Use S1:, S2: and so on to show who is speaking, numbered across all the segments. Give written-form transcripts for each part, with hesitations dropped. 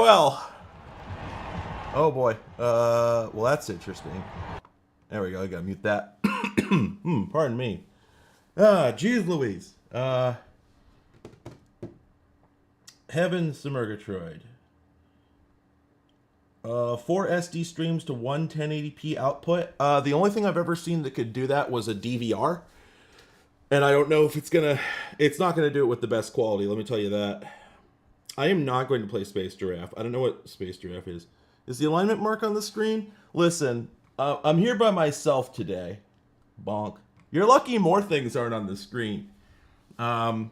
S1: Well, oh boy. Well, that's interesting. There we go. I gotta mute that. Pardon me. Jeez Louise. Heavens to Murgatroyd. 4 SD streams to one 1080p output. The only thing I've ever seen that could do that was a DVR. And I don't know if it's not gonna do it with the best quality, let me tell you that. I am not going to play Space Giraffe. I don't know what Space Giraffe is. Is the alignment mark on the screen? Listen, I'm here by myself today. Bonk. You're lucky more things aren't on the screen. Yeah,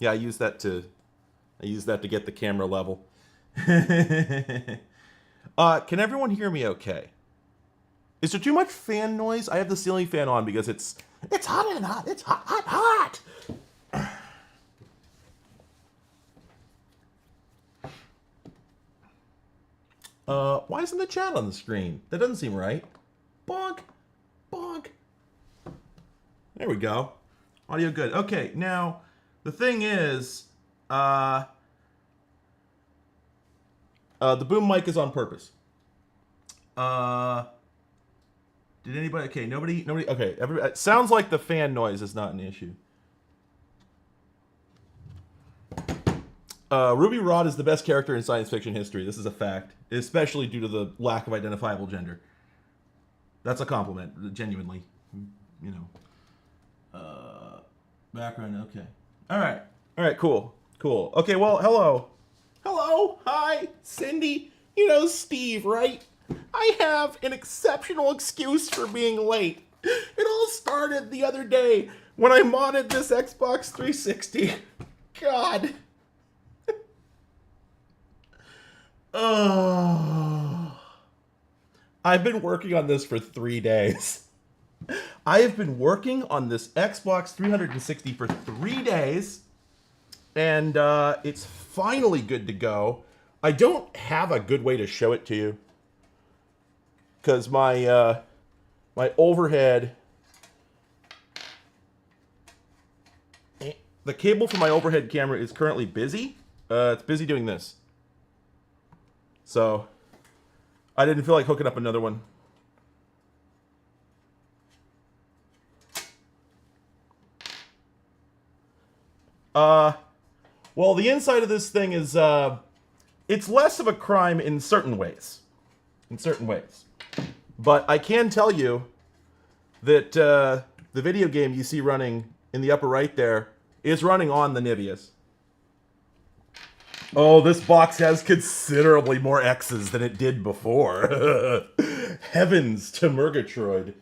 S1: I use that to get the camera level. Can everyone hear me okay? Is there too much fan noise? I have the ceiling fan on because it's hot and hot. It's hot, hot, hot. Why isn't the chat on the screen? That doesn't seem right. Bonk. Bonk. There we go. Audio good. Okay, now, the thing is, the boom mic is on purpose. Did anybody, okay, nobody, okay, it sounds like the fan noise is not an issue. Ruby Rhod is the best character in science fiction history. This is a fact, especially due to the lack of identifiable gender. That's a compliment, genuinely. You know. Background, okay. All right, cool. Okay, well, hello. Hello, hi, Cindy. You know Steve, right? I have an exceptional excuse for being late. It all started the other day when I modded this Xbox 360. God. Oh, I've been working on this for 3 days. I have been working on this Xbox 360 for 3 days, and it's finally good to go. I don't have a good way to show it to you because my overhead, the cable for my overhead camera is currently busy. It's busy doing this. So, I didn't feel like hooking up another one. Well, the inside of this thing is, it's less of a crime in certain ways. But I can tell you that the video game you see running in the upper right there is running on the Niveus. Oh, this box has considerably more X's than it did before. Heavens to Murgatroyd.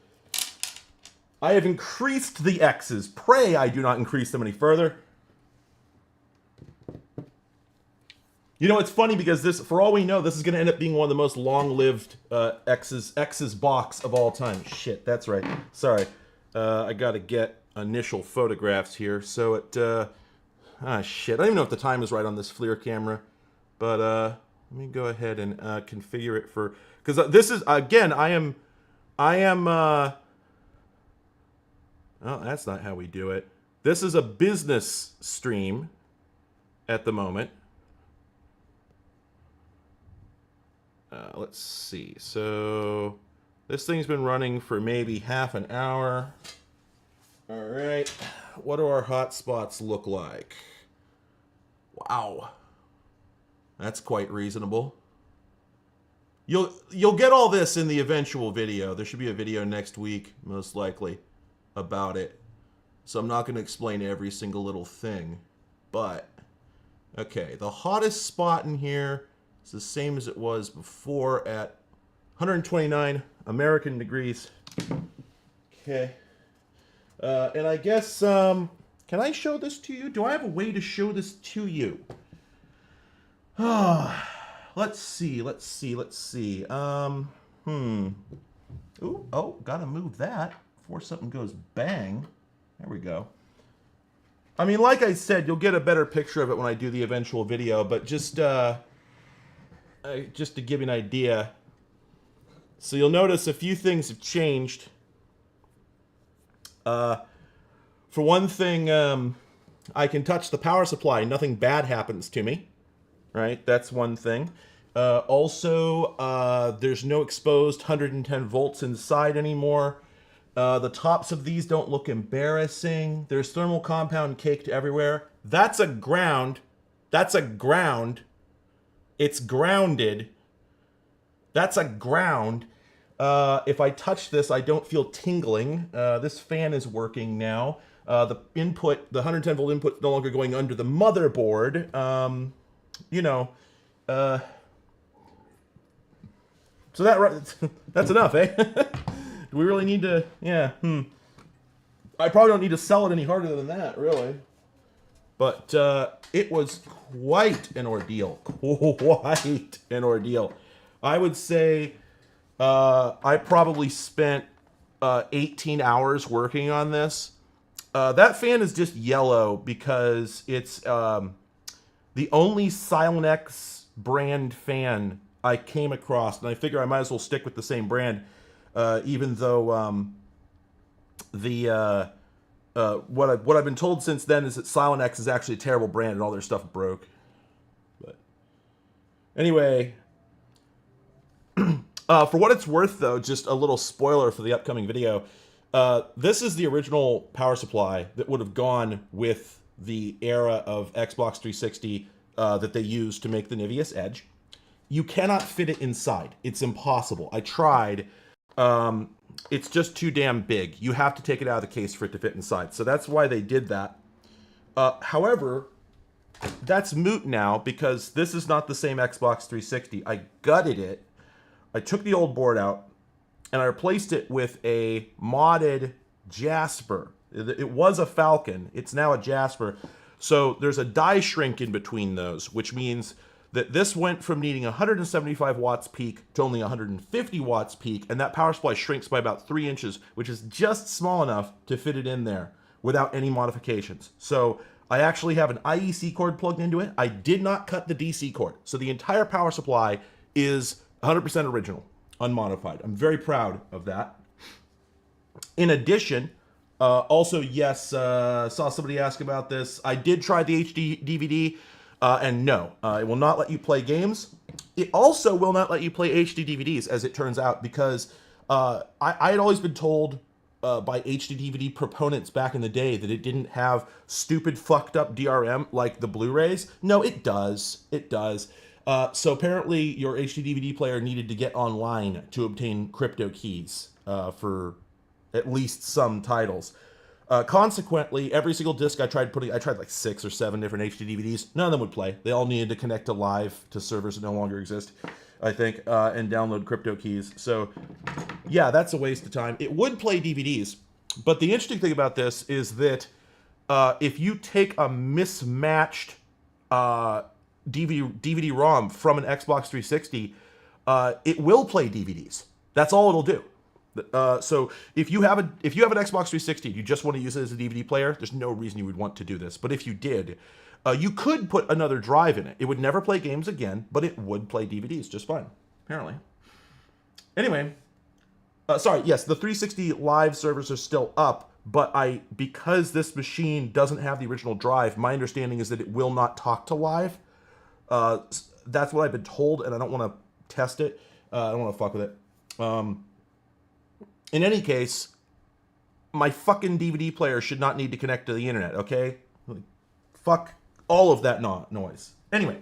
S1: I have increased the X's. Pray I do not increase them any further. You know, it's funny because this, for all we know, this is going to end up being one of the most long-lived X's box of all time. Shit, that's right. Sorry. I got to get initial photographs here. So it, shit. I don't even know if the time is right on this FLIR camera. But let me go ahead and configure it for, because this is, again, I am, well, that's not how we do it. This is a business stream at the moment. Let's see. So this thing's been running for maybe half an hour. All right. What do our hotspots look like? Wow. That's quite reasonable. You'll get all this in the eventual video. There should be a video next week, most likely, about it. So I'm not going to explain every single little thing. But, okay, the hottest spot in here is the same as it was before at 129 American degrees. Okay. And I guess, can I show this to you? Do I have a way to show this to you? Let's see. Ooh, oh, gotta move that before something goes bang. There we go. I mean, like I said, you'll get a better picture of it when I do the eventual video, but just to give you an idea. So you'll notice a few things have changed. For one thing, I can touch the power supply. Nothing bad happens to me. right? That's one thing. Also, there's no exposed 110 volts inside anymore. The tops of these don't look embarrassing. There's thermal compound caked everywhere. That's a ground. That's a ground. It's grounded. That's a ground. If I touch this, I don't feel tingling. This fan is working now. The input, the 110 volt input is no longer going under the motherboard. You know, so that's enough, eh? Do we really need to, yeah, I probably don't need to sell it any harder than that, really. But it was quite an ordeal. Quite an ordeal. I would say I probably spent 18 hours working on this. That fan is just yellow because it's the only Silicone brand fan I came across, and I figure I might as well stick with the same brand, even though what I've been told since then is that Silicone is actually a terrible brand and all their stuff broke. But anyway, for what it's worth, though, just a little spoiler for the upcoming video. This is the original power supply that would have gone with the era of Xbox 360 that they used to make the Niveus Edge. You cannot fit it inside. It's impossible. I tried. It's just too damn big. You have to take it out of the case for it to fit inside. So that's why they did that. However, that's moot now because this is not the same Xbox 360. I gutted it. I took the old board out and I replaced it with a modded Jasper. It was a Falcon. It's now a Jasper. So there's a die shrink in between those, which means that this went from needing 175 watts peak to only 150 watts peak, and that power supply shrinks by about 3 inches, which is just small enough to fit it in there without any modifications. So I actually have an IEC cord plugged into it. I did not cut the DC cord. So the entire power supply is 100% original, unmodified. I'm very proud of that. In addition, also, yes, saw somebody ask about this. I did try the HD DVD, and no, it will not let you play games. It also will not let you play HD DVDs, as it turns out, because I had always been told by HD DVD proponents back in the day that it didn't have stupid fucked up DRM like the Blu-rays. No, it does. It does. So apparently your HD DVD player needed to get online to obtain crypto keys for at least some titles. Consequently, every single disc I tried like 6 or 7 different HD DVDs. None of them would play. They all needed to connect to live to servers that no longer exist, I think, and download crypto keys. So, yeah, that's a waste of time. It would play DVDs, but the interesting thing about this is that if you take a mismatched DVD-ROM from an Xbox 360, it will play DVDs. That's all it'll do. So if you have an Xbox 360, you just want to use it as a DVD player, there's no reason you would want to do this. But if you did, you could put another drive in it. It would never play games again, but it would play DVDs just fine, apparently. Anyway, sorry, yes, the 360 live servers are still up, but because this machine doesn't have the original drive, my understanding is that it will not talk to live. That's what I've been told, and I don't want to test it. I don't want to fuck with it. In any case, my fucking DVD player should not need to connect to the internet, okay? Fuck all of that noise. Anyway,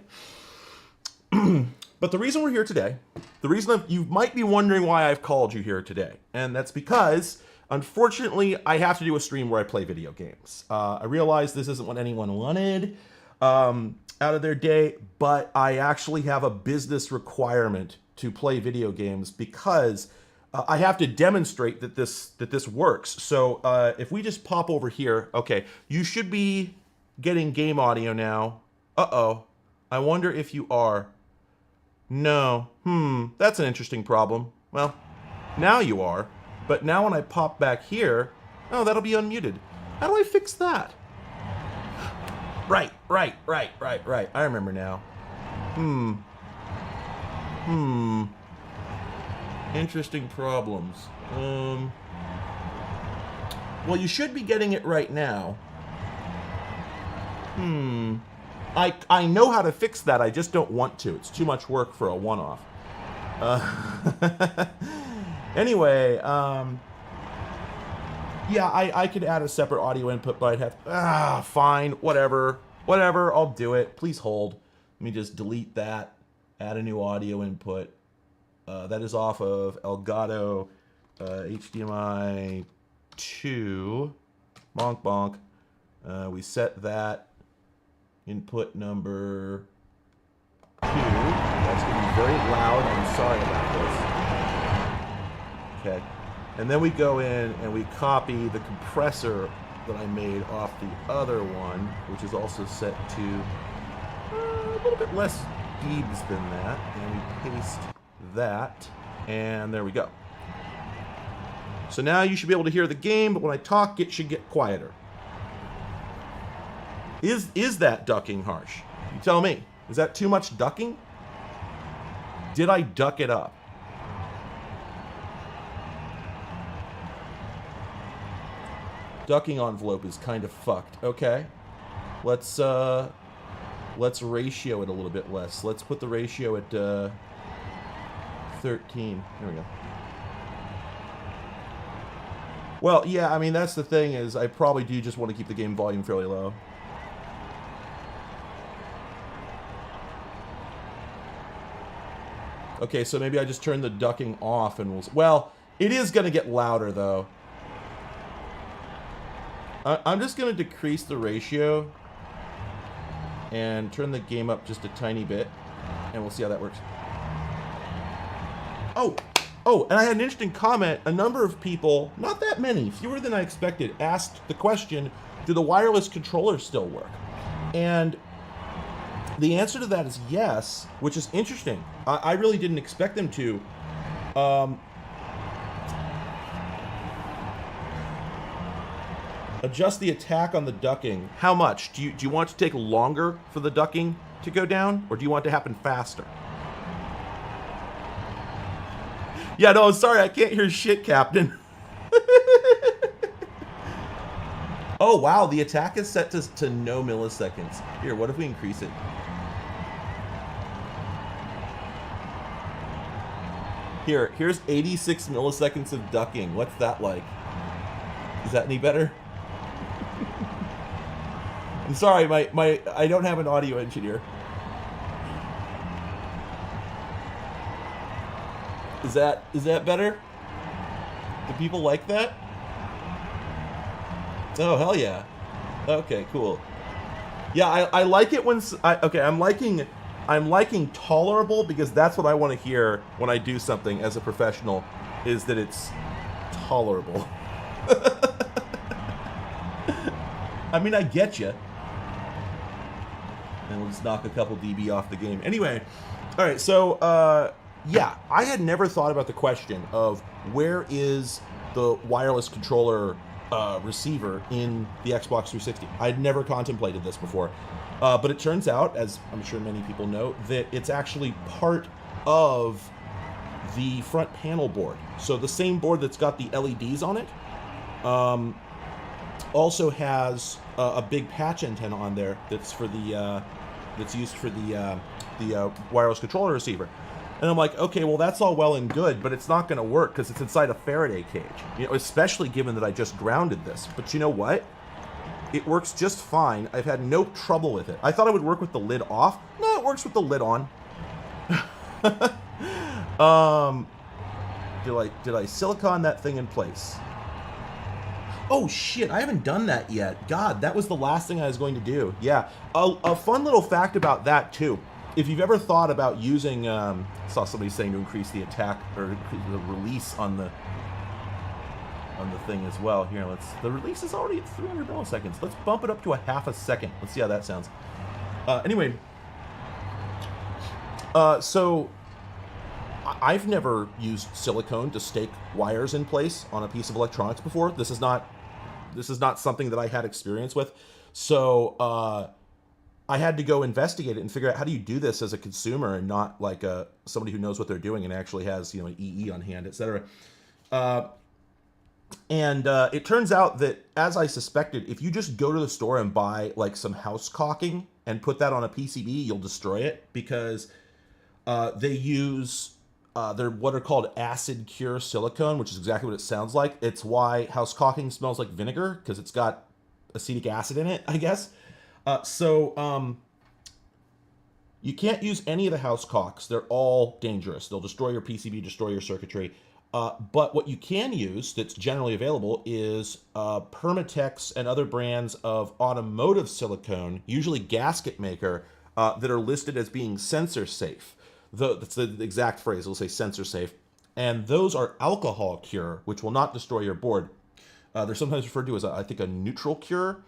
S1: but the reason we're here today, the reason you might be wondering why I've called you here today, and that's because, unfortunately, I have to do a stream where I play video games. I realize this isn't what anyone wanted out of their day, but I actually have a business requirement to play video games because I have to demonstrate that this works. So if we just pop over here, okay, you should be getting game audio now. Uh-oh, I wonder if you are. No, that's an interesting problem. Well, now you are, but now when I pop back here, oh, that'll be unmuted. How do I fix that? Right. I remember now. Interesting problems. Well, you should be getting it right now. I know how to fix that. I just don't want to. It's too much work for a one-off. Anyway, yeah, I could add a separate audio input, but I'd have... fine, whatever. Whatever, I'll do it. Please hold. Let me just delete that. Add a new audio input. That is off of Elgato HDMI 2. Bonk, bonk. We set that input number 2. That's going to be very loud. I'm sorry about this. Okay. And then we go in and we copy the compressor that I made off the other one, which is also set to a little bit less dBs than that. And we paste that. And there we go. So now you should be able to hear the game, but when I talk, it should get quieter. Is that ducking harsh? You tell me. Is that too much ducking? Did I duck it up? Ducking envelope is kind of fucked. Okay. Let's ratio it a little bit less. Let's put the ratio at 13. There we go. Well, yeah, I mean, that's the thing is I probably do just want to keep the game volume fairly low. Okay, so maybe I just turn the ducking off and we'll... Well, it is going to get louder, though. I'm just going to decrease the ratio and turn the game up just a tiny bit, and we'll see how that works. Oh, and I had an interesting comment. A number of people, not that many, fewer than I expected, asked the question, do the wireless controllers still work? And the answer to that is yes, which is interesting. I really didn't expect them to. Adjust the attack on the ducking. How much? Do you want to take longer for the ducking to go down, or do you want it to happen faster? Yeah, no, I'm sorry, I can't hear shit, Captain. Oh, wow, the attack is set to no milliseconds. Here, what if we increase it? Here's 86 milliseconds of ducking. What's that like? Is that any better? I'm sorry, I don't have an audio engineer. Is that better? Do people like that? Oh, hell yeah. Okay, cool. Yeah, I like it when... Okay, I'm liking tolerable because that's what I want to hear when I do something as a professional, is that it's tolerable. I mean, I get you. And we'll just knock a couple dB off the game. Anyway, all right, so, yeah, I had never thought about the question of where is the wireless controller receiver in the Xbox 360. I'd never contemplated this before. But it turns out, as I'm sure many people know, that it's actually part of the front panel board. So the same board that's got the LEDs on it also has a big patch antenna on there that's for the that's used for the wireless controller receiver. And I'm like, okay, well, that's all well and good, but it's not going to work because it's inside a Faraday cage. You know, especially given that I just grounded this. But you know what? It works just fine. I've had no trouble with it. I thought it would work with the lid off. No, it works with the lid on. Did I silicone that thing in place? Oh shit, I haven't done that yet. God, that was the last thing I was going to do. Yeah, a fun little fact about that too. If you've ever thought about using, saw somebody saying to increase the attack or increase the release on the thing as well. Here, the release is already at 300 milliseconds. Let's bump it up to a half a second. Let's see how that sounds. Anyway, so I've never used silicone to stake wires in place on a piece of electronics before. This is not something that I had experience with. So I had to go investigate it and figure out how do you do this as a consumer and not like somebody who knows what they're doing and actually has, you know, an EE on hand, etc. And it turns out that, as I suspected, if you just go to the store and buy like some house caulking and put that on a PCB, you'll destroy it, because they use they're what are called acid cure silicone, which is exactly what it sounds like. It's why house caulking smells like vinegar, because it's got acetic acid in it, I guess. You can't use any of the house caulks. They're all dangerous. They'll destroy your PCB, destroy your circuitry. But what you can use that's generally available is Permatex and other brands of automotive silicone, usually gasket maker, that are listed as being sensor safe. That's the exact phrase. It'll say sensor safe. And those are alcohol cure, which will not destroy your board. They're sometimes referred to as, I think, a neutral cure.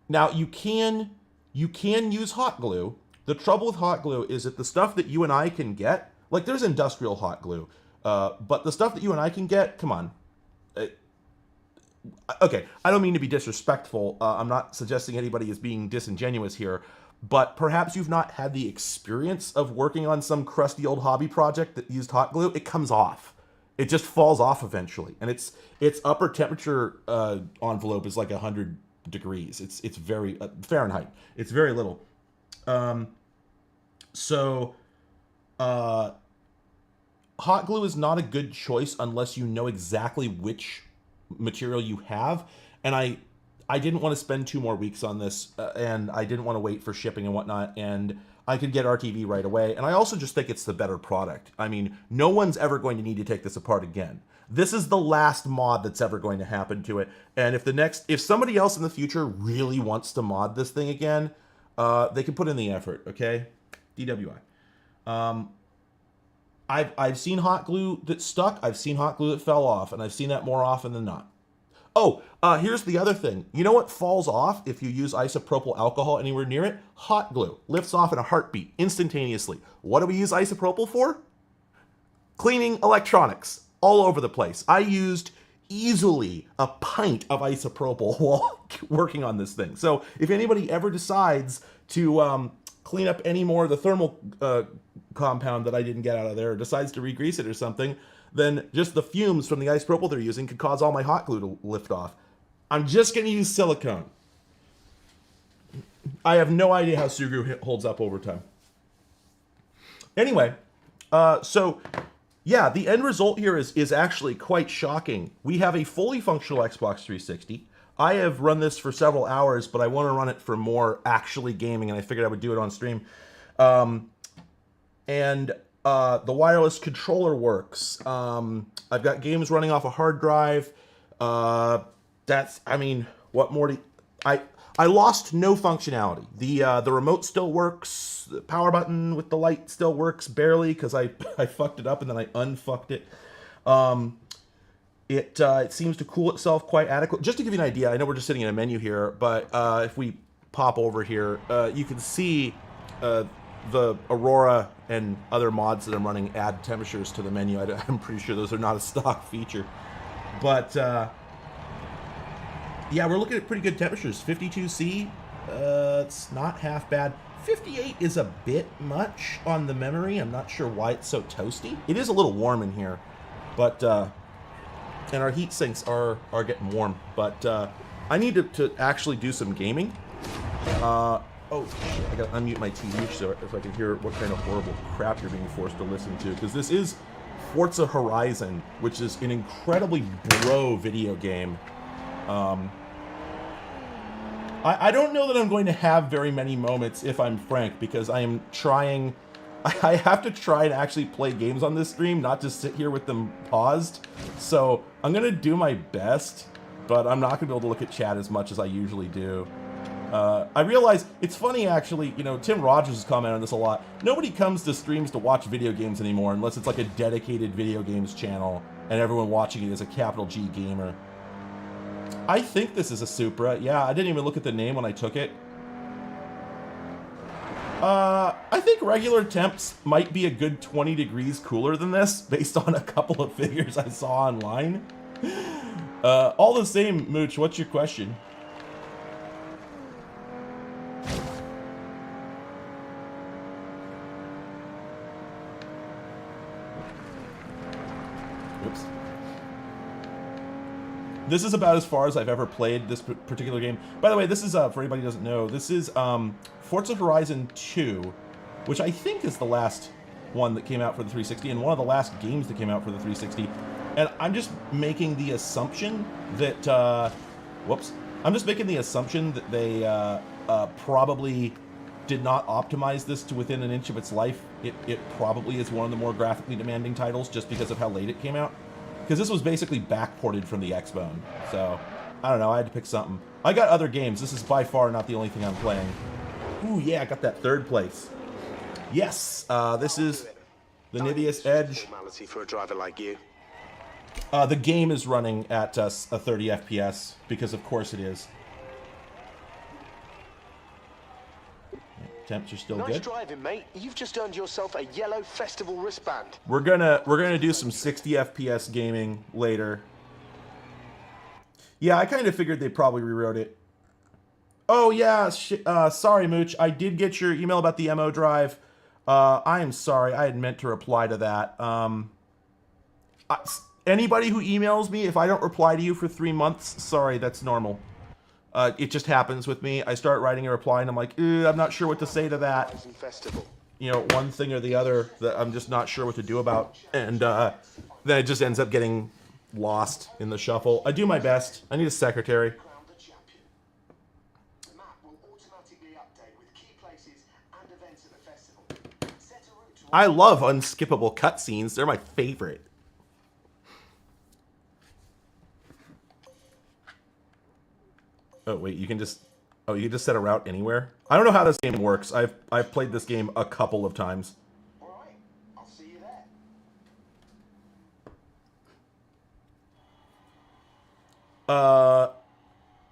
S1: Now, you can use hot glue. The trouble with hot glue is that the stuff that you and I can get, like there's industrial hot glue, but the stuff that you and I can get, come on. Okay, I don't mean to be disrespectful. I'm not suggesting anybody is being disingenuous here, but perhaps you've not had the experience of working on some crusty old hobby project that used hot glue. It comes off. It just falls off eventually, and its upper temperature envelope is like 100 degrees. It's very Fahrenheit. It's very little. Hot glue is not a good choice unless you know exactly which material you have. And I didn't want to spend 2 more weeks on this, and I didn't want to wait for shipping and whatnot, and I could get RTV right away. And I also just think it's the better product. I mean, no one's ever going to need to take this apart again. This is the last mod that's ever going to happen to it. And if somebody else in the future really wants to mod this thing again, they can put in the effort, okay? DWI. I've seen hot glue that stuck. I've seen hot glue that fell off, and I've seen that more often than not. Oh, here's the other thing. You know what falls off if you use isopropyl alcohol anywhere near it? Hot glue. Lifts off in a heartbeat, instantaneously. What do we use isopropyl for? Cleaning electronics all over the place. I used easily a pint of isopropyl while working on this thing. So if anybody ever decides to clean up any more of the thermal compound that I didn't get out of there, or decides to re-grease it or something, then just the fumes from the isopropyl they're using could cause all my hot glue to lift off. I'm just going to use silicone. I have no idea how Sugrue holds up over time. Anyway, yeah, the end result here is actually quite shocking. We have a fully functional Xbox 360. I have run this for several hours, but I want to run it for more actually gaming, and I figured I would do it on stream. The wireless controller works. I've got games running off a hard drive. What more do I lost no functionality. The remote still works. The power button with the light still works barely, because I fucked it up and then I unfucked it. It seems to cool itself quite adequately. Just to give you an idea, I know we're just sitting in a menu here, but if we pop over here, you can see the Aurora and other mods that I'm running add temperatures to the menu. I'm pretty sure those are not a stock feature. But, yeah, we're looking at pretty good temperatures. 52C, it's not half bad. 58 is a bit much on the memory. I'm not sure why it's so toasty. It is a little warm in here, but, and our heat sinks are getting warm. But I need to actually do some gaming. Oh, shit, I gotta unmute my TV so I can hear what kind of horrible crap you're being forced to listen to. Because this is Forza Horizon, which is an incredibly bro video game. I don't know that I'm going to have very many moments, if I'm frank, because I am trying... I have to try and actually play games on this stream, not just sit here with them paused. So I'm going to do my best, but I'm not going to be able to look at chat as much as I usually do. I realize, it's funny actually, you know, Tim Rogers has commented on this a lot. Nobody comes to streams to watch video games anymore unless it's like a dedicated video games channel and everyone watching it is a capital G gamer. I think this is a Supra. Yeah, I didn't even look at the name when I took it. I think regular temps might be a good 20 degrees cooler than this, based on a couple of figures I saw online. All the same, Mooch, what's your question? Oops. This is about as far as I've ever played this particular game. By the way, this is, for anybody who doesn't know, this is Forza Horizon 2, which I think is the last one that came out for the 360, and one of the last games that came out for the 360. And I'm just making the assumption that, whoops. I'm just making the assumption that they probably did not optimize this to within an inch of its life. It probably is one of the more graphically demanding titles just because of how late it came out. Because this was basically backported from the Xbone. So, I don't know, I had to pick something. I got other games. This is by far not the only thing I'm playing. Ooh, yeah, I got that third place. Yes, this is the Niveus Edge.
S2: For a driver like you.
S1: The game is running at a 30 FPS, because of course it is. Temps are still
S2: nice
S1: good.
S2: Nice driving, mate. You've just earned yourself a yellow festival wristband.
S1: We're gonna do some 60 FPS gaming later. Yeah, I kind of figured they probably rewrote it. Oh yeah, sorry Mooch, I did get your email about the MO drive. I am sorry, I had meant to reply to that. Anybody who emails me, if I don't reply to you for 3 months, sorry, that's normal. It just happens with me. I start writing a reply and I'm like, I'm not sure what to say to that. You know, one thing or the other that I'm just not sure what to do about. And then it just ends up getting lost in the shuffle. I do my best. I need a secretary. I love unskippable cutscenes. They're my favorite. Oh wait, you can just set a route anywhere? I don't know how this game works. I've played this game a couple of times.
S2: Alright, I'll see you there.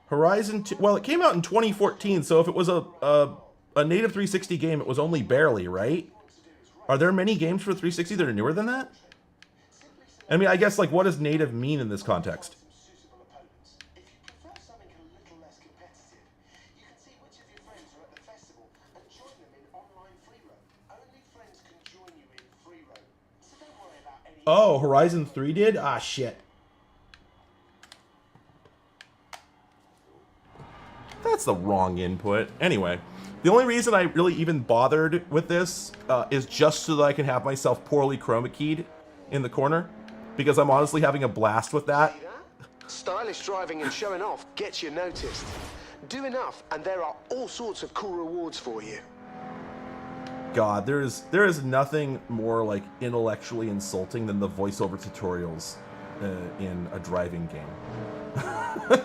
S1: Horizon 2, well, it came out in 2014, so if it was a native 360 game, it was only barely, right? Are there many games for 360 that are newer than that? I mean, I guess, like, what does native mean in this context? Oh, Horizon 3 did? Ah, shit. That's the wrong input. Anyway, the only reason I really even bothered with this is just so that I can have myself poorly chroma keyed in the corner, because I'm honestly having a blast with that.
S2: Stylish driving and showing off gets you noticed. Do enough and there are all sorts of cool rewards for you.
S1: God, there is nothing more like intellectually insulting than the voiceover tutorials in a driving game.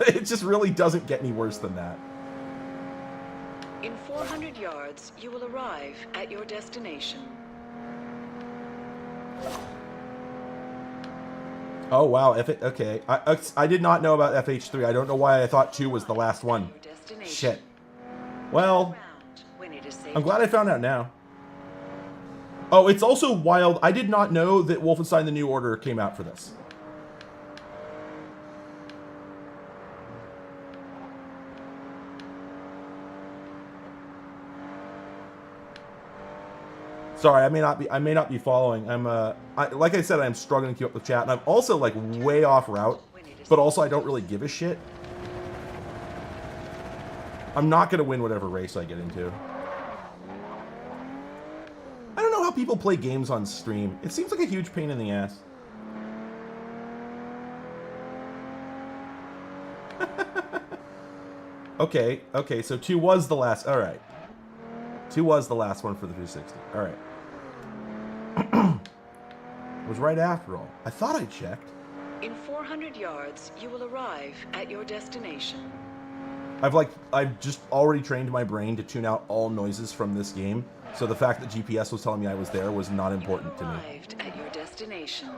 S1: It just really doesn't get any worse than that.
S3: In 400 yards, you will arrive at your destination.
S1: Oh wow, okay. I did not know about FH3. I don't know why I thought 2 was the last one. Shit. Well, I'm glad I found out now. Oh, it's also wild. I did not know that Wolfenstein: The New Order came out for this. Sorry, I may not be following. Like I said, I'm struggling to keep up with chat, and I'm also like way off route, but also I don't really give a shit. I'm not gonna win whatever race I get into. I don't know how people play games on stream. It seems like a huge pain in the ass. Okay, so 2 was the last. All right. 2 was the last one for the 360. All right. It was right after all. I thought I checked.
S3: In 400 yards, you will arrive at your destination.
S1: I've just already trained my brain to tune out all noises from this game, so the fact that GPS was telling me I was there was not important to me.
S3: Arrived at your destination.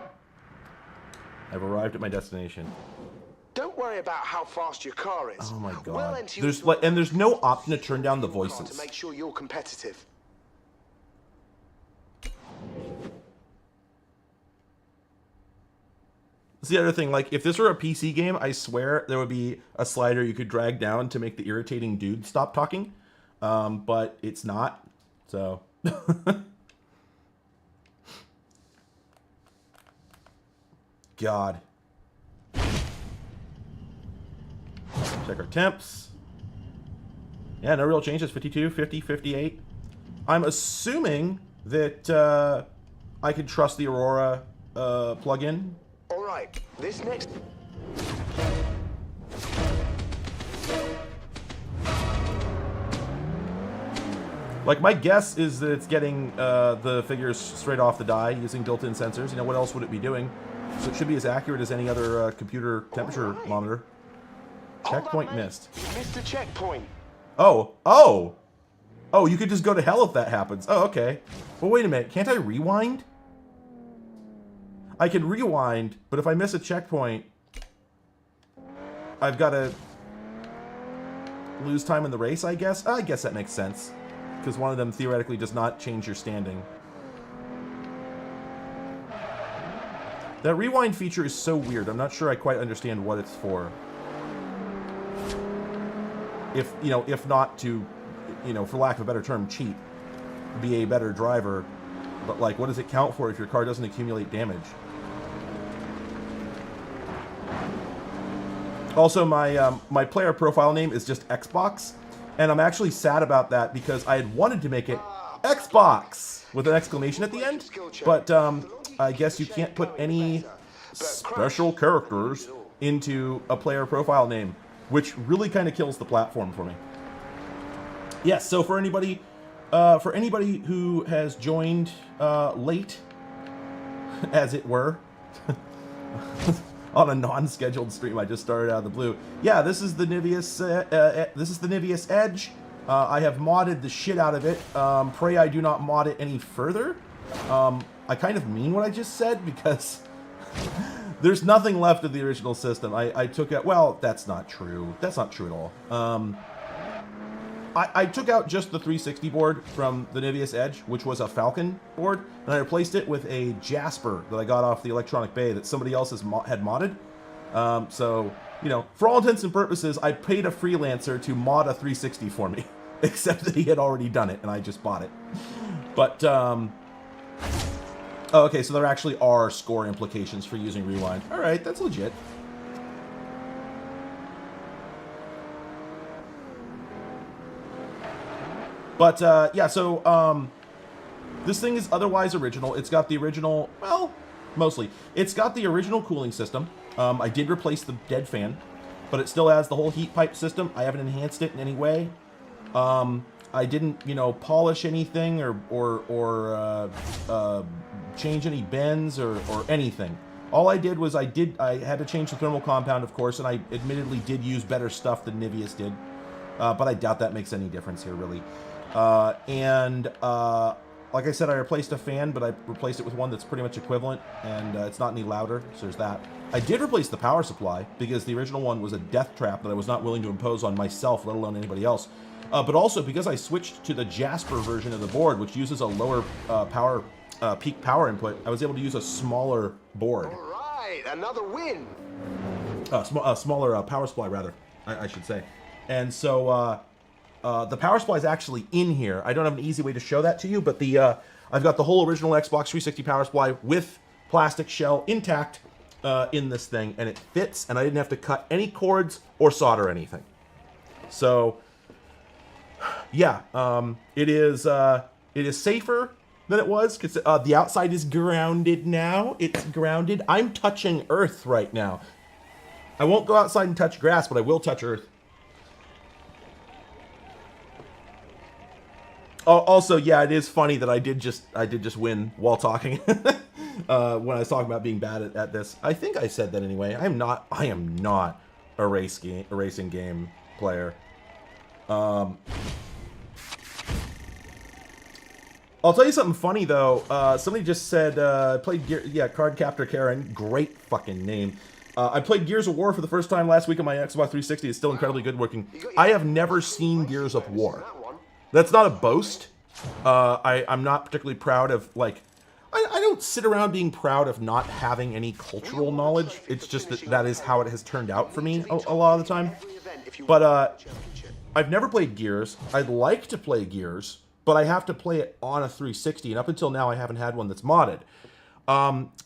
S1: I've arrived at my destination.
S2: Don't worry about how fast your car is.
S1: Oh my god.
S2: Well,
S1: there's no option to turn down the voices.
S2: To make sure you're competitive.
S1: That's the other thing, like, if this were a PC game, I swear there would be a slider you could drag down to make the irritating dude stop talking. But it's not, so... Check our temps. Yeah, no real changes. 52, 50, 58. I'm assuming that I can trust the Aurora plugin.
S2: All right, this next...
S1: Like, my guess is that it's getting the figures straight off the die using built-in sensors. You know, what else would it be doing? So it should be as accurate as any other computer temperature monitor. Checkpoint missed.
S2: Missed the checkpoint.
S1: Oh, oh! Oh, you could just go to hell if that happens. Oh, okay. Well, wait a minute. Can't I rewind? I can rewind, but if I miss a checkpoint, I've got to lose time in the race, I guess? I guess that makes sense. Because one of them theoretically does not change your standing. That rewind feature is so weird. I'm not sure I quite understand what it's for. If, you know, if not to, you know, for lack of a better term, cheat. Be a better driver. But, like, what does it count for if your car doesn't accumulate damage? Also, my player profile name is just Xbox. And I'm actually sad about that because I had wanted to make it Xbox with an exclamation at the end. But I guess you can't put any special characters into a player profile name, which really kind of kills the platform for me. Yes, so for anybody who has joined late, as it were, on a non-scheduled stream I just started out of the blue. Yeah, this is the Niveus Edge. I have modded the shit out of it. Pray I do not mod it any further. I kind of mean what I just said because there's nothing left of the original system. I took out... Well, that's not true. That's not true at all. I took out just the 360 board from the Niveus Edge, which was a Falcon board, and I replaced it with a Jasper that I got off the Electronic Bay that somebody else had modded. So, you know, for all intents and purposes, I paid a freelancer to mod a 360 for me, except that he had already done it, and I just bought it. But, oh, okay, so there actually are score implications for using Rewind. All right, that's legit. But, yeah, so, this thing is otherwise original. It's got the original, well, mostly. It's got the original cooling system. I did replace the dead fan, but it still has the whole heat pipe system. I haven't enhanced it in any way. I didn't, you know, polish anything or change any bends or anything. All I did was I had to change the thermal compound, of course, and I admittedly did use better stuff than Niveus did. But I doubt that makes any difference here, really. Like I said, I replaced a fan, but I replaced it with one that's pretty much equivalent, and it's not any louder, so there's that. I did replace the power supply, because the original one was a death trap that I was not willing to impose on myself, let alone anybody else. But also, because I switched to the Jasper version of the board, which uses a lower peak power input, I was able to use a smaller board.
S2: All right, another win.
S1: Smaller power supply, rather, I should say. And so, the power supply is actually in here. I don't have an easy way to show that to you, but I've got the whole original Xbox 360 power supply with plastic shell intact in this thing, and it fits, and I didn't have to cut any cords or solder anything. So, yeah, it is safer than it was, because the outside is grounded now. It's grounded. I'm touching earth right now. I won't go outside and touch grass, but I will touch earth. Oh, also, yeah, it is funny that I did just win while talking when I was talking about being bad at this. I think I said that anyway. I am not a racing game player. I'll tell you something funny though. Somebody just said played Card Captor Karen, great fucking name. I played Gears of War for the first time last week on my Xbox 360. It's still incredibly good working. I have never seen Gears of War. That's not a boast. I'm not particularly proud of, like... I don't sit around being proud of not having any cultural knowledge. It's just that is how it has turned out for me a lot of the time. But, I've never played Gears. I'd like to play Gears, but I have to play it on a 360, and up until now I haven't had one that's modded.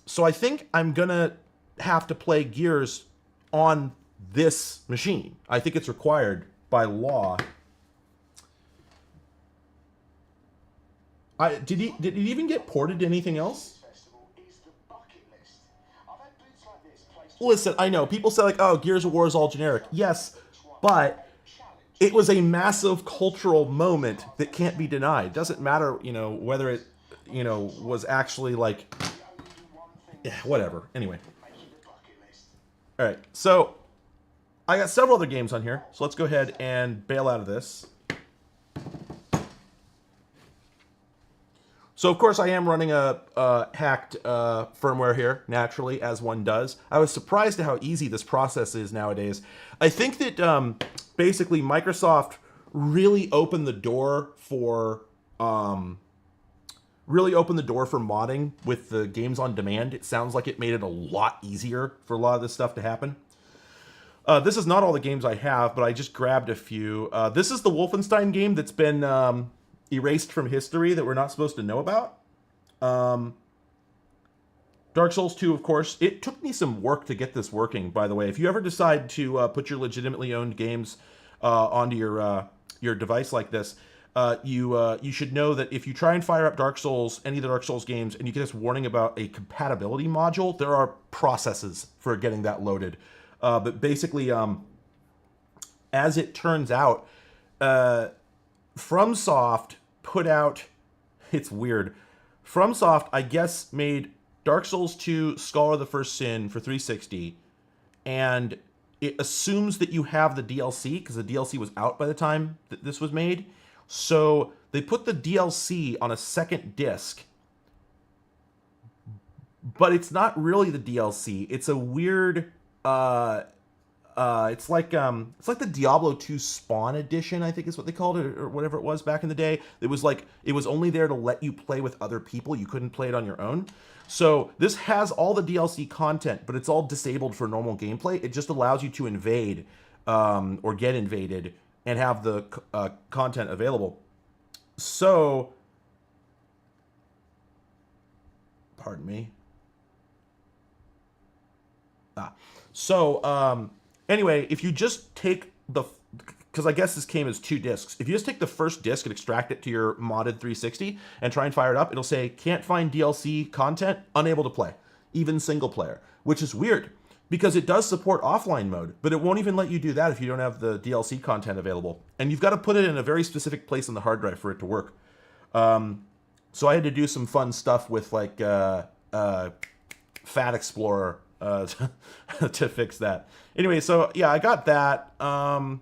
S1: So I think I'm gonna have to play Gears on this machine. I think it's required by law. Did it even get ported to anything else? Listen, I know people say like, "Oh, Gears of War is all generic." Yes, but it was a massive cultural moment that can't be denied. It doesn't matter, whether it, was actually like, yeah, whatever. Anyway, all right. So I got several other games on here, so let's go ahead and bail out of this. So, of course, I am running a hacked firmware here, naturally, as one does. I was surprised at how easy this process is nowadays. I think that basically Microsoft really opened the door for modding with the games on demand. It sounds like it made it a lot easier for a lot of this stuff to happen. This is not all the games I have, but I just grabbed a few. This is the Wolfenstein game that's been erased from history that we're not supposed to know about. Dark Souls 2, of course. It took me some work to get this working, by the way. If you ever decide to put your legitimately owned games onto your device like this, you should know that if you try and fire up Dark Souls, any of the Dark Souls games, and you get this warning about a compatibility module, there are processes for getting that loaded. But basically, as it turns out, FromSoft put out, it's weird. FromSoft, I guess, made Dark Souls 2 Scholar of the First Sin for 360, and it assumes that you have the DLC, because the DLC was out by the time that this was made. So they put the DLC on a second disc, but it's not really the DLC. It's a weird... it's like the Diablo 2 Spawn Edition, I think is what they called it, or whatever it was back in the day. It was only there to let you play with other people. You couldn't play it on your own. So this has all the DLC content, but it's all disabled for normal gameplay. It just allows you to invade or get invaded and have the content available. So, pardon me. Anyway, if you just take because I guess this came as 2 discs. If you just take the first disc and extract it to your modded 360 and try and fire it up, it'll say, can't find DLC content, unable to play, even single player, which is weird because it does support offline mode, but it won't even let you do that if you don't have the DLC content available. And you've got to put it in a very specific place on the hard drive for it to work. So I had to do some fun stuff with like Fat Explorer to fix that. Anyway, so yeah, I got that. I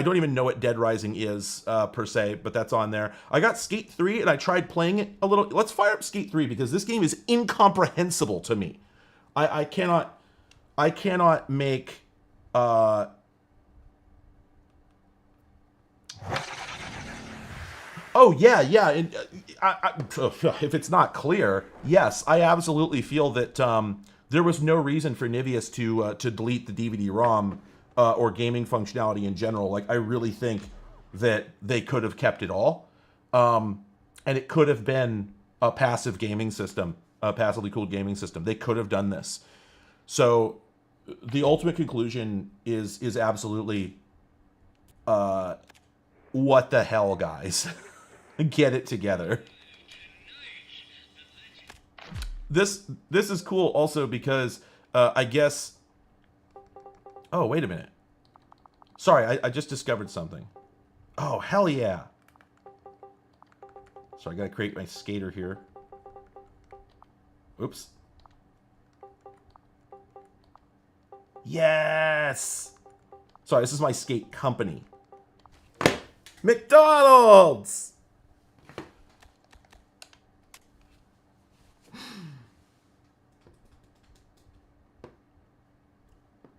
S1: don't even know what Dead Rising is per se, but that's on there. I got Skate 3 and I tried playing it a little. Let's fire up Skate 3 because this game is incomprehensible to me. I cannot make Oh yeah. And, if it's not clear, yes, I absolutely feel that there was no reason for Niveus to delete the DVD-ROM or gaming functionality in general. Like, I really think that they could have kept it all, and it could have been a passive gaming system, a passively cooled gaming system. They could have done this. So the ultimate conclusion is absolutely, what the hell, guys? Get it together. This is cool also because I guess... Oh, wait a minute. Sorry, I just discovered something. Oh, hell yeah. So I gotta create my skater here. Oops. Yes! Sorry, this is my skate company. McDonald's!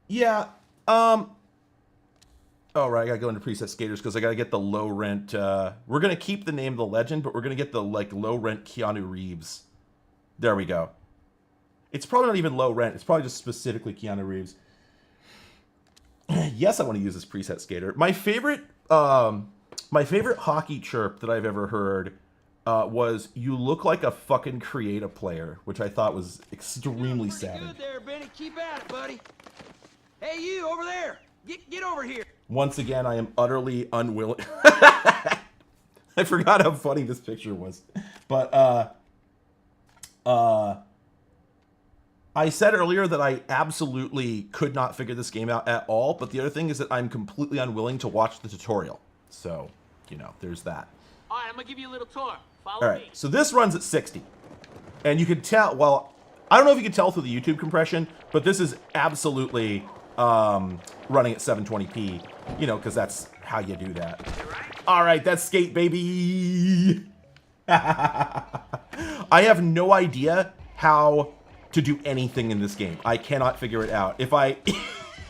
S1: Yeah, oh, right, I gotta go into preset skaters because I gotta get the low rent, we're gonna keep the name of the legend, but we're gonna get the, like, low rent Keanu Reeves. There we go. It's probably not even low rent, it's probably just specifically Keanu Reeves. Yes, I want to use this preset skater. My favorite hockey chirp that I've ever heard was, "You look like a fucking creative player," which I thought was extremely savage.
S4: Good there, Benny. Keep at it, buddy. Hey, you over there! Get over here!
S1: Once again, I am utterly unwilling. I forgot how funny this picture was. But, I said earlier that I absolutely could not figure this game out at all, but the other thing is that I'm completely unwilling to watch the tutorial. So, you know, there's that.
S4: All right, I'm gonna give you a little tour. Follow
S1: All right, so this runs at 60. And you can tell, well, I don't know if you can tell through the YouTube compression, but this is absolutely running at 720p, you know, because that's how you do that. All right, that's Skate, baby. I have no idea how to do anything in this game. I cannot figure it out. If I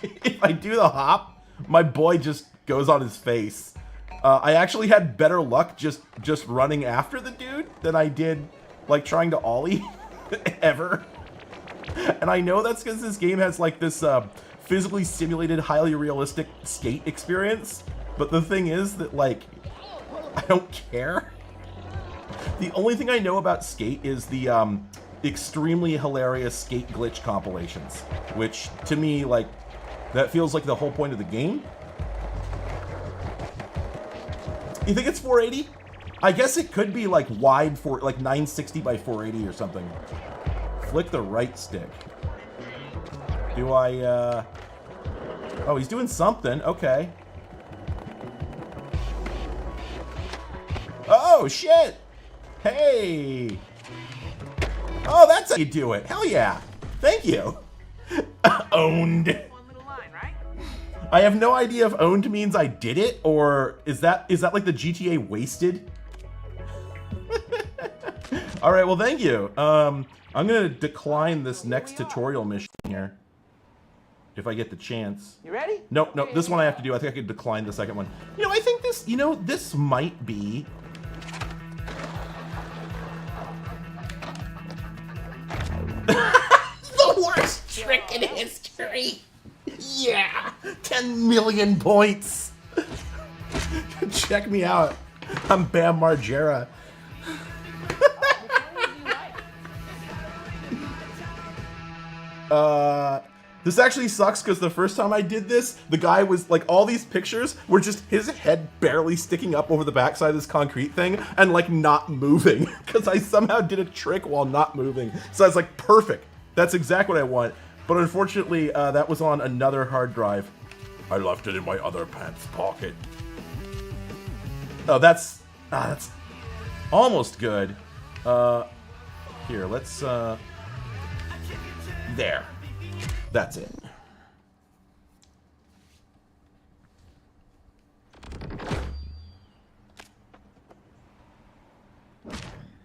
S1: if I do the hop, my boy just goes on his face. I actually had better luck just running after the dude than I did like trying to ollie ever. And I know that's because this game has like this physically simulated, highly realistic skate experience. But the thing is that like I don't care. The only thing I know about Skate is the extremely hilarious skate glitch compilations, which to me, like, that feels like the whole point of the game. You think it's 480? I guess it could be like wide for like 960 by 480 or something. Flick the right stick. Do I, oh, he's doing something. Okay. Oh, shit. Hey. Oh, that's how you do it. Hell yeah. Thank you. Owned.
S4: One little line, right?
S1: I have no idea if owned means I did it, or is that like the GTA wasted? All right, well, thank you. I'm gonna decline this next tutorial mission here. If I get the chance.
S4: You ready?
S1: Nope, nope, this one I have to do. I think I could decline the second one. You know, I think this, you know, this might be... the worst trick in history. Yeah, 10 million points. Check me out. I'm Bam Margera. This actually sucks because the first time I did this, the guy was like, all these pictures were just his head barely sticking up over the backside of this concrete thing and like not moving because I somehow did a trick while not moving. So I was like, perfect. That's exactly what I want. But unfortunately, that was on another hard drive. I left it in my other pants pocket. Oh, that's almost good. Here, let's, there. That's it.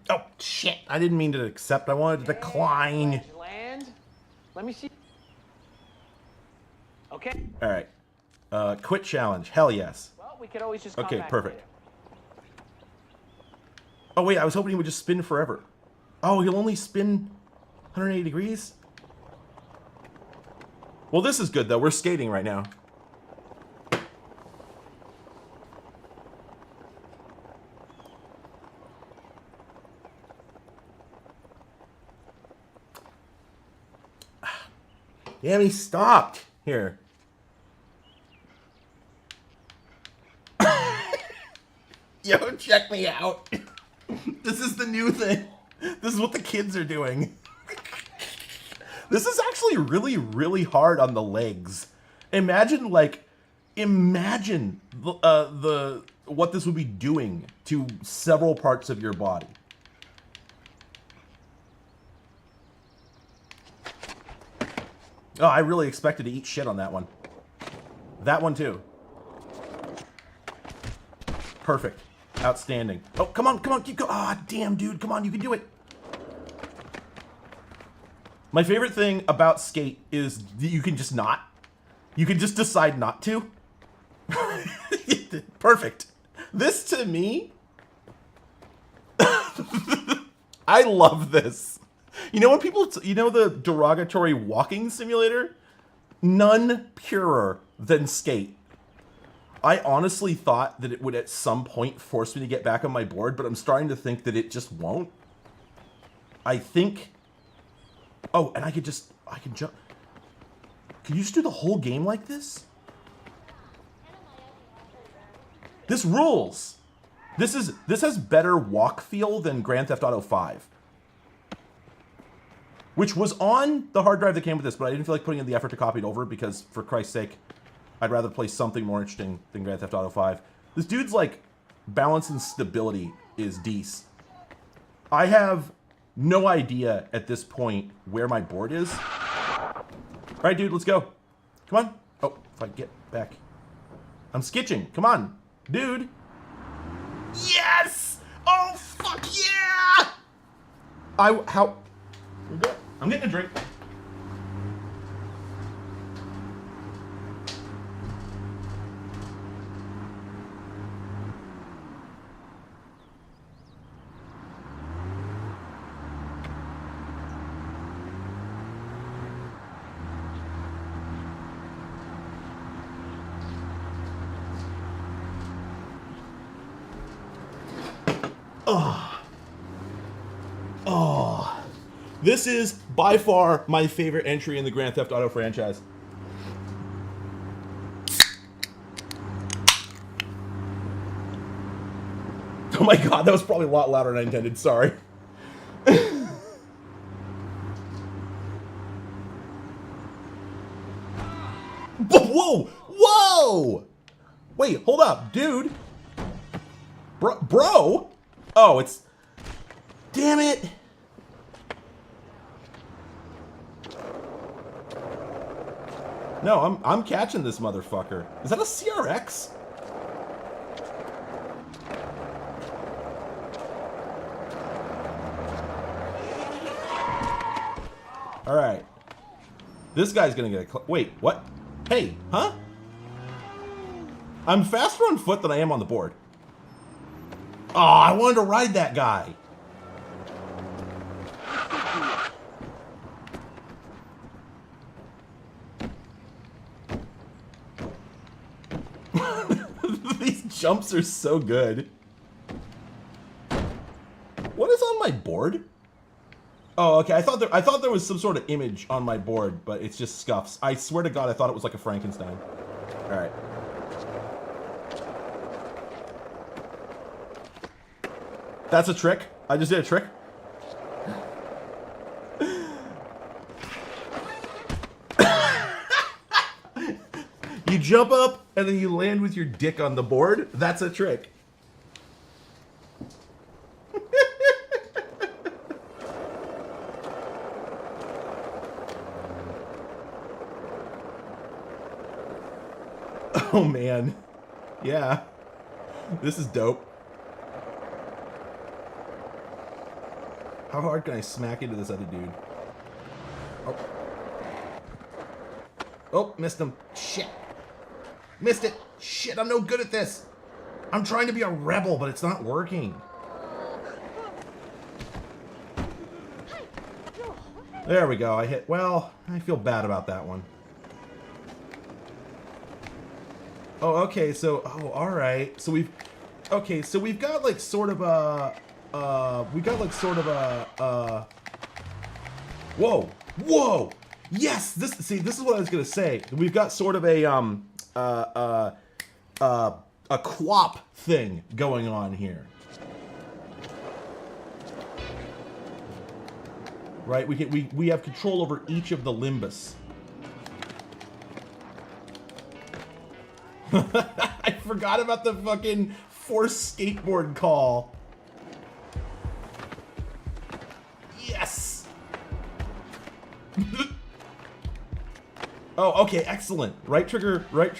S1: Oh, shit. I didn't mean to accept. I wanted to decline.
S4: Land. Let me see. Okay.
S1: All right. Quit challenge. Hell yes.
S4: Well, we could always just come
S1: Okay,
S4: back
S1: perfect.
S4: later.
S1: Oh, wait. I was hoping he would just spin forever. Oh, he'll only spin 180 degrees? Well, this is good, though. We're skating right now. Damn, he stopped. Here. Yo, check me out. This is the new thing. This is what the kids are doing. This is actually really, really hard on the legs. Imagine, like, the what this would be doing to several parts of your body. Oh, I really expected to eat shit on that one. That one, too. Perfect. Outstanding. Oh, come on, keep going. Ah, damn, dude, come on, you can do it. My favorite thing about Skate is that you can just not. You can just decide not to. Perfect. This, to me... I love this. You know when people... You know the derogatory walking simulator? None purer than Skate. I honestly thought that it would at some point force me to get back on my board, but I'm starting to think that it just won't. I think... Oh, and I can jump. Can you just do the whole game like this? This rules. This has better walk feel than Grand Theft Auto 5. Which was on the hard drive that came with this, but I didn't feel like putting in the effort to copy it over because, for Christ's sake, I'd rather play something more interesting than Grand Theft Auto 5. This dude's, like, balance and stability is decent. I have no idea at this point where my board is. All right, dude, let's go. Come on. Oh, if I get back. I'm skitching. Come on, dude. Yes! Oh, fuck yeah! I'm getting a drink. Oh, this is by far my favorite entry in the Grand Theft Auto franchise. Oh my god, that was probably a lot louder than I intended, sorry. Whoa! Whoa! Wait, hold up, dude. Bro? Oh, it's... Damn it! No, I'm catching this motherfucker. Is that a CRX? All right. This guy's gonna get a... Wait, what? Hey, huh? I'm faster on foot than I am on the board. Oh, I wanted to ride that guy. These jumps are so good. What is on my board? Oh, okay. I thought there was some sort of image on my board, but it's just scuffs. I swear to God, I thought it was like a Frankenstein. All right. That's a trick. I just did a trick. You jump up and then you land with your dick on the board. That's a trick. Oh man. Yeah. This is dope. How hard can I smack into this other dude? Oh. Oh, missed him. Shit. Missed it. Shit, I'm no good at this. I'm trying to be a rebel, but it's not working. There we go. I hit... Well, I feel bad about that one. Oh, okay. So... Oh, alright. So we've... Okay, so we've got, like, sort of a... we got, like, sort of a... Whoa! Whoa! Yes! This... See, this is what I was gonna say. We've got sort of a quap thing going on here. Right? We have control over each of the limbus. I forgot about the fucking forced skateboard call. Yes! Oh, okay, excellent. Right trigger, Luke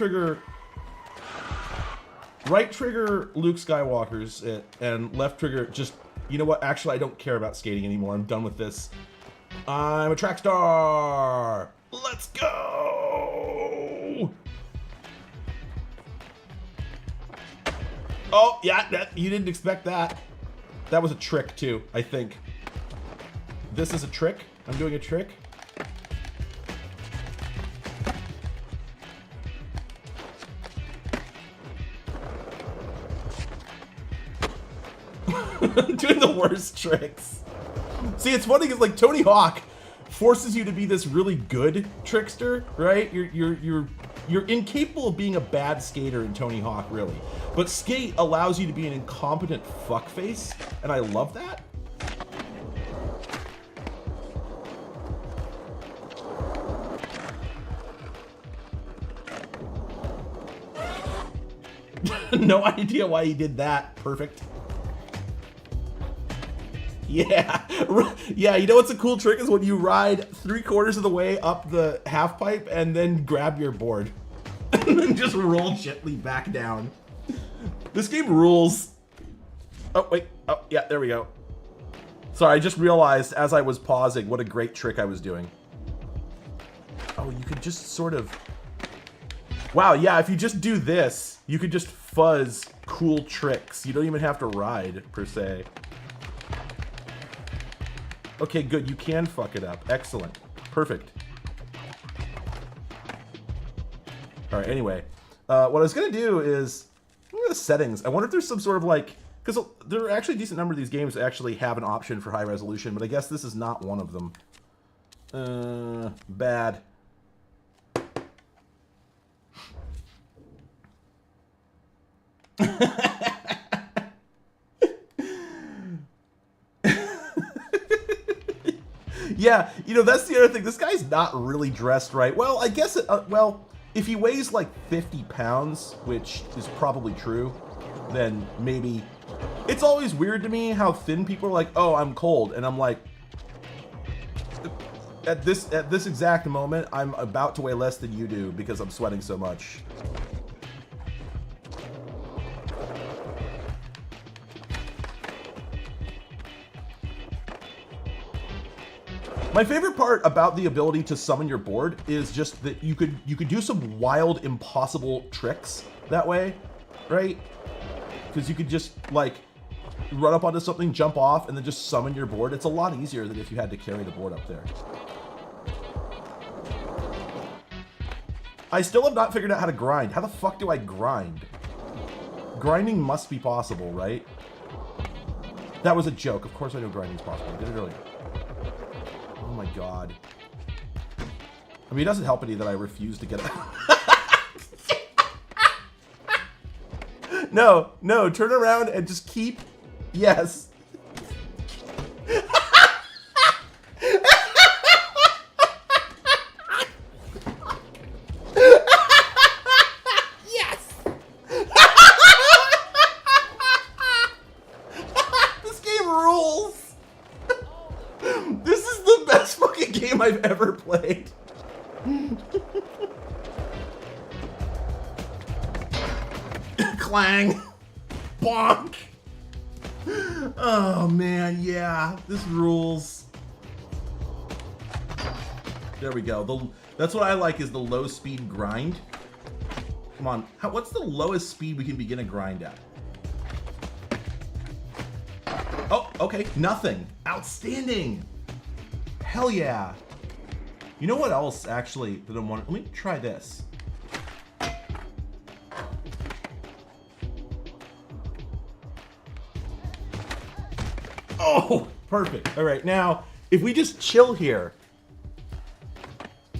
S1: Skywalker's it, and left trigger just, you know what, actually I don't care about skating anymore. I'm done with this. I'm a track star! Let's go! Oh, yeah, you didn't expect that. That was a trick too, I think. This is a trick? I'm doing a trick? Doing the worst tricks. See, it's funny because like Tony Hawk forces you to be this really good trickster, right? You're incapable of being a bad skater in Tony Hawk, really. But Skate allows you to be an incompetent fuckface, and I love that. No idea why he did that. Perfect. Yeah. Yeah, you know what's a cool trick is when you ride 3/4 of the way up the half pipe and then grab your board. And then just roll gently back down. This game rules. Oh, wait. Oh, yeah, there we go. Sorry, I just realized as I was pausing what a great trick I was doing. Oh, you could just sort of... Wow, yeah, if you just do this, you could just fuzz cool tricks. You don't even have to ride, per se. Okay, good. You can fuck it up. Excellent. Perfect. All right, anyway. What I was going to do is... Look at the settings. I wonder if there's some sort of like... Because there are actually a decent number of these games that actually have an option for high resolution, but I guess this is not one of them. Bad. Yeah, you know, that's the other thing. This guy's not really dressed right. Well, I guess, well, if he weighs like 50 pounds, which is probably true, then maybe... It's always weird to me how thin people are like, oh, I'm cold. And I'm like, at this exact moment, I'm about to weigh less than you do because I'm sweating so much. My favorite part about the ability to summon your board is just that you could do some wild, impossible tricks that way, right? Because you could just like run up onto something, jump off, and then just summon your board. It's a lot easier than if you had to carry the board up there. I still have not figured out how to grind. How the fuck do I grind? Grinding must be possible, right? That was a joke. Of course I know grinding's possible. I did it earlier. Oh my god. I mean, it doesn't help any that I refuse to get it. No, no, turn around and just keep... Yes. Yes! This game rules! This is the best fucking game I've ever played. Clang. Bonk. Oh man, yeah, this rules. There we go. That's what I like is the low speed grind. Come on, what's the lowest speed we can begin a grind at? Oh, okay, nothing. Outstanding. Hell yeah. You know what else actually that I want? Let me try this. Oh, perfect. All right, now, if we just chill here.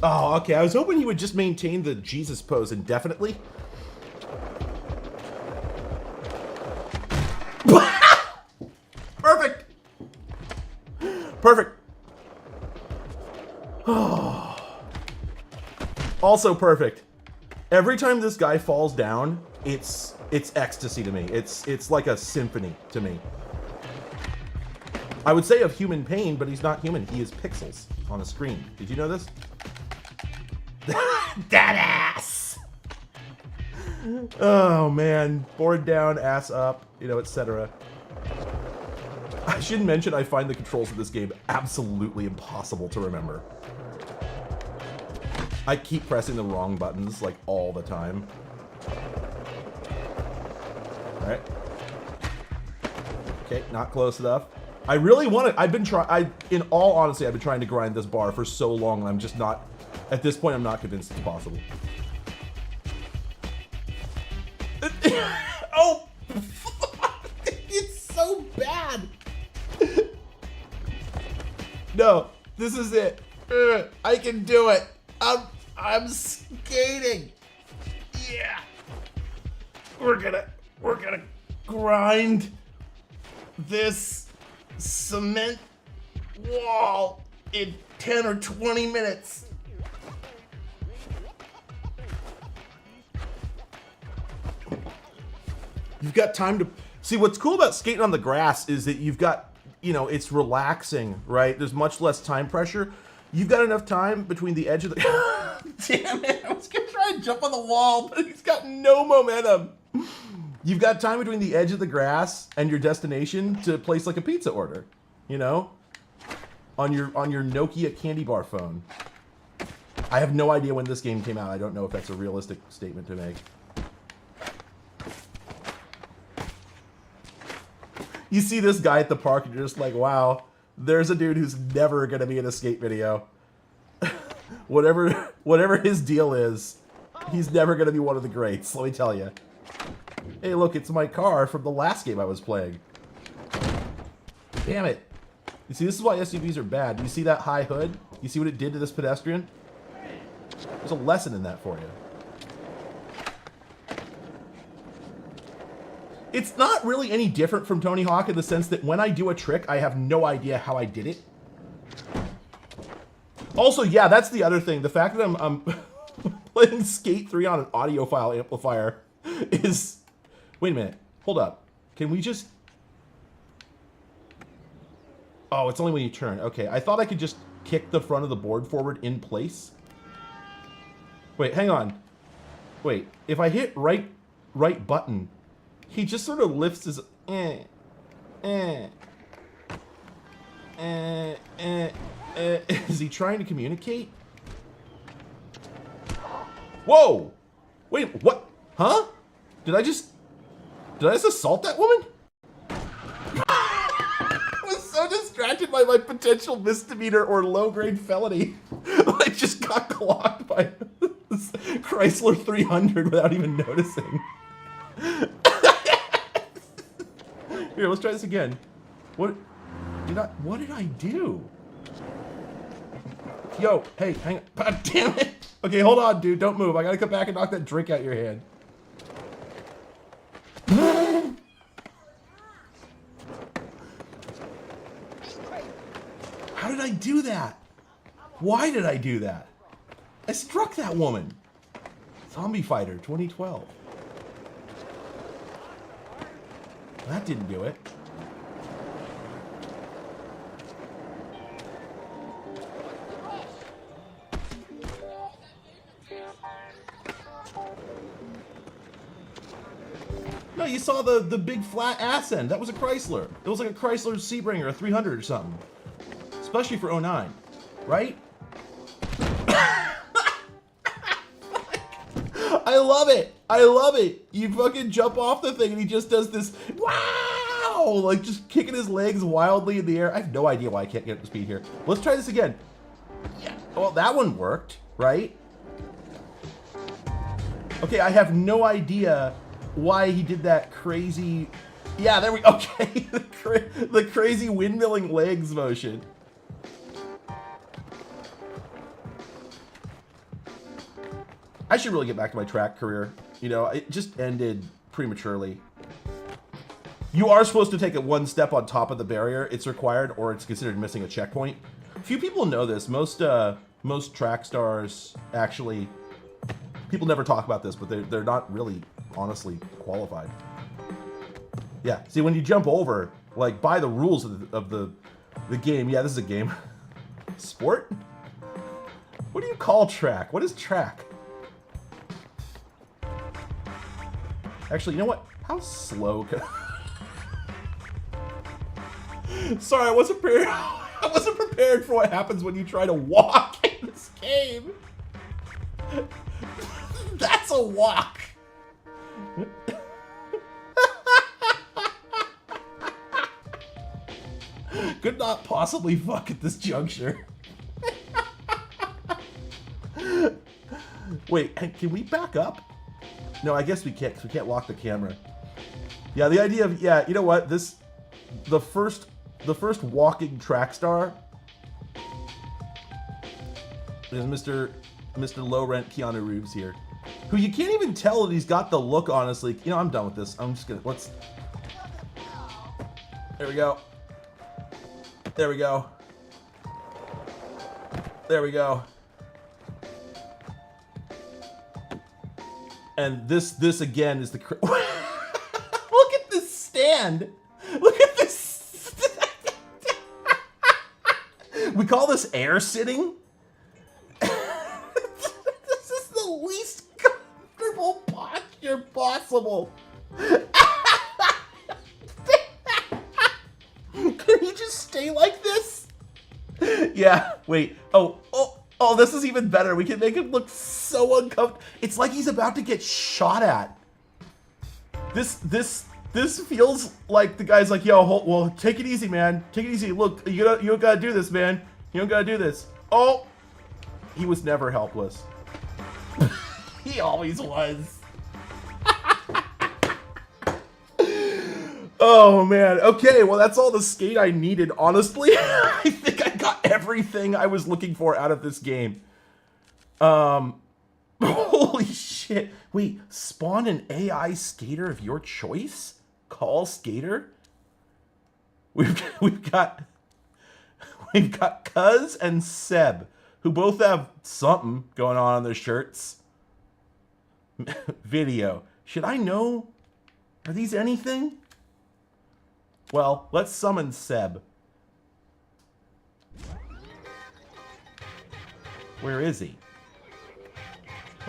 S1: Oh, okay. I was hoping he would just maintain the Jesus pose indefinitely. Perfect. Perfect. Oh. Also perfect. Every time this guy falls down, it's ecstasy to me. It's like a symphony to me. I would say of human pain, but he's not human. He is pixels on a screen. Did you know this? That ass! Oh, man. Board down, ass up, you know, etc. I should mention I find the controls of this game absolutely impossible to remember. I keep pressing the wrong buttons, like, all the time. Alright. Okay, not close enough. I really want it. In all honesty, I've been trying to grind this bar for so long, and I'm just not, at this point, I'm not convinced it's possible. Oh! It's so bad! No, this is it. I can do it. I'm skating. Yeah. We're gonna grind this cement wall in 10 or 20 minutes. You've got time to see. What's cool about skating on the grass is that you've got, you know, it's relaxing, right? There's much less time pressure. You've got enough time between the edge of the damn it, I was gonna try and jump on the wall, but he's got no momentum. You've got time between the edge of the grass and your destination to place like a pizza order, you know, on your Nokia candy bar phone. I have no idea when this game came out. I don't know if that's a realistic statement to make. You see this guy at the park and you're just like, wow, there's a dude who's never going to be in a skate video. whatever his deal is, he's never going to be one of the greats, let me tell you. Hey, look, it's my car from the last game I was playing. Damn it. You see, this is why SUVs are bad. You see that high hood? You see what it did to this pedestrian? There's a lesson in that for you. It's not really any different from Tony Hawk in the sense that when I do a trick, I have no idea how I did it. Also, yeah, that's the other thing. The fact that I'm playing Skate 3 on an audiophile amplifier is... Wait a minute. Hold up. Can we just... Oh, it's only when you turn. Okay, I thought I could just kick the front of the board forward in place. Wait, hang on. Wait, if I hit right button... He just sort of lifts his Is he trying to communicate? Whoa! Wait, what? Huh? Did I just assault that woman? I was so distracted by my potential misdemeanor or low-grade felony. I just got clocked by this Chrysler 300 without even noticing. Here, let's try this again. What did I do? Yo, hey, hang on. God damn it. Okay, hold on, dude. Don't move. I gotta come back and knock that drink out your hand. How did I do that? Why did I do that? I struck that woman. Zombie Fighter 2012. That didn't do it. No, you saw the big flat ass end. That was a Chrysler. It was like a Chrysler Sebring or a 300 or something. Especially for 09, right? I love it. I love it. You fucking jump off the thing and he just does this, wow, like just kicking his legs wildly in the air. I have no idea why I can't get up to speed here. Let's try this again. Yeah. Well, that one worked, right? Okay, I have no idea why he did that crazy, yeah, there we, okay, the crazy windmilling legs motion. I should really get back to my track career. You know, it just ended prematurely. You are supposed to take it one step on top of the barrier. It's required, or it's considered missing a checkpoint. Few people know this. Most track stars actually, people never talk about this, but they're not really honestly qualified. Yeah. See, when you jump over, like by the rules of the game, yeah, this is a game. Sport? What do you call track? What is track? Actually, you know what? How slow can Sorry, I wasn't prepared for what happens when you try to walk in this game. That's a walk. Could not possibly fuck at this juncture. Wait, can we back up? No, I guess we can't, because we can't lock the camera. Yeah, the idea of, yeah, you know what? The first walking track star There's Mr. Low Rent Keanu Reeves here, who you can't even tell that he's got the look. Honestly, you know, I'm done with this. I'm just gonna There we go. There we go. There we go. And this again is the. Look at this stand. Look at this. We call this air sitting. This is the least comfortable posture possible. Can you just stay like this? Yeah. Wait. Oh, this is even better. We can make him look so uncomfortable. It's like he's about to get shot at. This feels like the guy's like, yo, well, take it easy, man. Take it easy. Look, you don't gotta do this, man. You don't gotta do this. Oh, he was never helpless. He always was. Oh man. Okay, well that's all the skate I needed, honestly. I think I got everything I was looking for out of this game. Holy shit. Wait, spawn an AI skater of your choice? Call skater? We've got Cuz and Seb, who both have something going on their shirts. Video. Should I know? Are these anything? Well, let's summon Seb. Where is he?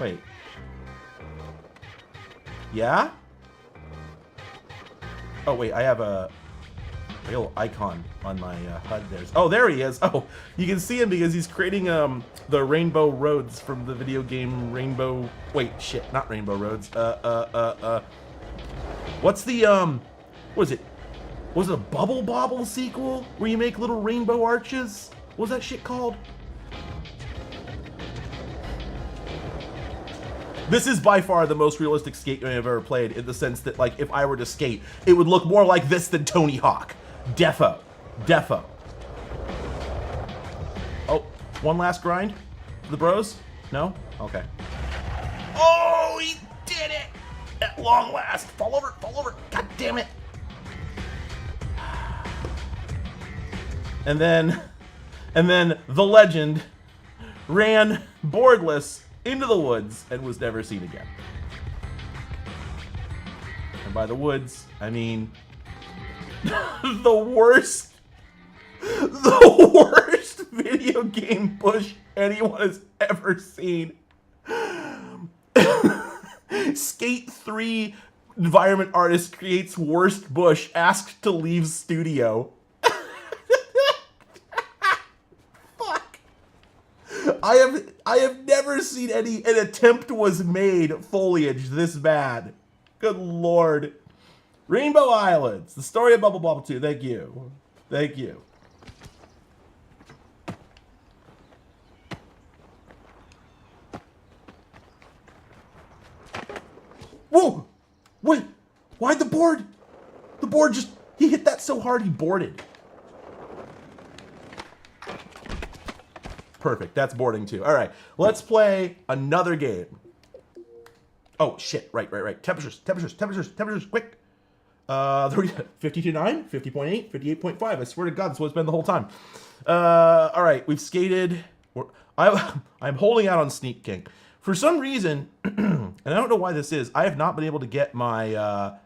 S1: Wait. Yeah? Oh, wait, I have a real icon on my HUD there. Oh, there he is. Oh, you can see him because he's creating the Rainbow Roads from the video game Rainbow... Wait, shit, not Rainbow Roads. What's the, what is it? Was it a Bubble Bobble sequel where you make little rainbow arches? What was that shit called? This is by far the most realistic skate game I've ever played, in the sense that, like, if I were to skate, it would look more like this than Tony Hawk. Defo. Oh, one last grind for the bros? No? Okay. Oh, he did it! At long last. Fall over. God damn it. And then the legend ran boardless into the woods and was never seen again. And by the woods, I mean the worst video game bush anyone has ever seen. Skate 3 environment artist creates worst bush, asked to leave studio. I have never seen an attempt was made foliage this bad. Good lord. Rainbow Islands, the story of Bubble Bobble 2. Thank you. Thank you. Whoa! Wait, why'd the board just, he hit that so hard he boarded. Perfect, that's boarding too. All right, let's play another game. Oh shit, right. Temperatures, quick. 52.9, 50.8, 58.5. I swear to God, that's what it's been the whole time. All right, we've skated. I'm holding out on Sneak King. For some reason, and I don't know why this is, I have not been able to get my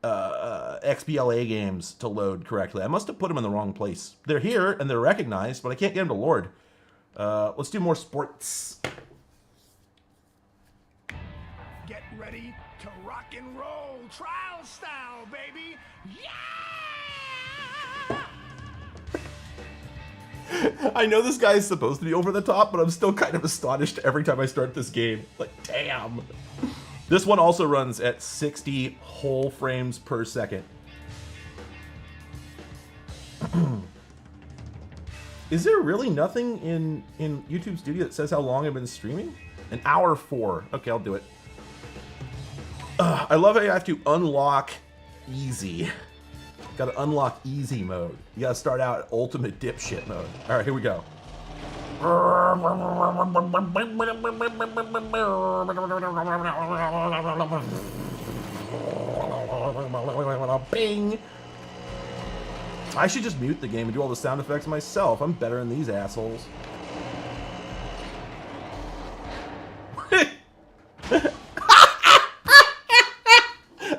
S1: XBLA games to load correctly. I must have put them in the wrong place. They're here and they're recognized, but I can't get them to load. Let's do more sports.
S5: Get ready to rock and roll, trial style, baby. Yeah!
S1: I know this guy is supposed to be over the top, but I'm still kind of astonished every time I start this game. Like, damn. This one also runs at 60 whole frames per second. Is there really nothing in YouTube Studio that says how long I've been streaming? An hour 4. Okay, I'll do it. I love how you have to unlock easy. Gotta unlock easy mode. You gotta start out at ultimate dipshit mode. Alright, here we go. Bing! I should just mute the game and do all the sound effects myself. I'm better than these assholes.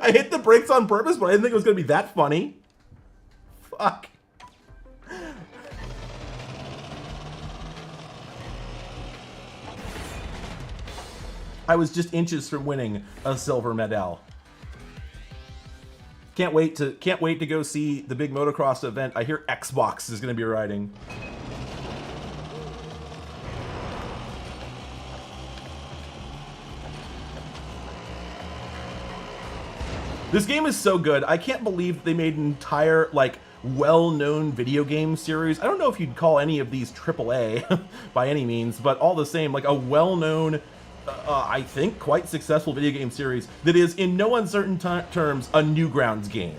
S1: I hit the brakes on purpose, but I didn't think it was going to be that funny. Fuck. I was just inches from winning a silver medal. Can't wait to go see the big motocross event. I hear Xbox is going to be riding. This game is so good. I can't believe they made an entire, like, well-known video game series. I don't know if you'd call any of these AAA by any means, but all the same, like a well-known, I think, quite successful video game series that is, in no uncertain terms, a Newgrounds game.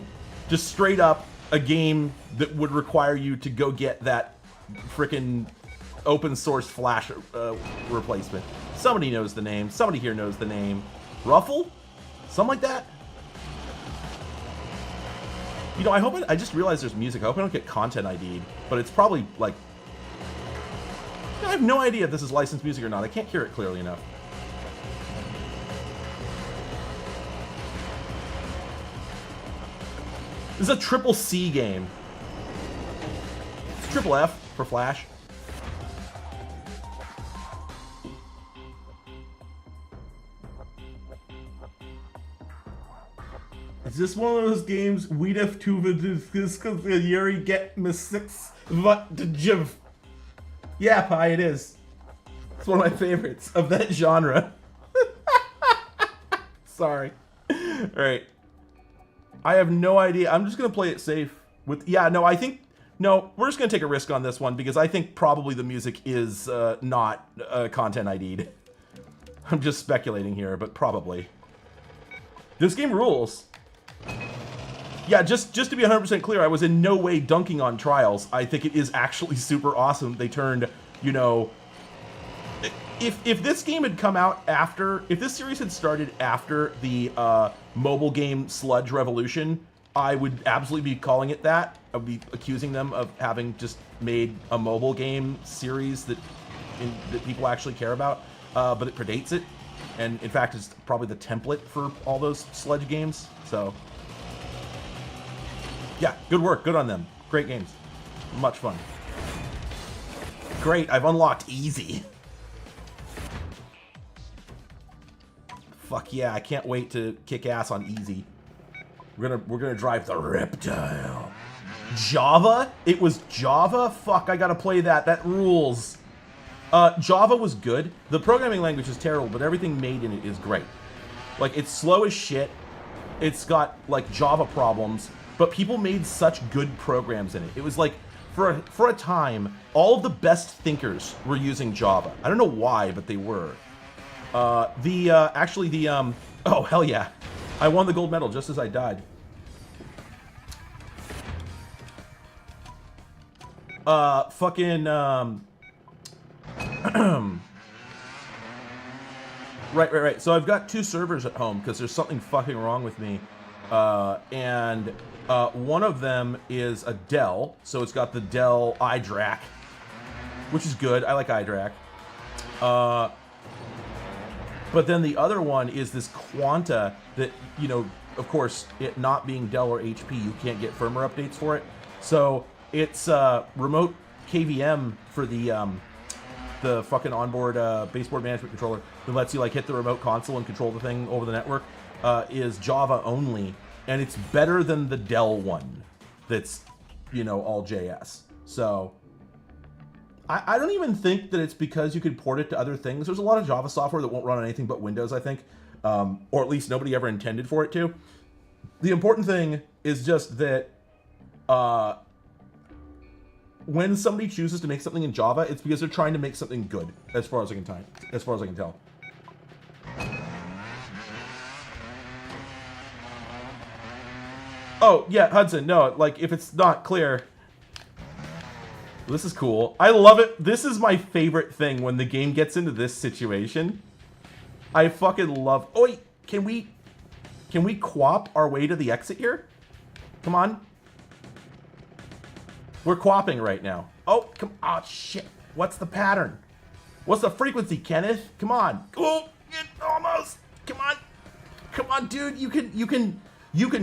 S1: Just straight up a game that would require you to go get that frickin' open source Flash replacement. Somebody knows the name. Somebody here knows the name. Ruffle? Something like that? You know, I just realized there's music. I hope I don't get content ID'd, but it's probably, like... I have no idea if this is licensed music or not. I can't hear it clearly enough. This is a triple C game. It's triple F for Flash. Is this one of those games we'd have to discuss Yuri get me 6 what the jiv? Yeah, Pi, it is. It's one of my favorites of that genre. Sorry. Alright. I have no idea. I'm just gonna play it safe with no, we're just gonna take a risk on this one because I think probably the music is not content ID'd. I'm just speculating here, but probably. This game rules. Yeah, just to be 100% clear, I was in no way dunking on Trials. I think it is actually super awesome. They turned, you know... If this game had come out after... If this series had started after the mobile game Sludge Revolution, I would absolutely be calling it that. I would be accusing them of having just made a mobile game series that people actually care about. But it predates it. And, in fact, it's probably the template for all those Sludge games. So... yeah, good work. Good on them. Great games. Much fun. Great, I've unlocked easy. Fuck yeah, I can't wait to kick ass on easy. We're gonna drive the reptile. Java? It was Java? Fuck, I gotta play that. That rules. Java was good. The programming language is terrible, but everything made in it is great. Like, it's slow as shit. It's got, like, Java problems. But people made such good programs in it. It was like, for a time, all of the best thinkers were using Java. I don't know why, but they were. Oh, hell yeah. I won the gold medal just as I died. Right. So I've got 2 servers at home because there's something fucking wrong with me. One of them is a Dell, so it's got the Dell iDRAC, which is good. I like iDRAC. But then the other one is this Quanta that, you know, of course, it not being Dell or HP, you can't get firmware updates for it. So it's remote KVM for the fucking onboard baseboard management controller that lets you like hit the remote console and control the thing over the network. Is Java only, and it's better than the Dell one that's, you know, all JS. So I don't even think that it's because you could port it to other things. There's a lot of Java software that won't run on anything but Windows, I think, or at least nobody ever intended for it to. The important thing is just that when somebody chooses to make something in Java, it's because they're trying to make something good, as far as I can tell. Oh, yeah, Hudson, no, like, if it's not clear... This is cool. I love it. This is my favorite thing when the game gets into this situation. I fucking love... Oh, wait. Can we quap our way to the exit here? Come on. We're quapping right now. Oh, come... Oh, shit. What's the pattern? What's the frequency, Kenneth? Come on. Oh, almost. Come on. Come on, dude. You can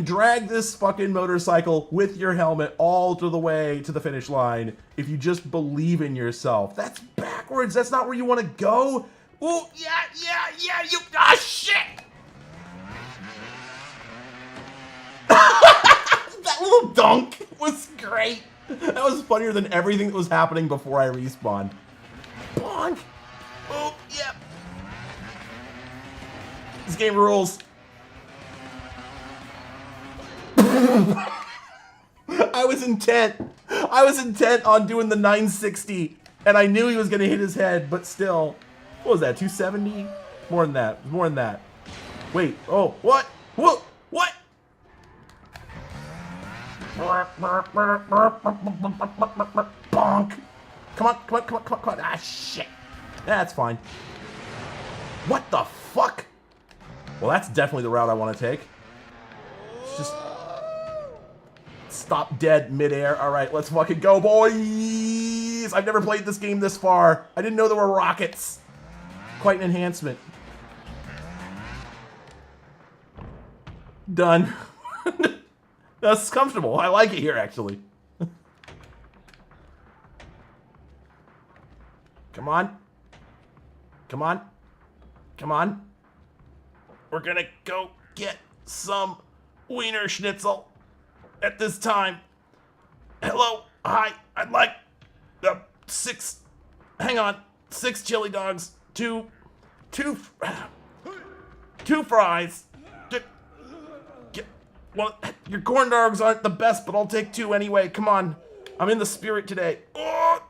S1: drag this fucking motorcycle with your helmet all to the way to the finish line if you just believe in yourself. That's backwards. That's not where you want to go. Oh, yeah, you... Ah, shit. That little dunk was great. That was funnier than everything that was happening before I respawned. Bonk. Oh, yeah. This game rules. I was intent on doing the 960, and I knew he was going to hit his head, but still. What was that, 270? More than that. More than that. Wait. Oh, what? Whoa. What? Bonk. Come on. Ah, shit. That's fine. What the fuck? Well, that's definitely the route I want to take. It's just... Stop dead midair. All right, let's fucking go, boys. I've never played this game this far. I didn't know there were rockets. Quite an enhancement. Done. That's comfortable. I like it here, actually. Come on. Come on. Come on. We're gonna go get some wiener schnitzel at this time. Hello. Hi. I'd like the 6 chili dogs. Two fries. Well, your corn dogs aren't the best, but I'll take 2 anyway. Come on. I'm in the spirit today. Oh,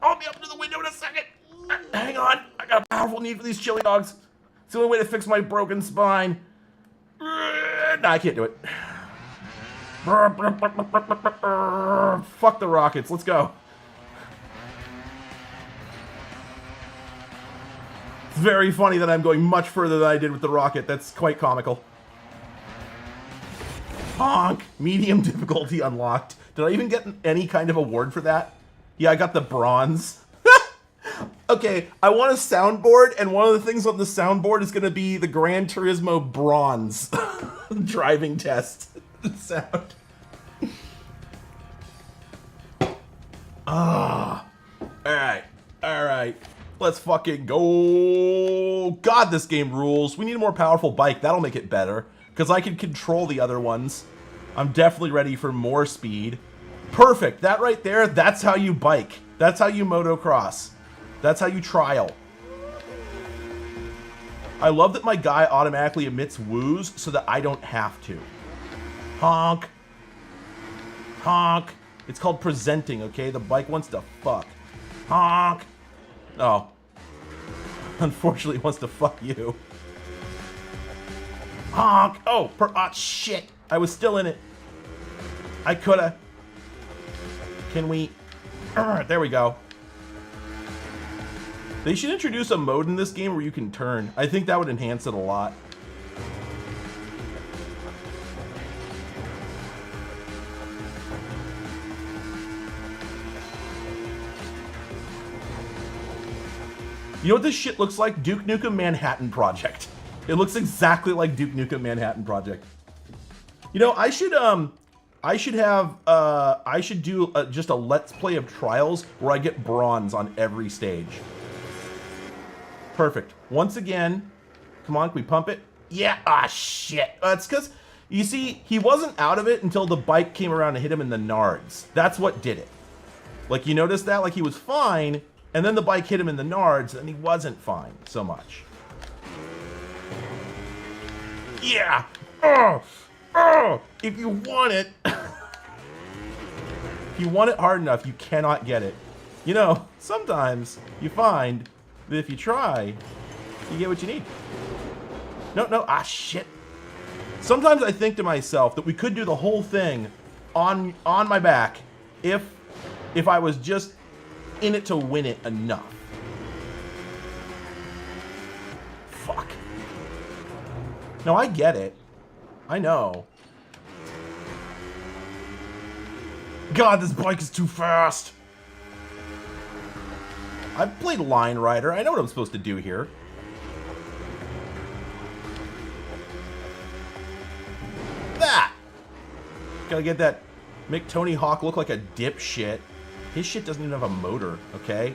S1: I'll be up to the window in a second. Hang on. I got a powerful need for these chili dogs. It's the only way to fix my broken spine. Nah, I can't do it. Fuck the rockets. Let's go. It's very funny that I'm going much further than I did with the rocket. That's quite comical. Honk! Medium difficulty unlocked. Did I even get any kind of award for that? Yeah, I got the bronze. Okay, I want a soundboard, and one of the things on the soundboard is going to be the Gran Turismo bronze driving test sound. Alright. Let's fucking go. God, this game rules. We need a more powerful bike. That'll make it better. Because I can control the other ones. I'm definitely ready for more speed. Perfect. That right there, that's how you bike. That's how you motocross. That's how you trial. I love that my guy automatically emits woos so that I don't have to. Honk. Honk. It's called presenting, okay? The bike wants to fuck. Honk. Oh. Unfortunately, it wants to fuck you. Honk! Oh, shit. I was still in it. I coulda. Can we... there we go. They should introduce a mode in this game where you can turn. I think that would enhance it a lot. You know what this shit looks like? Duke Nukem Manhattan Project. It looks exactly like Duke Nukem Manhattan Project. You know, I should do just a Let's Play of Trials where I get bronze on every stage. Perfect. Once again, come on, can we pump it? Yeah, shit. It's because, you see, he wasn't out of it until the bike came around and hit him in the nards. That's what did it. Like, you notice that? Like, he was fine, and then the bike hit him in the nards, and he wasn't fine so much. Yeah! If you want it... if you want it hard enough, you cannot get it. You know, sometimes you find that if you try, you get what you need. No, shit. Sometimes I think to myself that we could do the whole thing on my back if if I was just in it to win it enough. Fuck. No, I get it. I know. God, this bike is too fast. I've played Line Rider. I know what I'm supposed to do here. That! Gotta get that... Make Tony Hawk look like a dipshit. His shit doesn't even have a motor, okay?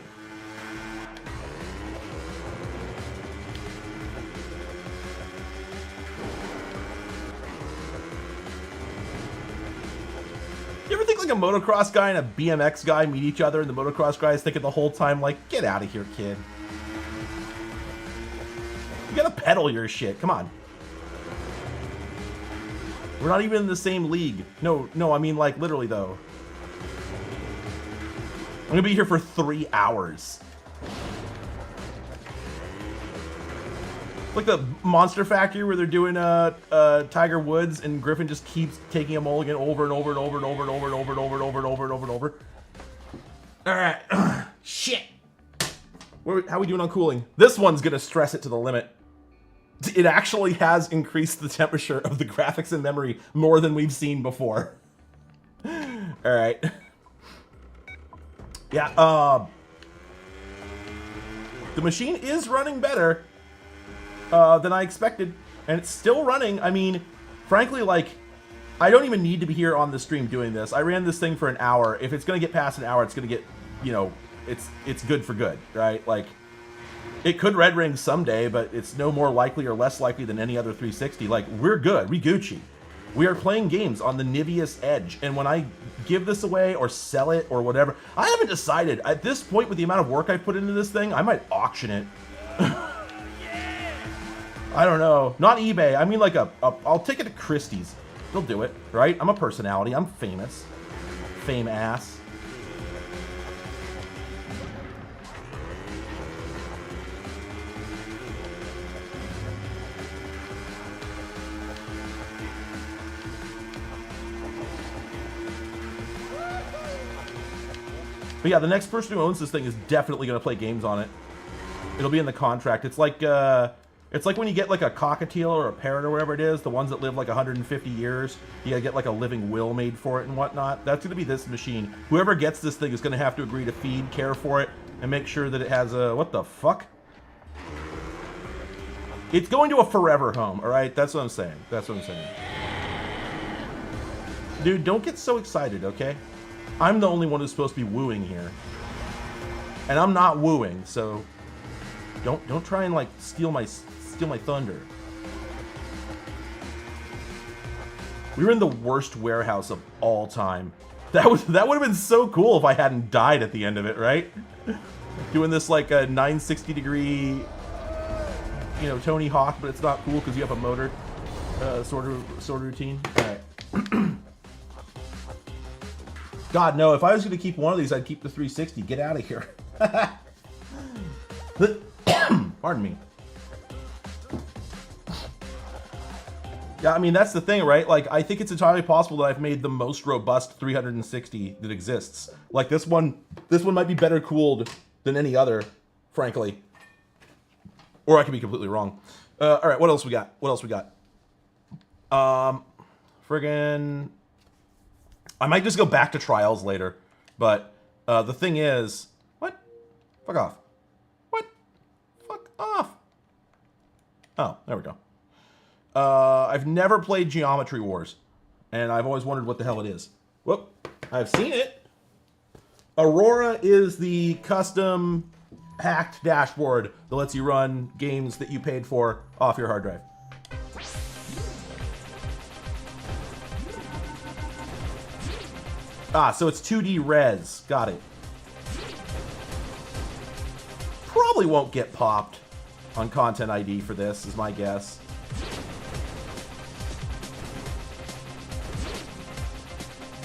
S1: You ever think like a motocross guy and a BMX guy meet each other and the motocross guy is thinking the whole time like, get out of here, kid. You gotta pedal your shit, come on. We're not even in the same league. No, I mean like literally though. I'm gonna be here for 3 hours. Like the Monster Factory where they're doing Tiger Woods and Griffin just keeps taking a mulligan over and over and over and over and over and over and over and over and over and over and over. Alright. Shit. How are we doing on cooling? This one's gonna stress it to the limit. It actually has increased the temperature of the graphics and memory more than we've seen before. Alright. Yeah, the machine is running better than I expected, and it's still running. I mean, frankly, like, I don't even need to be here on the stream doing this. I ran this thing for an hour. If it's gonna get past an hour, it's gonna get, you know, it's good for good, right? Like, it could red ring someday, but it's no more likely or less likely than any other 360. Like, we're good. We Gucci. We are playing games on the nivviest edge, and when I give this away or sell it or whatever, I haven't decided. At this point, with the amount of work I put into this thing, I might auction it. I don't know. Not eBay. I mean like I'll take it to Christie's. They'll do it, right? I'm a personality. I'm famous. Fame ass. But yeah, the next person who owns this thing is definitely going to play games on it. It'll be in the contract. It's like when you get like a cockatiel or a parrot or whatever it is, the ones that live like 150 years. You gotta get like a living will made for it and whatnot. That's gonna be this machine. Whoever gets this thing is gonna have to agree to feed, care for it, and make sure that it has a... What the fuck? It's going to a forever home, alright? That's what I'm saying. That's what I'm saying. Dude, don't get so excited, okay? I'm the only one who's supposed to be wooing here. And I'm not wooing, so... Don't try and like steal my thunder. We were in the worst warehouse of all time. That would have been so cool if I hadn't died at the end of it, right? Doing this like a 960 degree, you know, Tony Hawk, but it's not cool because you have a motor sort of routine. All right. God no! If I was going to keep one of these, I'd keep the 360. Get out of here. Pardon me. Yeah, I mean, that's the thing, right? Like, I think it's entirely possible that I've made the most robust 360 that exists. Like, this one might be better cooled than any other, frankly. Or I could be completely wrong. All right, what else we got? Friggin'... I might just go back to Trials later. But the thing is... What? Fuck off. Off. Oh, there we go. I've never played Geometry Wars, and I've always wondered what the hell it is. Whoop, I've seen it. Aurora is the custom hacked dashboard that lets you run games that you paid for off your hard drive. Ah, so it's 2D res. Got it. Probably won't get popped on Content ID for this, is my guess.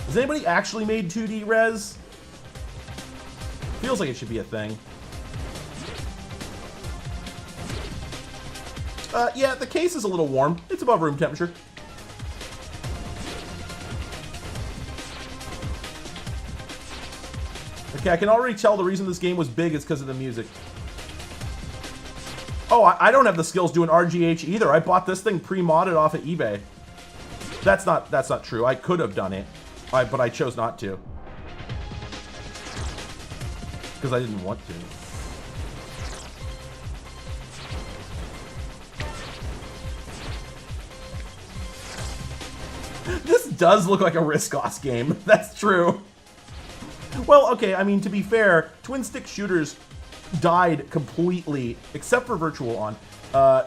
S1: Has anybody actually made 2D res? Feels like it should be a thing. Yeah, the case is a little warm. It's above room temperature. Okay, I can already tell the reason this game was big is because of the music. Oh, I don't have the skills doing RGH either. I bought this thing pre-modded off of eBay. That's not true. I could have done it, but I chose not to. Because I didn't want to. This does look like a Risk-Off game. That's true. Well, okay, I mean, to be fair, twin-stick shooters died completely, except for Virtual On,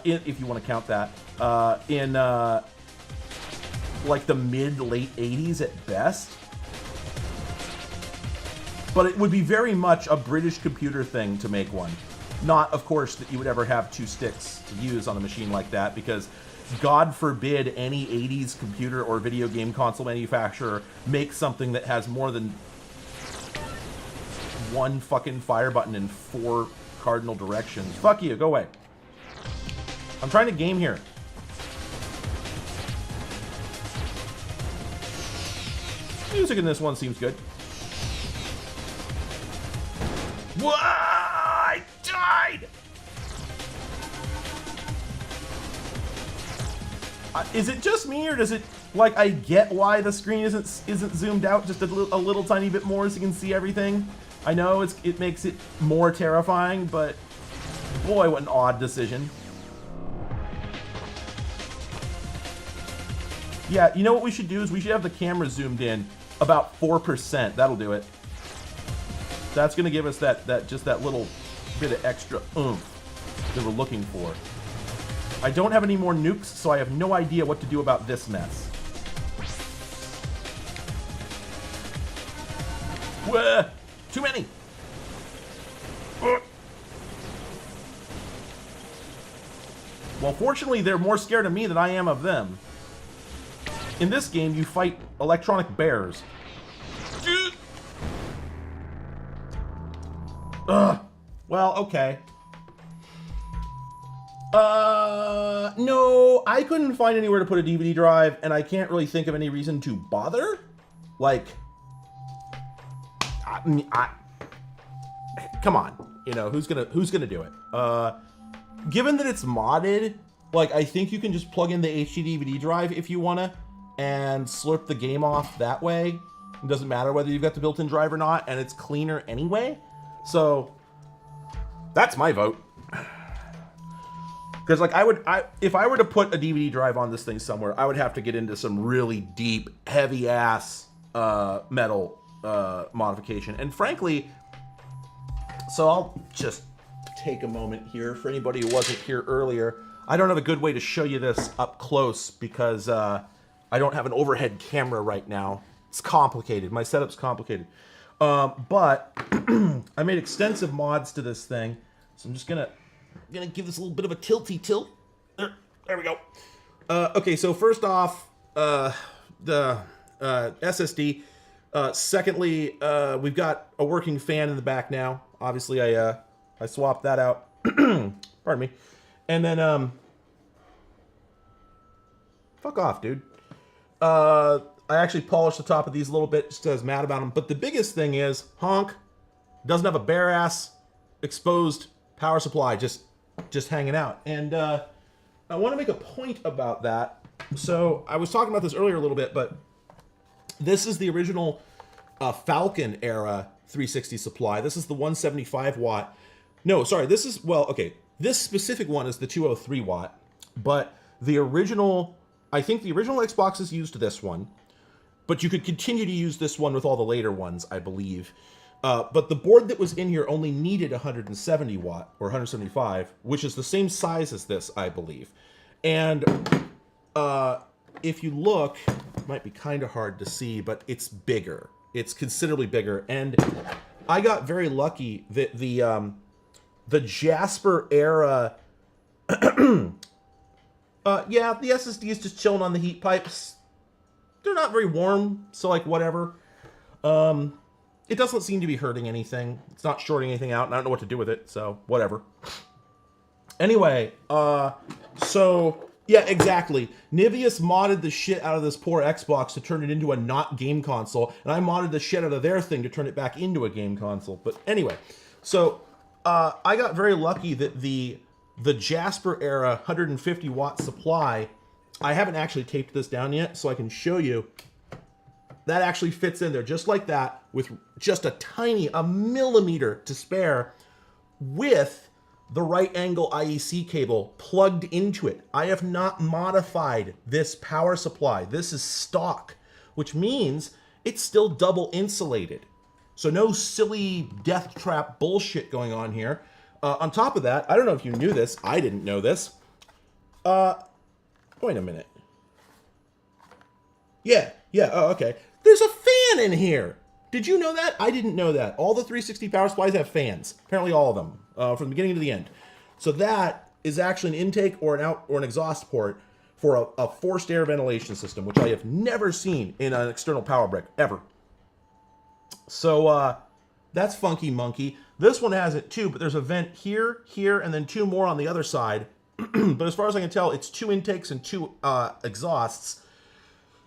S1: if you want to count that, in, like, the mid-late 80s at best. But it would be very much a British computer thing to make one. Not, of course, that you would ever have two sticks to use on a machine like that, because God forbid any 80s computer or video game console manufacturer makes something that has more than one fucking fire button in 4 cardinal directions. Fuck you, go away. I'm trying to game here. Music in this one seems good. Whoa! I died! Is it just me, or does it, like, I get why the screen isn't zoomed out just a little tiny bit more so you can see everything? I know it makes it more terrifying, but boy, what an odd decision. Yeah, you know what we should do is we should have the camera zoomed in about 4%. That'll do it. That's gonna give us that little bit of extra oomph that we're looking for. I don't have any more nukes, so I have no idea what to do about this mess. Whoa! Too many! Well, fortunately, they're more scared of me than I am of them. In this game, you fight electronic bears. Ugh. Well, okay. No, I couldn't find anywhere to put a DVD drive, and I can't really think of any reason to bother. Like, come on, you know, who's gonna do it? Given that it's modded, like, I think you can just plug in the HD DVD drive if you wanna, and slurp the game off that way. It doesn't matter whether you've got the built-in drive or not, and it's cleaner anyway. So that's my vote. Because, like, if I were to put a DVD drive on this thing somewhere, I would have to get into some really deep, heavy-ass metal modification. And frankly, so I'll just take a moment here for anybody who wasn't here earlier. I don't have a good way to show you this up close because I don't have an overhead camera right now. It's complicated. My setup's complicated. But I made extensive mods to this thing, so I'm just gonna give this a little bit of a tilty tilt. There we go. Okay, so first off, the SSD. Secondly, we've got a working fan in the back now. Obviously, I swapped that out. Pardon me. And then, fuck off, dude. I actually polished the top of these a little bit just because I was mad about them. But the biggest thing is, honk, doesn't have a bare ass exposed power supply just hanging out. And I want to make a point about that. So I was talking about this earlier a little bit, but this is the original Falcon era 360 supply. This is the 175 watt. No, sorry, this is, well, okay. This specific one is the 203 watt, but the original, I think the original Xboxes used this one, but you could continue to use this one with all the later ones, I believe. But the board that was in here only needed 170 watt or 175, which is the same size as this, I believe. And if you look, it might be kind of hard to see, but it's bigger. It's considerably bigger. And I got very lucky that the Jasper era, yeah, the SSD is just chilling on the heat pipes. They're not very warm, so like whatever. It doesn't seem to be hurting anything. It's not shorting anything out, and I don't know what to do with it, so whatever. Anyway, so Yeah, exactly. Niveus modded the shit out of this poor Xbox to turn it into a not game console, and I modded the shit out of their thing to turn it back into a game console. But anyway, so I got very lucky that the Jasper era 150 watt supply, I haven't actually taped this down yet, so I can show you. That actually fits in there just like that with just a millimeter to spare with the right angle IEC cable plugged into it. I have not modified this power supply. This is stock, which means it's still double insulated. So no silly death trap bullshit going on here. On top of that, I don't know if you knew this. I didn't know this. Wait a minute. Yeah, oh, okay. There's a fan in here. Did you know that? I didn't know that. All the 360 power supplies have fans. Apparently all of them, from the beginning to the end. So that is actually an intake or an exhaust port for a forced air ventilation system, which I have never seen in an external power brick, ever. So that's funky monkey. This one has it too, but there's a vent here, and then two more on the other side. But as far as I can tell, it's 2 intakes and 2 exhausts.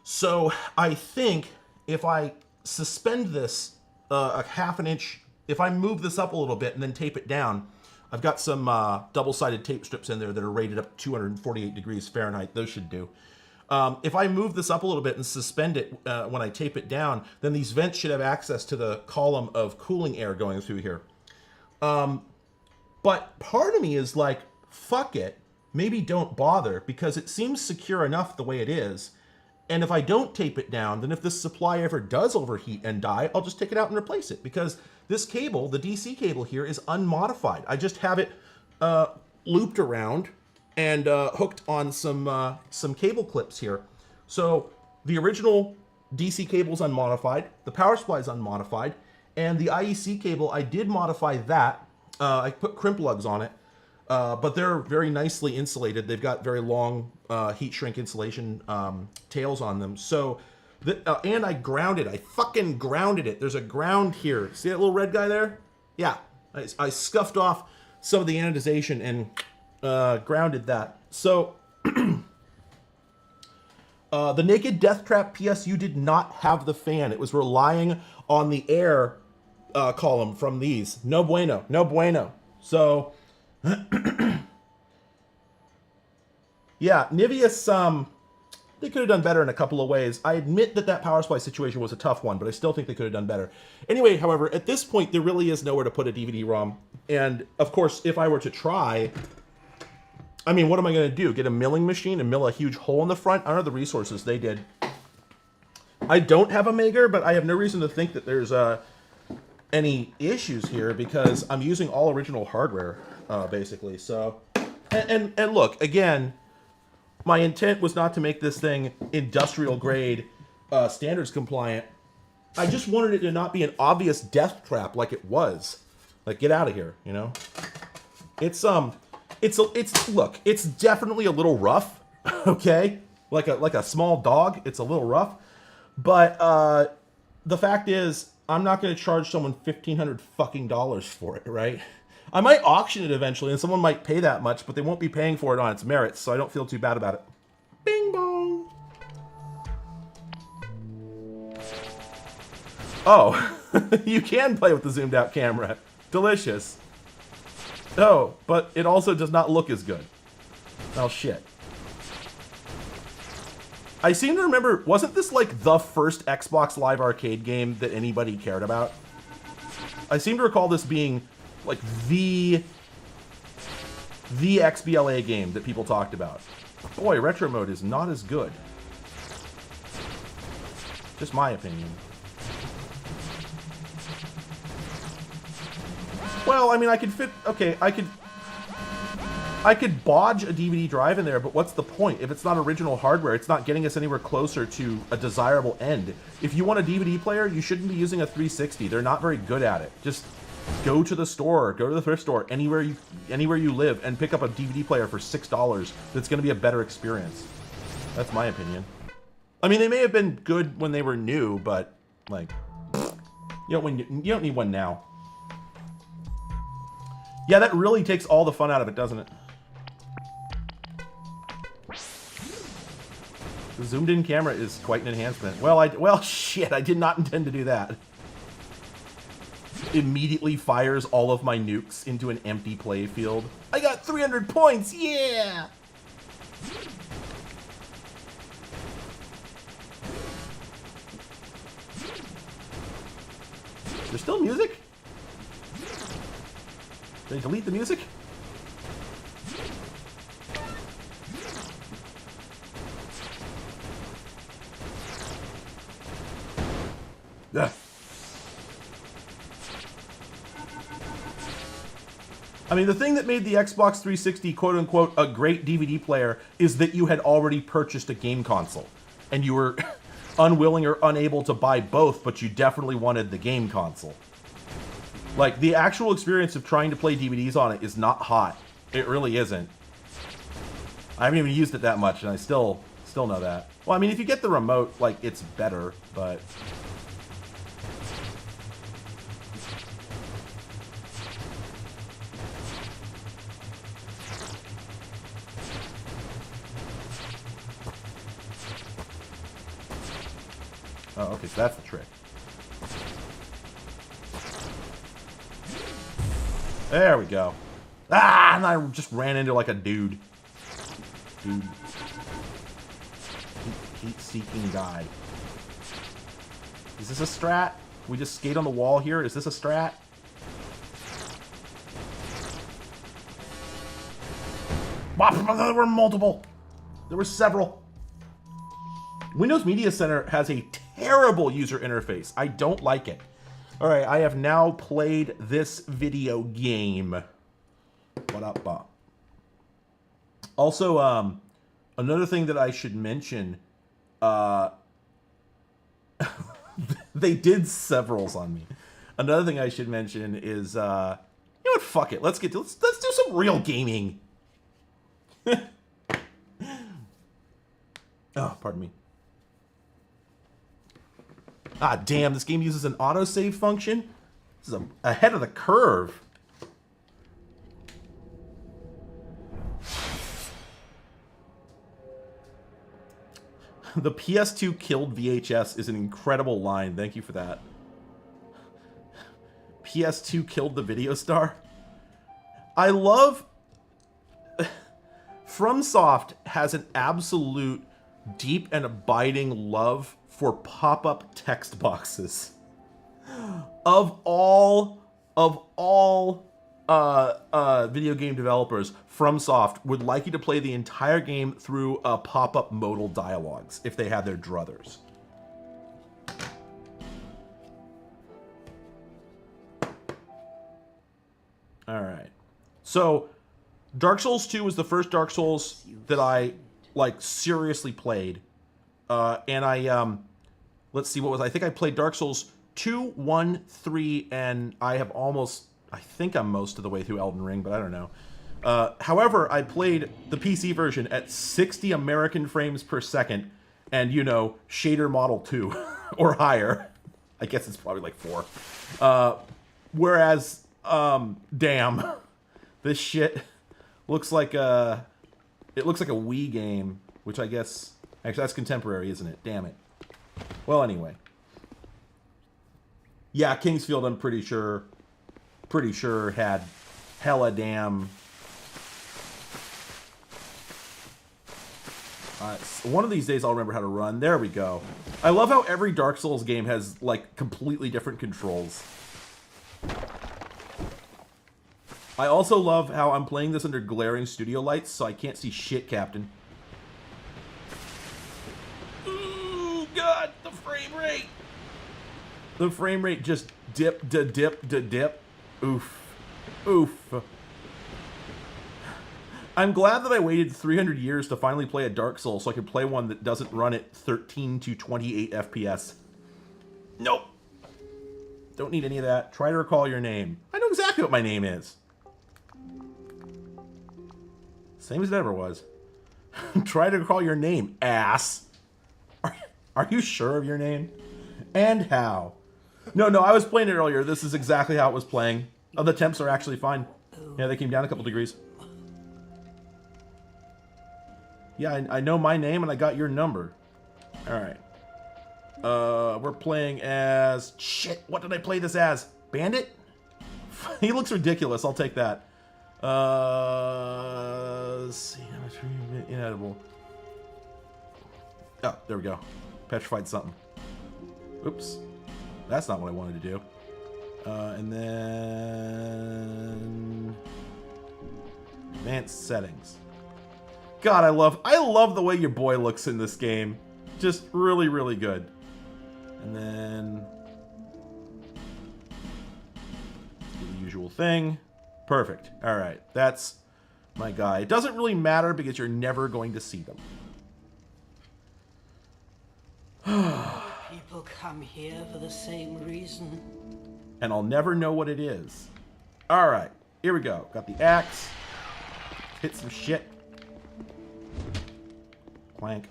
S1: So I think if I suspend this a half an inch, if I move this up a little bit and then tape it down, I've got some double-sided tape strips in there that are rated up to 248 degrees Fahrenheit. Those should do. If I move this up a little bit and suspend it when I tape it down, then these vents should have access to the column of cooling air going through here. But part of me is like, fuck it. Maybe don't bother, because it seems secure enough the way it is. And if I don't tape it down, then if this supply ever does overheat and die, I'll just take it out and replace it, because this cable, the DC cable here, is unmodified. I just have it looped around and hooked on some cable clips here. So the original DC cable is unmodified, the power supply is unmodified, and the IEC cable, I did modify that. I put crimp lugs on it, but they're very nicely insulated. They've got very long heat shrink insulation tails on them. So, and I grounded. I fucking grounded it. There's a ground here. See that little red guy there? Yeah, I scuffed off some of the anodization and grounded that. So, the Naked Death Trap PSU did not have the fan. It was relying on the air column from these. No bueno. No bueno. So, yeah, Niveus, they could have done better in a couple of ways. I admit that power supply situation was a tough one, but I still think they could have done better. Anyway, however, at this point, there really is nowhere to put a DVD-ROM. And, of course, if I were to try, I mean, what am I going to do? Get a milling machine and mill a huge hole in the front? I don't have the resources. They did. I don't have a Maker, but I have no reason to think that there's any issues here, because I'm using all original hardware, basically. So, and look, again, my intent was not to make this thing industrial grade, standards compliant. I just wanted it to not be an obvious death trap like it was. Like, get out of here, you know? Look, it's definitely a little rough, okay? Like a small dog, it's a little rough. But the fact is, I'm not going to charge someone $1,500 fucking dollars for it, right? I might auction it eventually, and someone might pay that much, but they won't be paying for it on its merits, so I don't feel too bad about it. Bing bong! Oh, you can play with the zoomed out camera. Delicious. Oh, but it also does not look as good. Oh, shit. I seem to remember, wasn't this like the first Xbox Live Arcade game that anybody cared about? I seem to recall this being like the XBLA game that people talked about. Boy, retro mode is not as good. Just my opinion. Well, I mean, I could fit, okay, I could bodge a DVD drive in there, but what's the point? If it's not original hardware, it's not getting us anywhere closer to a desirable end. If you want a DVD player, you shouldn't be using a 360. They're not very good at it. Just go to the store, go to the thrift store, anywhere you live, and pick up a DVD player for $6 that's going to be a better experience. That's my opinion. I mean, they may have been good when they were new, but, like, you don't need one now. Yeah, that really takes all the fun out of it, doesn't it? The zoomed-in camera is quite an enhancement. Well, shit, I did not intend to do that. Immediately fires all of my nukes into an empty play field. I got 300 points, yeah! There's still music? Did I delete the music? Ugh. I mean, the thing that made the Xbox 360 quote-unquote a great DVD player is that you had already purchased a game console. And you were unwilling or unable to buy both, but you definitely wanted the game console. Like, the actual experience of trying to play DVDs on it is not hot. It really isn't. I haven't even used it that much, and I still know that. Well, I mean, if you get the remote, like, it's better, but... Oh, okay, so that's the trick. There we go. Ah, and I just ran into like a dude. Heat-seeking guy. Is this a strat? We just skate on the wall here? Is this a strat? There were multiple. There were several. Windows Media Center has a terrible user interface. I don't like it. All right, I have now played this video game. What up, Bob? Also, another thing that I should mention, they did severals on me. Another thing I should mention is, you know what? Fuck it. Let's do some real gaming. Oh, pardon me. Ah, damn, this game uses an autosave function? This is ahead of the curve. The PS2 killed VHS is an incredible line. Thank you for that. PS2 killed the video star. I love... FromSoft has an absolute deep and abiding love for pop-up text boxes. Of all video game developers, FromSoft would like you to play the entire game through pop-up modal dialogues if they had their druthers. All right. So, Dark Souls 2 was the first Dark Souls that I, like, seriously played. And I, let's see, what was I think I played Dark Souls 2, 1, 3, and I think I'm most of the way through Elden Ring, but I don't know. However, I played the PC version at 60 American frames per second, and, you know, shader model 2, or higher. I guess it's probably like 4. Whereas, damn, this shit looks like a Wii game, which I guess, actually that's contemporary, isn't it? Damn it. Well, anyway. Yeah, Kingsfield, I'm pretty sure had hella damn... one of these days I'll remember how to run. There we go. I love how every Dark Souls game has, like, completely different controls. I also love how I'm playing this under glaring studio lights, so I can't see shit, Captain. Ooh, God, the frame rate! The frame rate just dip. Oof. Oof. I'm glad that I waited 300 years to finally play a Dark Souls so I could play one that doesn't run at 13 to 28 FPS. Nope. Don't need any of that. Try to recall your name. I know exactly what my name is. Same as it ever was. Try to recall your name, ass. Are you sure of your name? And how? No, I was playing it earlier. This is exactly how it was playing. Oh, the temps are actually fine. Yeah, they came down a couple degrees. Yeah, I know my name and I got your number. Alright. We're playing as... Shit, what did I play this as? Bandit? He looks ridiculous, I'll take that. Let's see. Inedible. Oh, there we go. Petrified something. Oops. That's not what I wanted to do. And then... Advanced settings. God, I love the way your boy looks in this game. Just really, really good. And then... do the usual thing. Perfect. Alright, that's my guy. It doesn't really matter because you're never going to see them.
S6: People come here for the same reason.
S1: And I'll never know what it is. Alright, here we go. Got the axe. Hit some shit. Clank.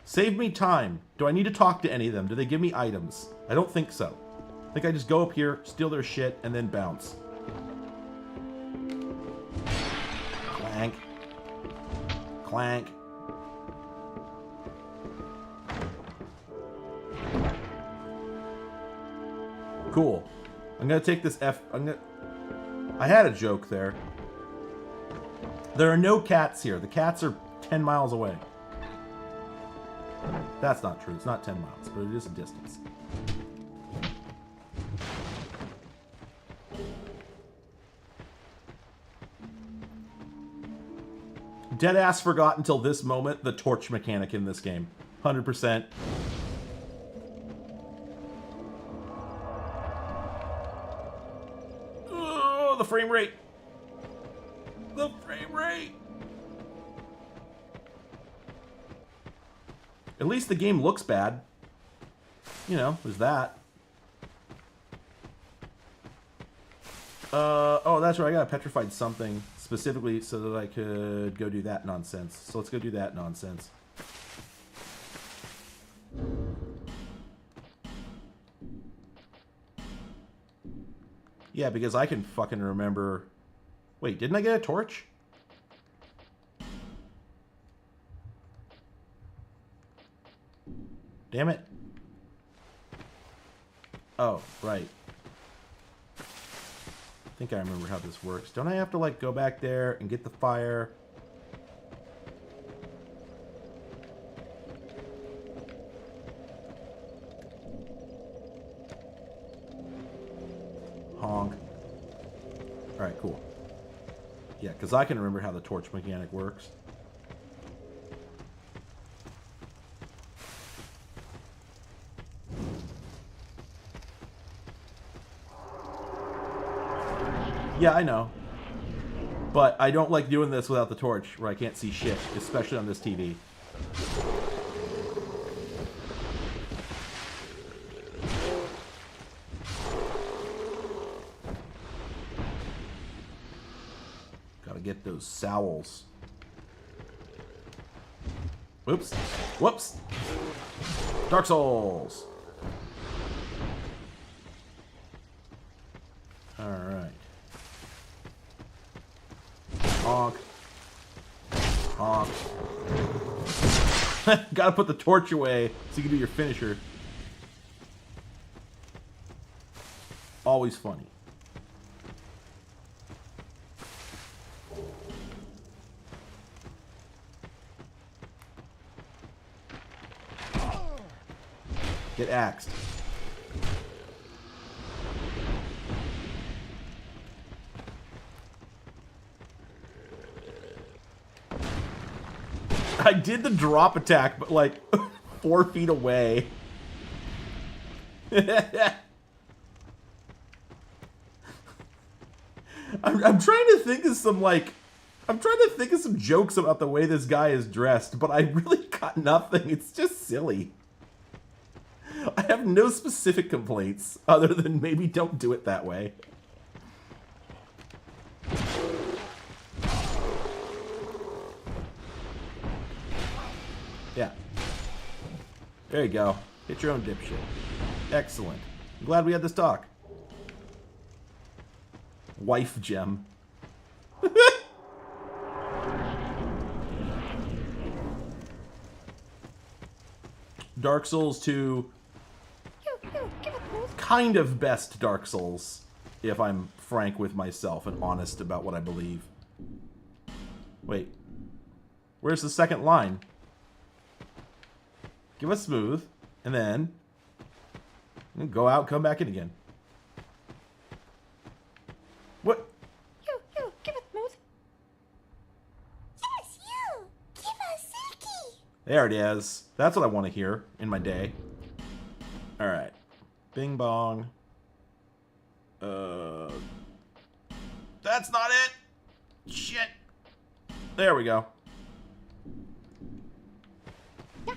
S1: Save me time. Do I need to talk to any of them? Do they give me items? I don't think so. I think I just go up here, steal their shit, and then bounce. Clank. Clank. Cool. I'm gonna take this I had a joke there. There are no cats here. The cats are 10 miles away. That's not true. It's not 10 miles, but it is a distance. Deadass forgot until this moment the torch mechanic in this game. 100%. Oh, the frame rate. The frame rate. At least the game looks bad. You know, there's that. Oh, that's right. I got petrified something specifically so that I could go do that nonsense. So let's go do that nonsense. Yeah, because I can fucking remember... Wait, didn't I get a torch? Damn it. Oh, right. I think I remember how this works. Don't I have to, like, go back there and get the fire? Honk. Alright, cool. Yeah, because I can remember how the torch mechanic works. Yeah, I know. But I don't like doing this without the torch, where I can't see shit, especially on this TV. Gotta get those sowls. Whoops. Whoops. Dark Souls. Alright. Honk. Honk. Gotta put the torch away so you can do your finisher. Always funny. Get axed. I did the drop attack, but like 4 feet away. I'm trying to think of some like... I'm trying to think of some jokes about the way this guy is dressed, but I really got nothing. It's just silly. I have no specific complaints other than maybe don't do it that way. Yeah. There you go. Hit your own dipshit. Excellent. I'm glad we had this talk. Wife gem. Dark Souls 2, kind of best Dark Souls, if I'm frank with myself and honest about what I believe. Wait. Where's the second line? Give us smooth, and then go out, come back in again. What?
S7: You, give us smooth. Yes, you, give us silky.
S1: There it is. That's what I want to hear in my day. Alright. Bing bong. That's not it! Shit! There we go.
S7: Yeah,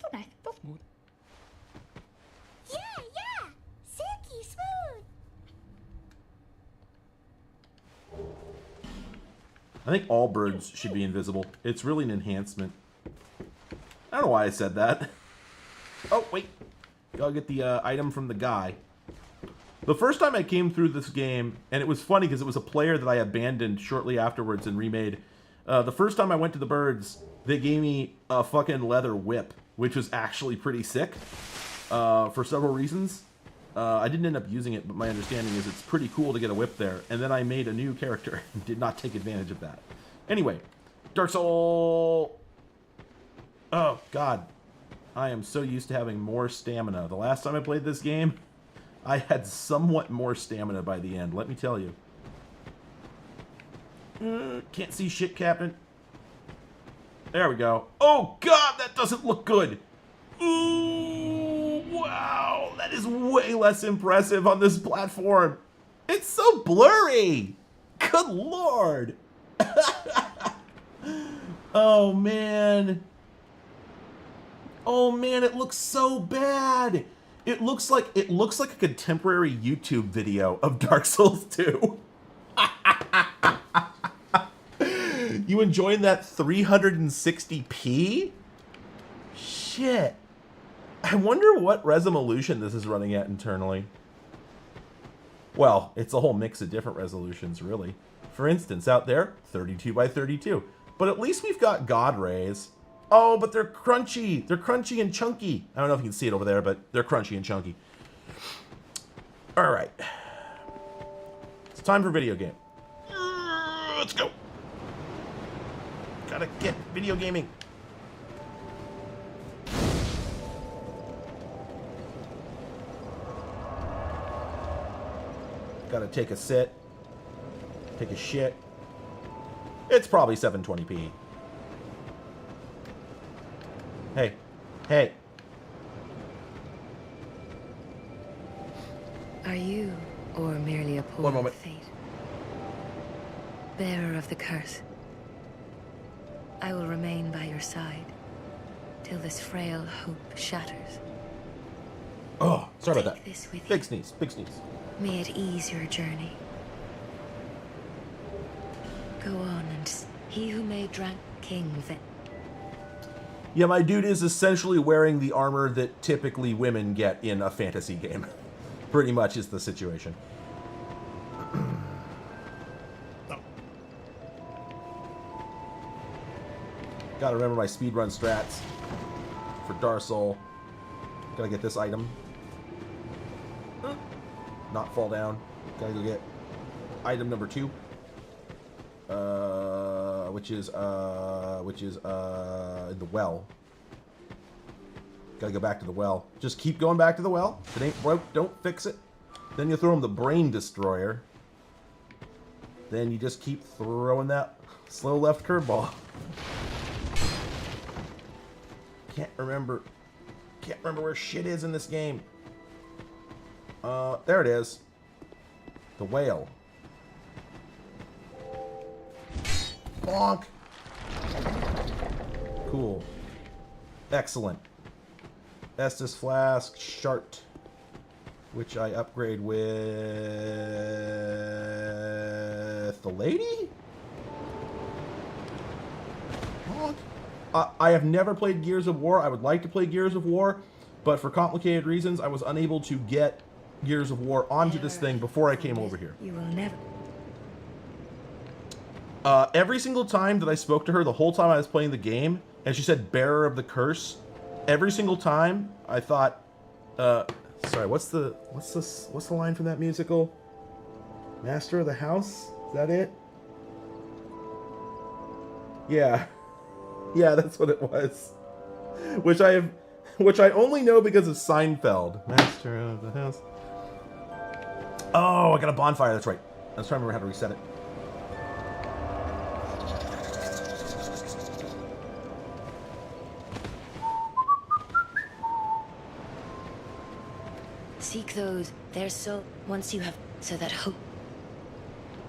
S7: so nice, so smooth. Yeah, silky smooth.
S1: I think all birds should be invisible. It's really an enhancement. I don't know why I said that. Oh, wait. Gotta get the item from the guy. The first time I came through this game, and it was funny because it was a player that I abandoned shortly afterwards and remade. The first time I went to the birds, they gave me a fucking leather whip, which was actually pretty sick for several reasons. I didn't end up using it, but my understanding is it's pretty cool to get a whip there. And then I made a new character and did not take advantage of that. Anyway, Dark Soul. Oh, God. I am so used to having more stamina. The last time I played this game, I had somewhat more stamina by the end, let me tell you. Can't see shit, Captain. There we go. Oh, God, that doesn't look good. Ooh, wow. That is way less impressive on this platform. It's so blurry. Good Lord. Oh, man. Oh, man, it looks so bad. It looks like a contemporary YouTube video of Dark Souls 2. You enjoying that 360p? Shit. I wonder what resolution this is running at internally. Well, it's a whole mix of different resolutions, really. For instance, out there, 32 by 32. But at least we've got God rays. Oh, but they're crunchy. They're crunchy and chunky. I don't know if you can see it over there, but they're crunchy and chunky. All right. It's time for video game. Let's go. Gotta get video gaming. Gotta take a sit. Take a shit. It's probably 720p. Hey. Hey.
S8: Are you, or merely a poor
S1: One moment.
S8: fate? Bearer of the curse. I will remain by your side till this frail hope shatters.
S1: Oh, sorry about
S8: Take
S1: that.
S8: this with
S1: Big
S8: you.
S1: sneeze. Big sneeze.
S8: May it ease your journey. Go on he who made drank king
S1: Yeah, my dude is essentially wearing the armor that typically women get in a fantasy game. Pretty much is the situation. Gotta remember my speedrun strats for Dark Soul. Gotta get this item. Not fall down. Gotta go get item number 2. Which is in the well. Gotta go back to the well. Just keep going back to the well. If it ain't broke, don't fix it. Then you throw him the brain destroyer. Then you just keep throwing that slow left curveball. Can't remember where shit is in this game. There it is. The whale. Bonk. Cool. Excellent. Estus Flask Shart, which I upgrade with the lady? Bonk. I have never played Gears of War. I would like to play Gears of War, but for complicated reasons, I was unable to get Gears of War onto this thing before I came over here.
S8: You will never.
S1: Every single time that I spoke to her, the whole time I was playing the game, and she said "Bearer of the Curse," every single time I thought, sorry, what's the line from that musical? Master of the House? Is that it? Yeah. Yeah, that's what it was. Which I only know because of Seinfeld. Master of the House. Oh, I got a bonfire, that's right. I was trying to remember how to reset it.
S8: Seek those. They're so... Once you have... So that hope...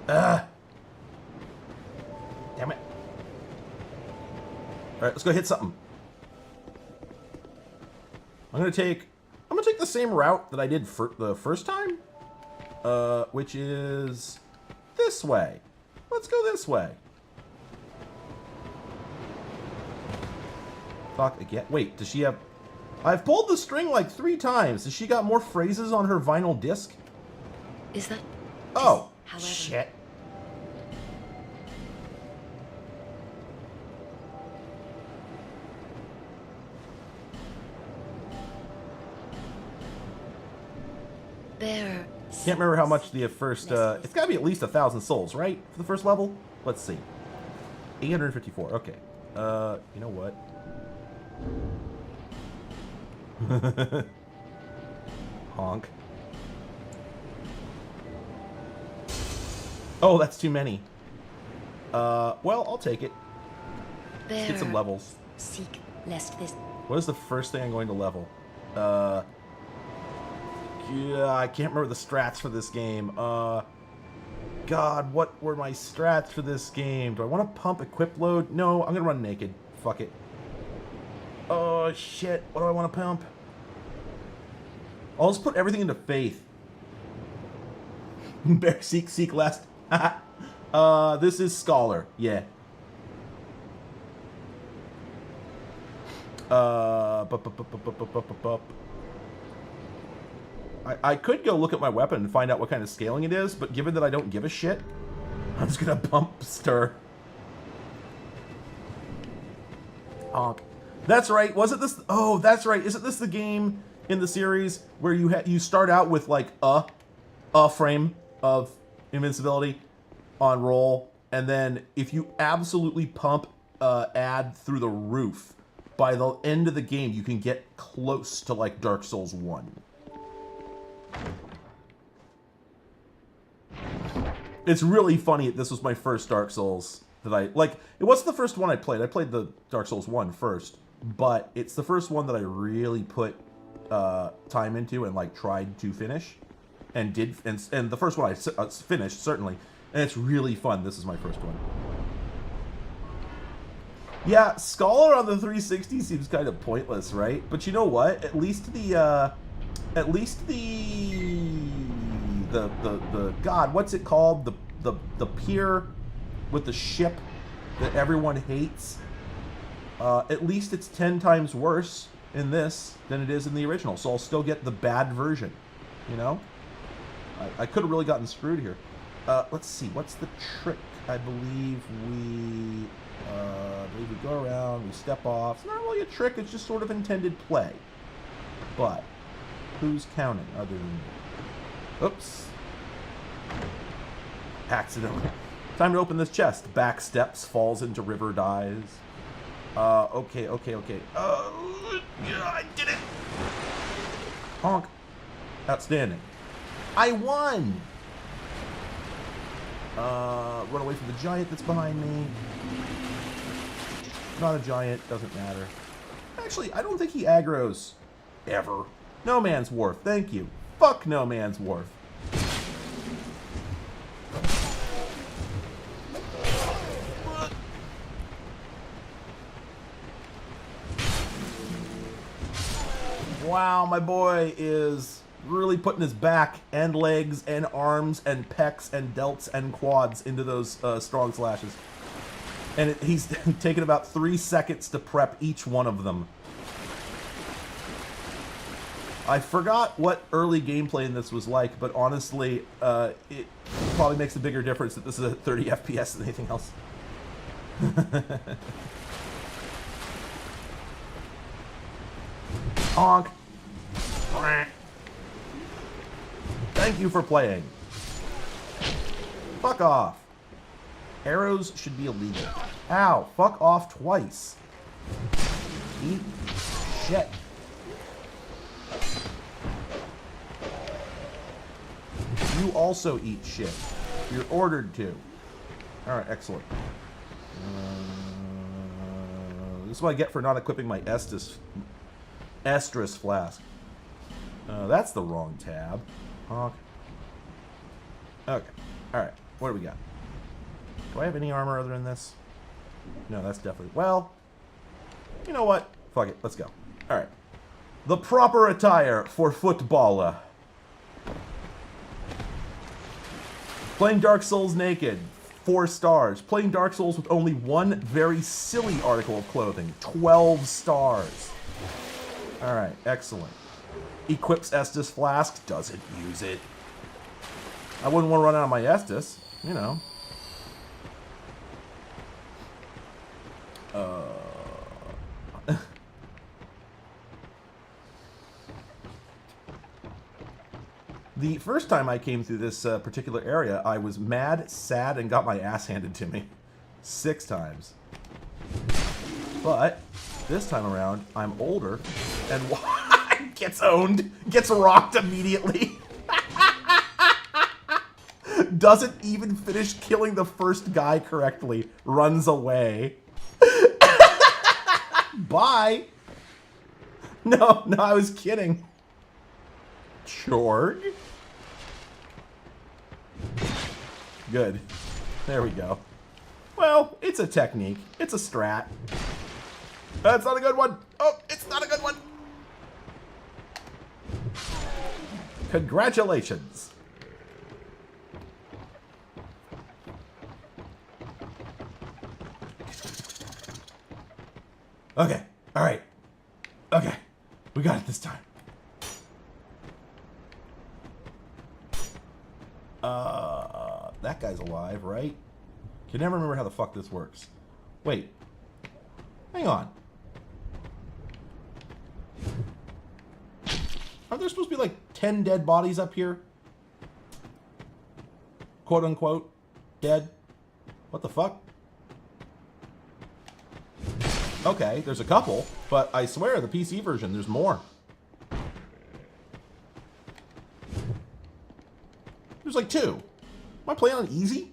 S1: Damn it. Alright, let's go hit something. I'm gonna take the same route that I did for the first time. Which is this way. Let's go this way. Fuck again. Wait, does she have... I've pulled the string like 3 times. Has she got more phrases on her vinyl disc?
S8: Is that...
S1: Oh,
S8: However...
S1: shit.
S8: There...
S1: Can't remember how much the first, it's gotta be at least 1,000 souls, right? For the first level? Let's see. 854, okay. You know what? Honk. Oh, that's too many. Well, I'll take it. Let's get some levels.
S8: Seek lest this...
S1: What is the first thing I'm going to level? Yeah, I can't remember the strats for this game. God, what were my strats for this game? Do I want to pump equip load? No, I'm gonna run naked. Fuck it. Oh, shit. What do I want to pump? I'll just put everything into faith. Bear, seek lest. This is scholar. Yeah. I could go look at my weapon and find out what kind of scaling it is, but given that I don't give a shit, I'm just gonna pump stir. Honk. That's right. Wasn't this? Oh, that's right. Isn't this the game in the series where you start out with like a frame of invincibility on roll, and then if you absolutely pump add through the roof, by the end of the game you can get close to like Dark Souls 1. It's really funny. This was my first Dark Souls that I... Like, it wasn't the first one I played. I played the Dark Souls 1 first. But it's the first one that I really put time into and, like, tried to finish. And did... And the first one I finished, certainly. And it's really fun. This is my first one. Yeah, Scholar on the 360 seems kind of pointless, right? But you know what? At least the... God, what's it called? The pier with the ship that everyone hates. At least it's 10 times worse in this than it is in the original, so I'll still get the bad version. You know? I could have really gotten screwed here. Let's see, what's the trick? I believe we go around, we step off. It's not really a trick, it's just sort of intended play. But who's counting other than me? Oops. Accidentally. Time to open this chest. Back steps, falls into river, dies. Okay. Yeah, I did it. Honk. Outstanding. I won! Run away from the giant that's behind me. Not a giant, doesn't matter. Actually, I don't think he aggroes ever. No Man's Wharf, thank you. Fuck No Man's Wharf. Wow, my boy is really putting his back and legs and arms and pecs and delts and quads into those strong slashes. And he's taken about 3 seconds to prep each one of them. I forgot what early gameplay in this was like, but honestly, it probably makes a bigger difference that this is a 30 FPS than anything else. Honk. Thank you for playing. Fuck off. Arrows should be illegal. Ow, fuck off twice. Eat shit. You also eat shit. You're ordered to. Alright, excellent. This is what I get for not equipping my Estrus flask. That's the wrong tab. Honk. Okay. Alright, what do we got? Do I have any armor other than this? No, that's definitely... Well, you know what? Fuck it, let's go. Alright. The proper attire for footballer. Playing Dark Souls naked. 4 stars. Playing Dark Souls with only one very silly article of clothing. 12 stars. Alright, excellent. Equips Estus Flask. Doesn't use it. I wouldn't want to run out of my Estus. You know. The first time I came through this particular area, I was mad, sad, and got my ass handed to me. 6 times. But this time around, I'm older, and gets owned, gets rocked immediately. Doesn't even finish killing the first guy correctly. Runs away. Bye. No, I was kidding. Chorg? Good. There we go. Well, it's a technique. It's a strat. That's not a good one. Oh, it's not a good one. Congratulations. Okay. All right. Okay. We got it this time. That guy's alive, right? Can never remember how the fuck this works. Wait. Hang on. Aren't there supposed to be like 10 dead bodies up here? Quote unquote. Dead. What the fuck? Okay, there's a couple, but I swear the PC version, there's more. There's like 2. Am I playing on easy?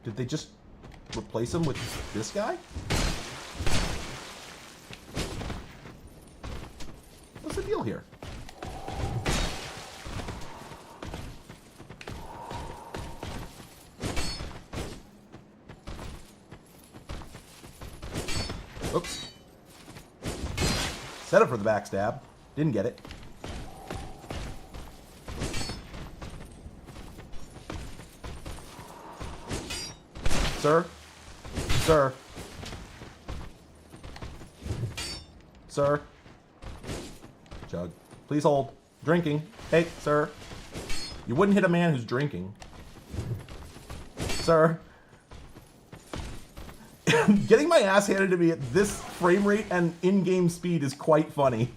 S1: Did they just replace him with this guy? What's the deal here? Oops. Set up for the backstab. Didn't get it. Sir? Sir? Sir? Chug. Please hold. Drinking. Hey, sir. You wouldn't hit a man who's drinking. Sir? Getting my ass handed to me at this frame rate and in-game speed is quite funny.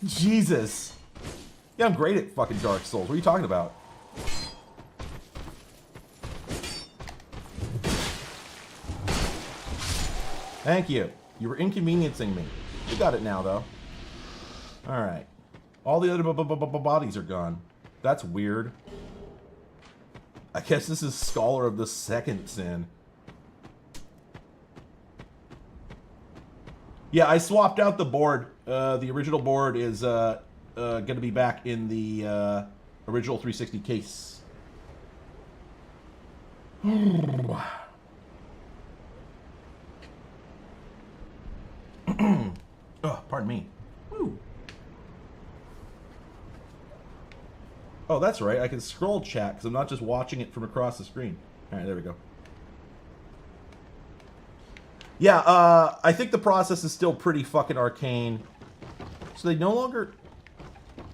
S1: Jesus. Yeah, I'm great at fucking Dark Souls. What are you talking about? Thank you. You were inconveniencing me. You got it now, though. Alright. All the other bodies are gone. That's weird. I guess this is Scholar of the Second Sin. Yeah, I swapped out the board. The original board is going to be back in the original 360 case. Oh, pardon me. Woo. Oh, that's right. I can scroll chat because I'm not just watching it from across the screen. All right, there we go. Yeah, I think the process is still pretty fucking arcane. So they no longer...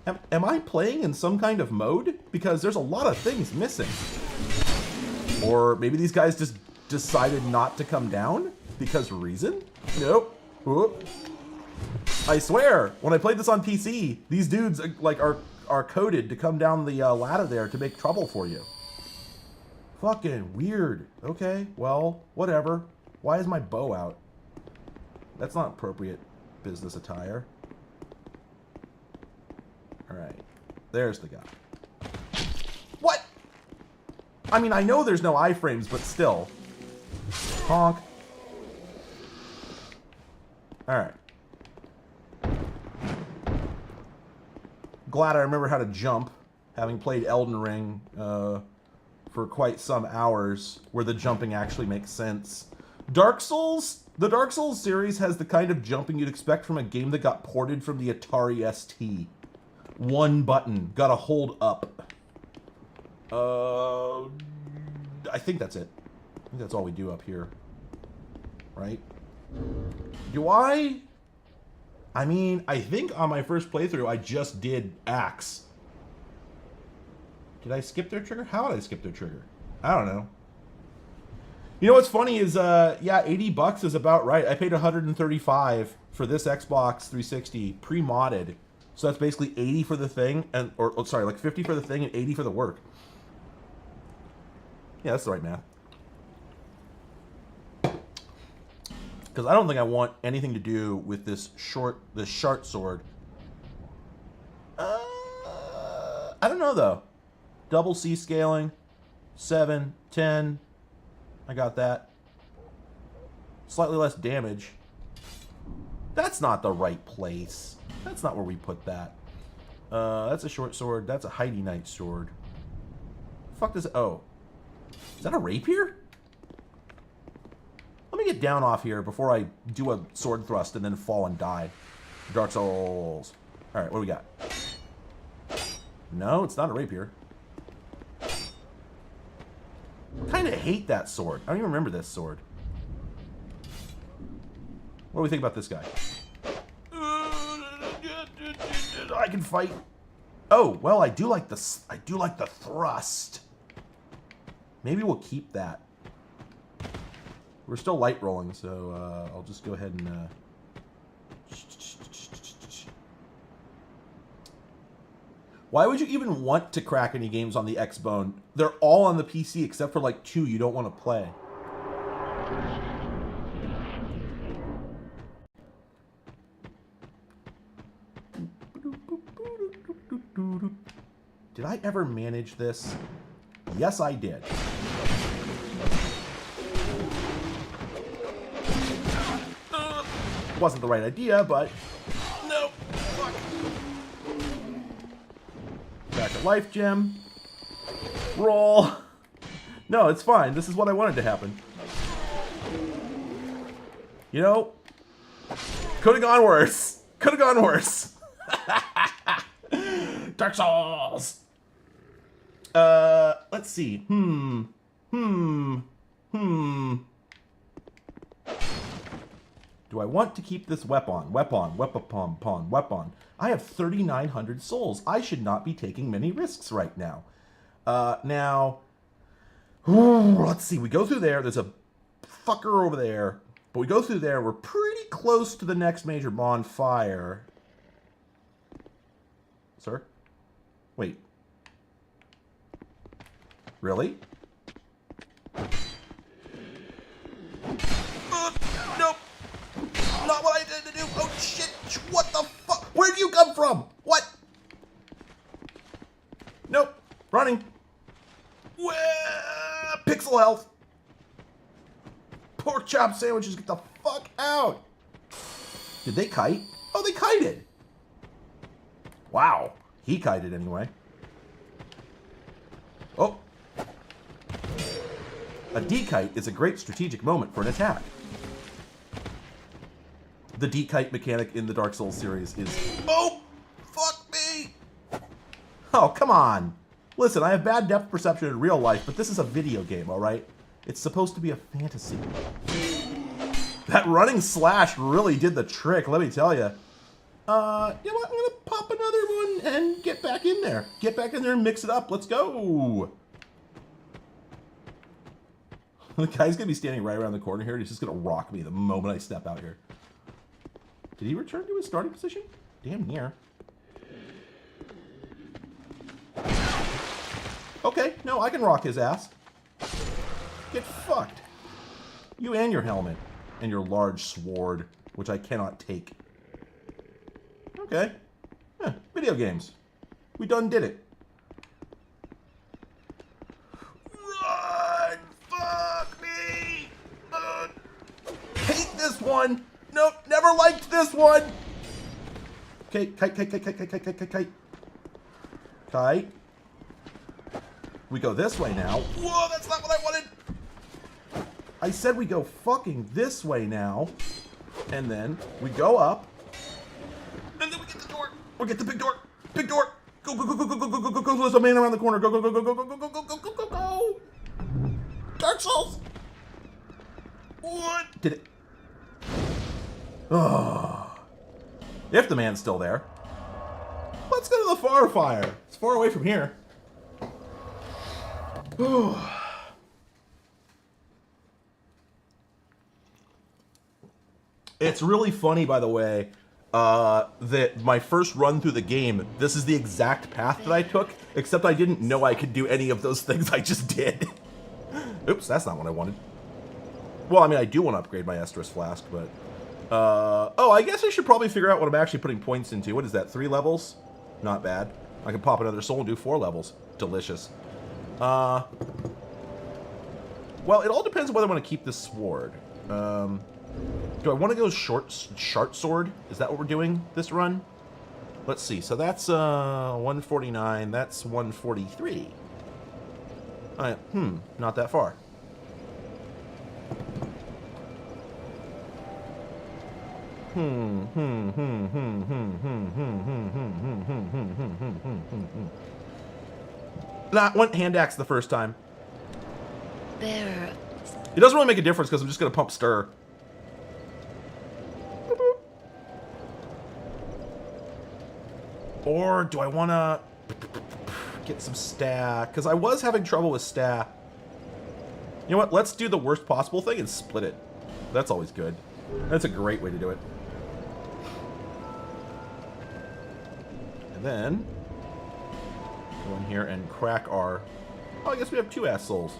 S1: Am I playing in some kind of mode? Because there's a lot of things missing. Or maybe these guys just decided not to come down? Because reason? Nope. Whoop. I swear, when I played this on PC, these dudes like are coded to come down the ladder there to make trouble for you. Fucking weird. Okay, well, whatever. Why is my bow out? That's not appropriate business attire. Alright. There's the guy. What? I mean, I know there's no iframes, but still. Honk. Alright. Glad I remember how to jump, having played Elden Ring for quite some hours, where the jumping actually makes sense. Dark Souls? The Dark Souls series has the kind of jumping you'd expect from a game that got ported from the Atari ST. One button. Gotta hold up. I think that's it. I think that's all we do up here. Right? Do I? I mean, I think on my first playthrough, I just did axe. Did I skip their trigger? How did I skip their trigger? I don't know. You know what's funny is, yeah, $80 is about right. I paid $135 for this Xbox 360 pre-modded. So that's basically 80 for the thing, and or sorry, like 50 for the thing and 80 for the work. Yeah, that's the right math. Because I don't think I want anything to do with this short sword. I don't know though. Double C scaling, 7, 10. I got that. Slightly less damage. That's not the right place. That's not where we put that. That's a short sword. That's a Heidi Knight sword. Fuck this. Oh. Is that a rapier? Let me get down off here before I do a sword thrust and then fall and die. Dark Souls. Alright, what do we got? No, it's not a rapier. I kind of hate that sword. I don't even remember this sword. What do we think about this guy? I can fight. Oh, well, I do like the thrust. Maybe we'll keep that. We're still light rolling, so I'll just go ahead and Why would you even want to crack any games on the Xbone? They're all on the PC except for like 2 you don't want to play. Did I ever manage this? Yes, I did. Wasn't the right idea, but no. Fuck. Back to life gem. Roll. No, it's fine. This is what I wanted to happen. You know, could have gone worse. Could have gone worse. Dark Souls. Let's see. Do I want to keep this weapon? Weapon. I have 3,900 souls. I should not be taking many risks right now. Let's see. We go through there. There's a fucker over there. But we go through there. We're pretty close to the next major bonfire. Sir? Wait. Really? Nope. Not what I intended to do. Oh, shit. What the fuck? Where'd you come from? What? Nope. Running. Pixel health. Pork chop sandwiches. Get the fuck out. Did they kite? Oh, they kited. Wow. He kited anyway. Oh. A dekite is a great strategic moment for an attack. The dekite mechanic in the Dark Souls series is... Oh! Fuck me! Oh, come on. Listen, I have bad depth perception in real life, but this is a video game, alright? It's supposed to be a fantasy. That running slash really did the trick, let me tell you. You know what? I'm gonna pop another one and get back in there. Get back in there and mix it up. Let's go! The guy's gonna be standing right around the corner here, and he's just gonna rock me the moment I step out here. Did he return to his starting position? Damn near. Okay, no, I can rock his ass. Get fucked. You and your helmet. And your large sword, which I cannot take. Okay. Video games. We done did it. Run! Fuck me! Hate this one! Nope, never liked this one! Okay, kite. Kite. We go this way now. Whoa, that's not what I wanted! I said we go fucking this way now. And then we go up. And then we get the door. We get the big door. Big door. Go, go, go, go, go, go, go, go, go, go. There's a man around the corner. Go, go, go, go, go, go, go, go, go, go, go, go, go. Dark Souls. What? Did it? Oh. If the man's still there. Let's go to the far fire. It's far away from here. It's really funny, by the way, that my first run through the game, this is the exact path that I took, except I didn't know I could do any of those things I just did. Oops, that's not what I wanted. Well, I mean, I do want to upgrade my Estrus Flask, but... oh, I guess I should probably figure out what I'm actually putting points into. What is that, 3 levels? Not bad. I can pop another soul and do 4 levels. Delicious. Well, it all depends on whether I want to keep this sword. Do I want to go short sword? Is that what we're doing this run? Let's see. So that's 149. That's 143. Not that far. That went hand axe the first time.
S8: Bearer.
S1: It doesn't really make a difference because I'm just going to pump stir. Or do I want to get some sta? Because I was having trouble with sta. You know what? Let's do the worst possible thing and split it. That's always good. That's a great way to do it. And then go in here and crack our... Oh, I guess we have 2 ass souls.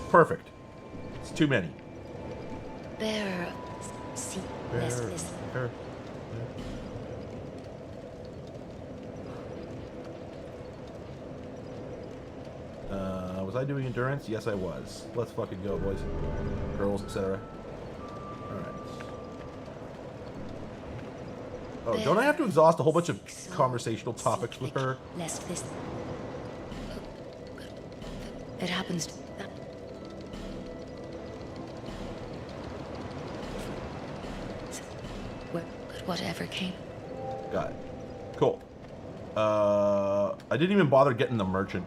S1: Perfect. It's too many.
S8: Bearer. See. Listen. Was I doing endurance? Yes, I was. Let's fucking go, boys. Girls, etc. Alright. Oh, don't I have to exhaust a whole bunch of conversational topics with her? It happens. Whatever came.
S1: Got it. Cool. I didn't even bother getting the merchant.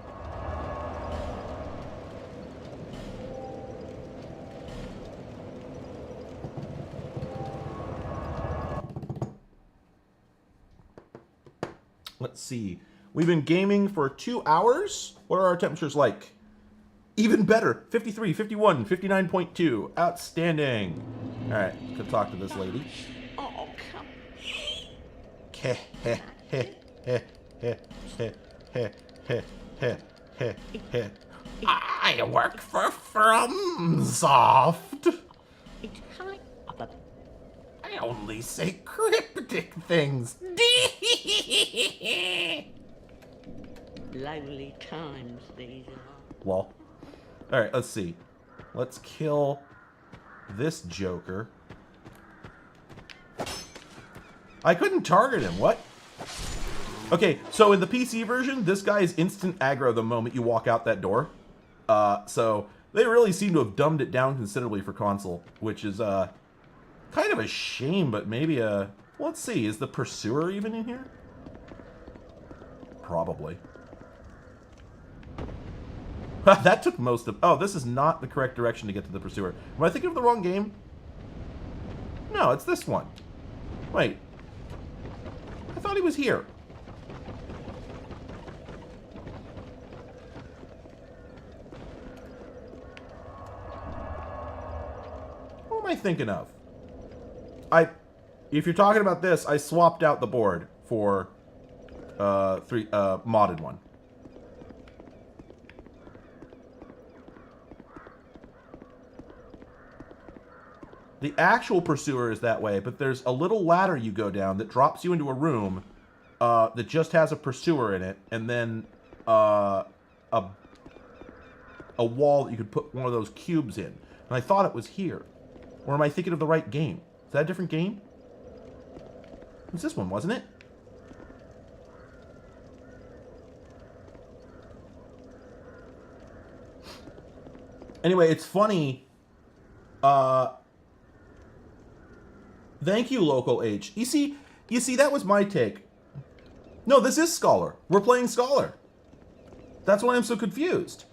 S1: Let's see. We've been gaming for 2 hours. What are our temperatures like? Even better. 53, 51, 59.2. Outstanding. All right. Could talk to this lady.
S6: Oh, come.
S1: I work for FromSoft. I only say cryptic things.
S6: Lonely times these are.
S1: Well, all right. Let's see. Let's kill this Joker. I couldn't target him. What? Okay, so in the PC version, this guy is instant aggro the moment you walk out that door. So they really seem to have dumbed it down considerably for console, which is kind of a shame, but maybe a... Let's see, is the Pursuer even in here? Probably. That took most of... Oh, this is not the correct direction to get to the Pursuer. Am I thinking of the wrong game? No, it's this one. Wait. I thought he was here. What am I thinking of? if you're talking about this, I swapped out the board for modded one. The actual pursuer is that way, but there's a little ladder you go down that drops you into a room that just has a pursuer in it, and then a wall that you could put one of those cubes in. And I thought it was here. Or am I thinking of the right game? Is that a different game? It was this one, wasn't it? Anyway, it's funny. Thank you, Local H. You see, that was my take. No, this is Scholar. We're playing Scholar. That's why I'm so confused.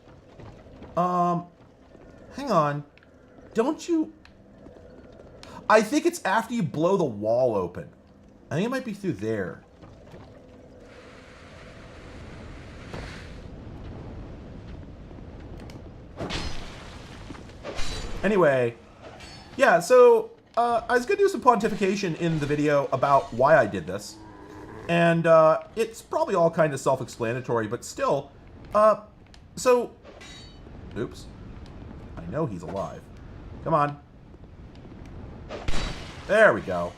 S1: Hang on. Don't you... I think it's after you blow the wall open. I think it might be through there. Anyway, yeah, so I was going to do some pontification in the video about why I did this. And it's probably all kind of self-explanatory, but still. So, oops. I know he's alive. Come on. There we go.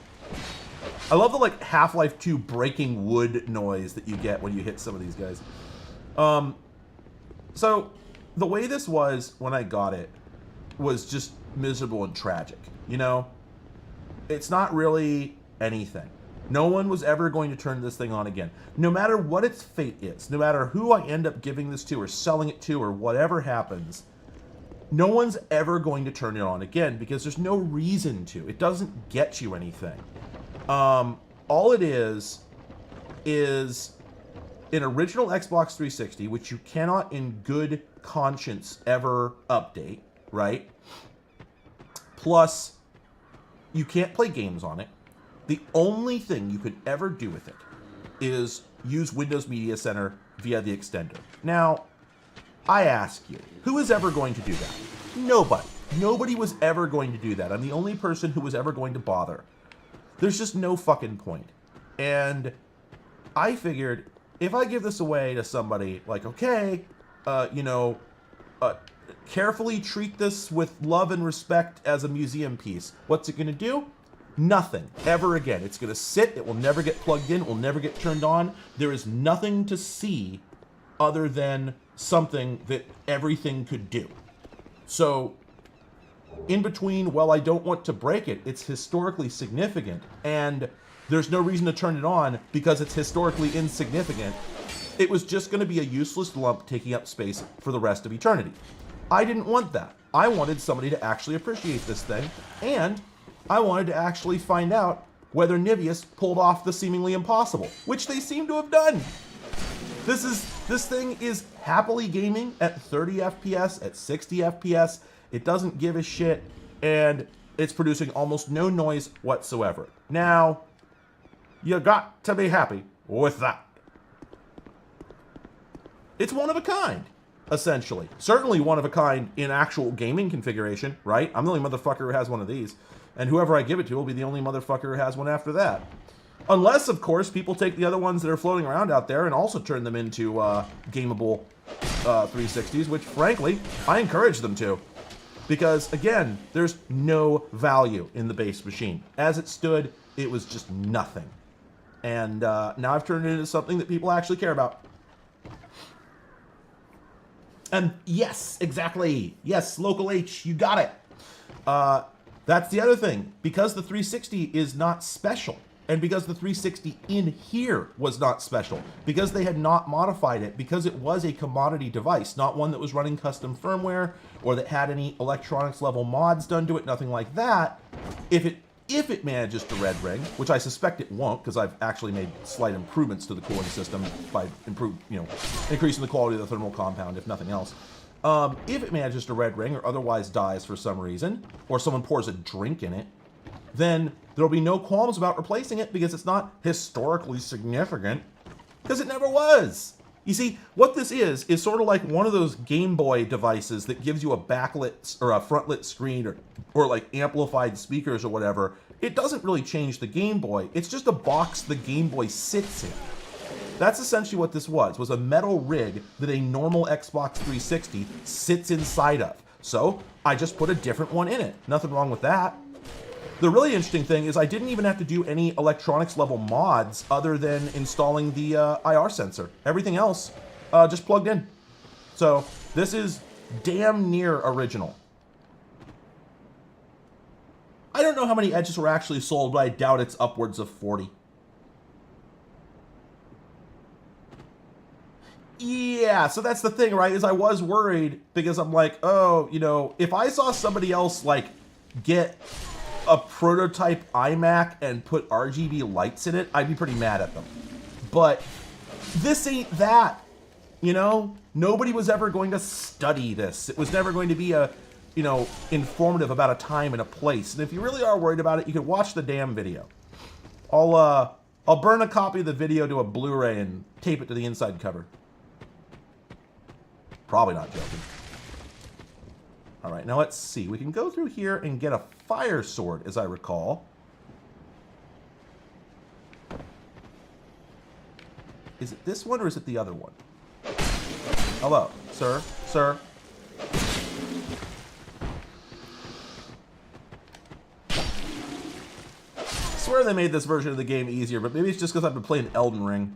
S1: I love the, like, Half-Life 2 breaking wood noise that you get when you hit some of these guys. So, the way this was when I got it was just miserable and tragic, you know? It's not really anything. No one was ever going to turn this thing on again. No matter what its fate is, no matter who I end up giving this to or selling it to or whatever happens, no one's ever going to turn it on again because there's no reason to. It doesn't get you anything. All it is an original Xbox 360, which you cannot in good conscience ever update, right? Plus, you can't play games on it. The only thing you could ever do with it is use Windows Media Center via the extender. Now, I ask you, who is ever going to do that? Nobody. Nobody was ever going to do that. I'm the only person who was ever going to bother. There's just no fucking point. And I figured, if I give this away to somebody, like, okay, carefully treat this with love and respect as a museum piece. What's it going to do? Nothing. Ever again. It's going to sit. It will never get plugged in. It will never get turned on. There is nothing to see other than something that everything could do. So, in between, well, I don't want to break it, it's historically significant, and there's no reason to turn it on because it's historically insignificant. It was just going to be a useless lump taking up space for the rest of eternity. I didn't want that. I wanted somebody to actually appreciate this thing, and I wanted to actually find out whether Niveus pulled off the seemingly impossible, which they seem to have done. This thing is happily gaming at 30 FPS, at 60 FPS. It doesn't give a shit, and it's producing almost no noise whatsoever. Now, you got to be happy with that. It's one of a kind, essentially. Certainly one of a kind in actual gaming configuration, right? I'm the only motherfucker who has one of these. And whoever I give it to will be the only motherfucker who has one after that. Unless, of course, people take the other ones that are floating around out there and also turn them into gameable 360s, which, frankly, I encourage them to. Because, again, there's no value in the base machine. As it stood, it was just nothing. And now I've turned it into something that people actually care about. And yes, exactly. Yes, Local H, you got it. That's the other thing. Because the 360 is not special, and because the 360 in here was not special, because they had not modified it, because it was a commodity device, not one that was running custom firmware or that had any electronics level mods done to it, nothing like that, if it manages to red ring, which I suspect it won't, because I've actually made slight improvements to the cooling system by increasing the quality of the thermal compound, if nothing else. If it manages to red ring or otherwise dies for some reason, or someone pours a drink in it, then there'll be no qualms about replacing it because it's not historically significant, because it never was. You see, what this is sort of like one of those Game Boy devices that gives you a backlit or a frontlit screen or like amplified speakers or whatever, it doesn't really change the Game Boy. It's just a box the Game Boy sits in. That's essentially what this was a metal rig that a normal Xbox 360 sits inside of. So I just put a different one in it. Nothing wrong with that. The really interesting thing is I didn't even have to do any electronics level mods other than installing the IR sensor. Everything else just plugged in. So this is damn near original. I don't know how many edges were actually sold, but I doubt it's upwards of 40. Yeah, so that's the thing, right? Is I was worried because I'm like, oh, you know, if I saw somebody else like get a prototype iMac and put RGB lights in it, I'd be pretty mad at them. But this ain't that, you know? Nobody was ever going to study this. It was never going to be a, you know, informative about a time and a place. And if you really are worried about it, you can watch the damn video. I'll burn a copy of the video to a Blu-ray and tape it to the inside cover. Probably not joking. All right, now let's see. We can go through here and get a fire sword, as I recall. Is it this one or is it the other one? Hello, sir, sir. I swear they made this version of the game easier, but maybe it's just because I've been playing Elden Ring.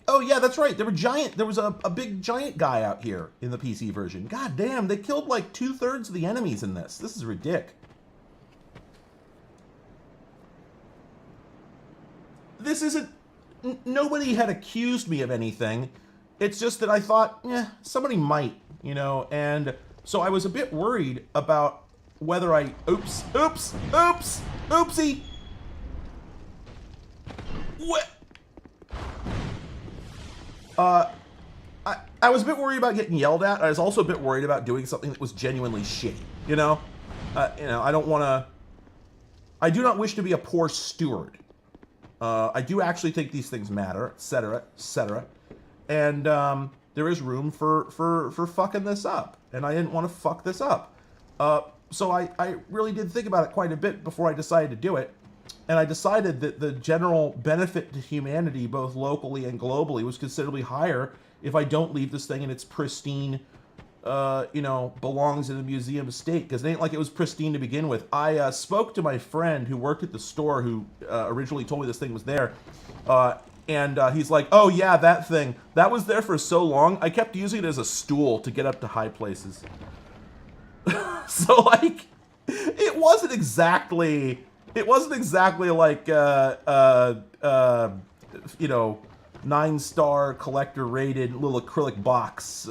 S1: Oh yeah, that's right. There was a big giant guy out here in the PC version. God damn, they killed like 2/3 of the enemies in this. This is ridiculous. This isn't... Nobody had accused me of anything. It's just that I thought, somebody might, you know, and so I was a bit worried about whether I... Oopsie! What? I was a bit worried about getting yelled at. I was also a bit worried about doing something that was genuinely shitty, you know? I don't want to... I do not wish to be a poor steward. I do actually think these things matter, etc., etc. And there is room for fucking this up. And I didn't want to fuck this up. So I really did think about it quite a bit before I decided to do it. And I decided that the general benefit to humanity, both locally and globally, was considerably higher if I don't leave this thing in its pristine, belongs in a museum state. Because it ain't like it was pristine to begin with. I spoke to my friend who worked at the store who originally told me this thing was there. And he's like, oh yeah, that thing. That was there for so long, I kept using it as a stool to get up to high places. So, like, it wasn't exactly like, 9-star collector rated little acrylic box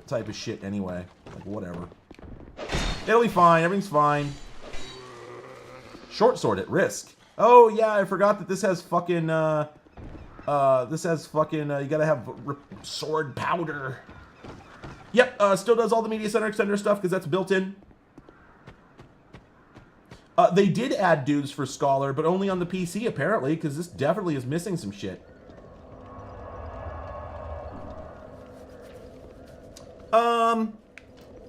S1: type of shit anyway. Like, whatever. It'll be fine. Everything's fine. Short sword at risk. Oh, yeah, I forgot that this has fucking, you gotta have sword powder. Yep, still does all the media center extender stuff because that's built in. They did add dudes for Scholar, but only on the PC, apparently, because this definitely is missing some shit.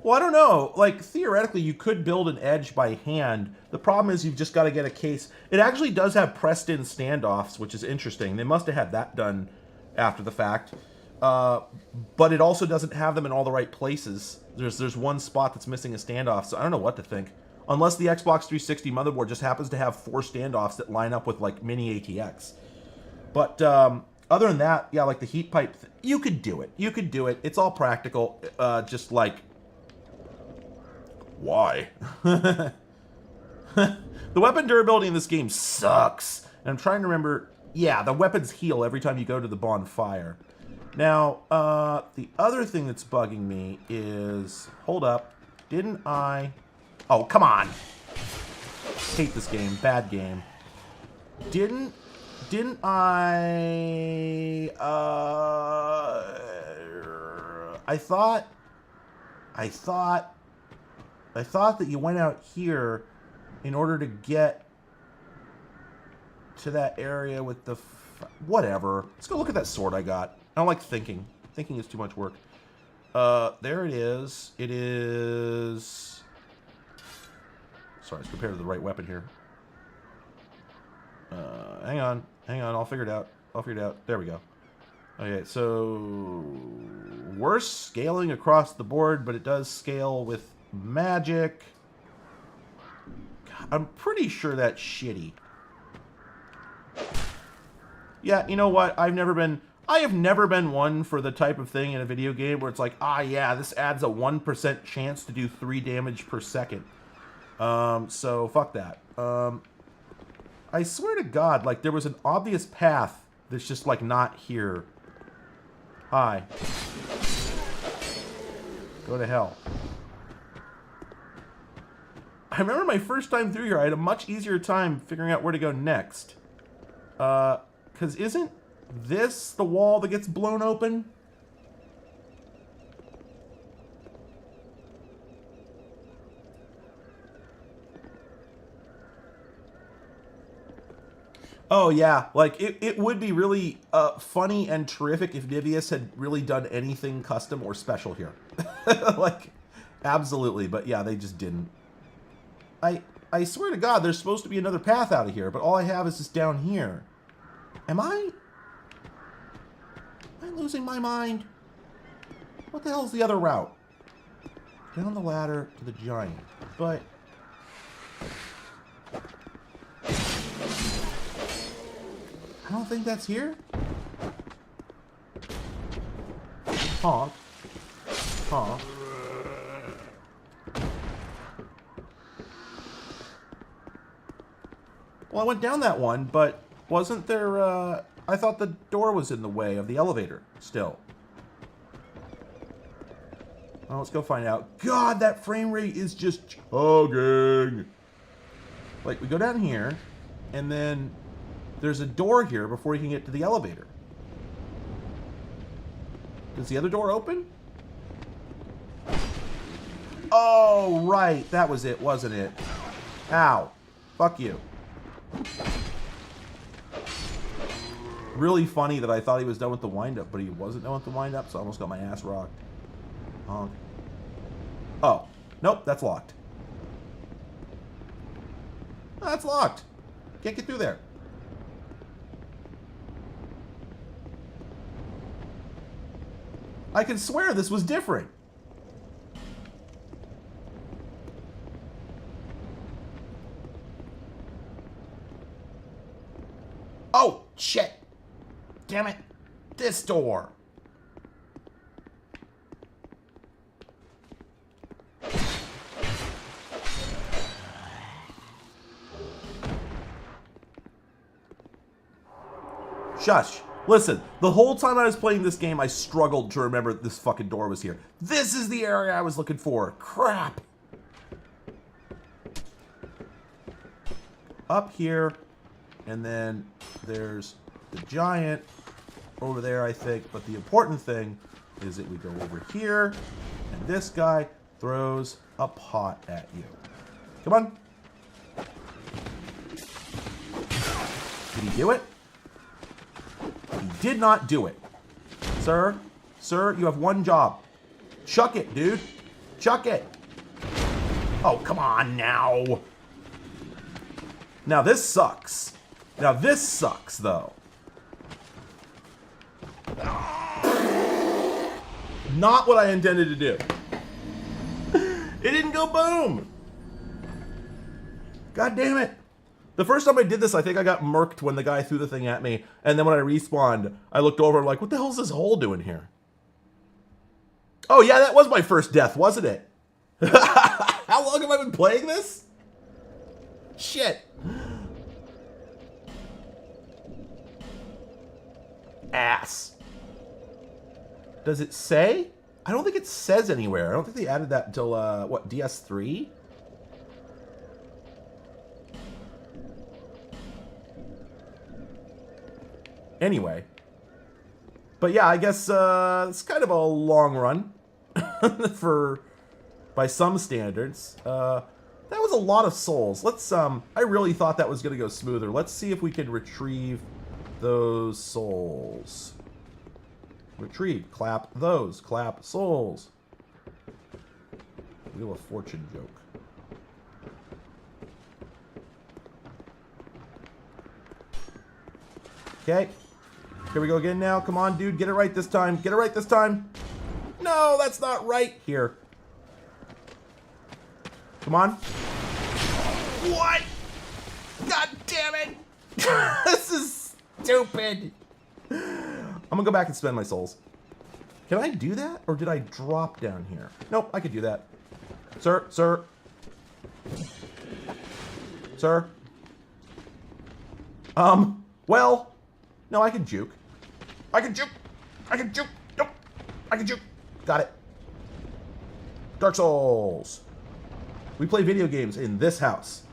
S1: Well, I don't know. Like, theoretically, you could build an edge by hand. The problem is you've just got to get a case. It actually does have pressed-in standoffs, which is interesting. They must have had that done after the fact. But it also doesn't have them in all the right places. There's one spot that's missing a standoff, so I don't know what to think. Unless the Xbox 360 motherboard just happens to have 4 standoffs that line up with, like, mini ATX. But, other than that, yeah, like the heat pipe, you could do it. You could do it. It's all practical. Just, like... Why? The weapon durability in this game sucks. And I'm trying to remember... Yeah, the weapons heal every time you go to the bonfire. Now, the other thing that's bugging me is... Hold up. Didn't I... Oh, come on! Hate this game. Bad game. Didn't I... I thought that you went out here in order to get to that area with the... Whatever. Let's go look at that sword I got. I don't like thinking. Thinking is too much work. There it is. It is... Sorry, let's compare to the right weapon here. Hang on. Hang on, I'll figure it out. I'll figure it out. There we go. Okay, so... Worse scaling across the board, but it does scale with magic. God, I'm pretty sure that's shitty. Yeah, you know what? I have never been one for the type of thing in a video game where it's like, ah, yeah, this adds a 1% chance to do 3 damage per second. So fuck that. I swear to God, like, there was an obvious path that's just, like, not here. Hi. Go to hell. I remember my first time through here, I had a much easier time figuring out where to go next. Because isn't this the wall that gets blown open? Oh, yeah. Like, it would be really funny and terrific if Niveus had really done anything custom or special here. Like, absolutely. But, yeah, they just didn't. I swear to God, there's supposed to be another path out of here, but all I have is this down here. Am I losing my mind? What the hell is the other route? Down the ladder to the giant. But... I don't think that's here. Honk. Honk. Well, I went down that one, but wasn't there, I thought the door was in the way of the elevator still. Well, let's go find out. God, that frame rate is just chugging. Like, we go down here, and then there's a door here before you can get to the elevator. Does the other door open? Oh, right. That was it, wasn't it? Ow. Fuck you. Really funny that I thought he was done with the wind-up, but he wasn't done with the wind-up, so I almost got my ass rocked. Honk. Oh. Nope, that's locked. Oh, that's locked. Can't get through there. I can swear this was different. Oh, shit. Damn it. This door. Shush. Listen, the whole time I was playing this game, I struggled to remember this fucking door was here. This is the area I was looking for. Crap. Up here, and then there's the giant over there, I think. But the important thing is that we go over here, and this guy throws a pot at you. Come on. Did he do it? He did not do it. Sir, you have one job. Chuck it, dude. Chuck it. Oh, come on now. Now this sucks. Now this sucks, though. Not what I intended to do. It didn't go boom. God damn it. The first time I did this, I think I got murked when the guy threw the thing at me. And then when I respawned, I looked over and like, what the hell is this hole doing here? Oh yeah, that was my first death, wasn't it? How long have I been playing this? Shit. Ass. Does it say? I don't think it says anywhere. I don't think they added that until, what, DS3? Anyway. But yeah, I guess it's kind of a long run by some standards. That was a lot of souls. Let's I really thought that was going to go smoother. Let's see if we can retrieve those souls. Retrieve. Clap those. Clap souls. Wheel of Fortune joke. Okay. Here we go again now. Come on, dude. Get it right this time. Get it right this time. No, that's not right. Here. Come on. What? God damn it. This is stupid. I'm gonna go back and spend my souls. Can I do that? Or did I drop down here? Nope, I could do that. Sir, sir. Sir. Well, no, I can juke. I can juke. I can juke. Nope. I can juke. Got it. Dark Souls. We play video games in this house.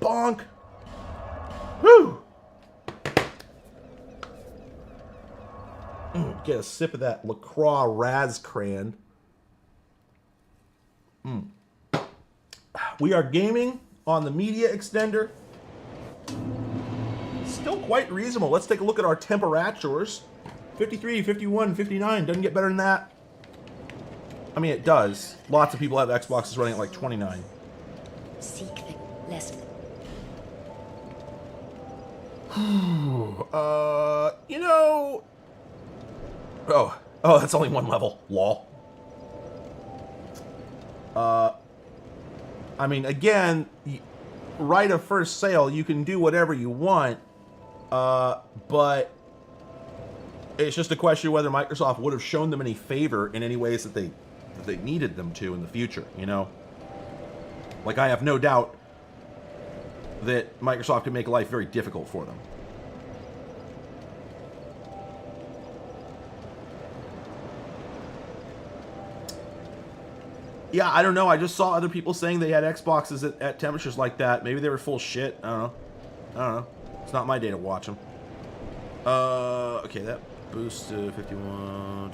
S1: Bonk. Woo. Get a sip of that LaCroix Razcran. We are gaming on the media extender. Still quite reasonable. Let's take a look at our temperatures. 53, 51, 59. Doesn't get better than that. I mean, it does. Lots of people have Xboxes running at like 29.
S8: Seek them, lest
S1: You know... Oh, that's only one level. Lol. I mean, again, right of first sale, you can do whatever you want, but it's just a question of whether Microsoft would have shown them any favor in any ways that they needed them to in the future, you know? Like, I have no doubt that Microsoft could make life very difficult for them. Yeah, I don't know. I just saw other people saying they had Xboxes at temperatures like that. Maybe they were full shit. I don't know. It's not my day to watch them. Okay, that boost to 51.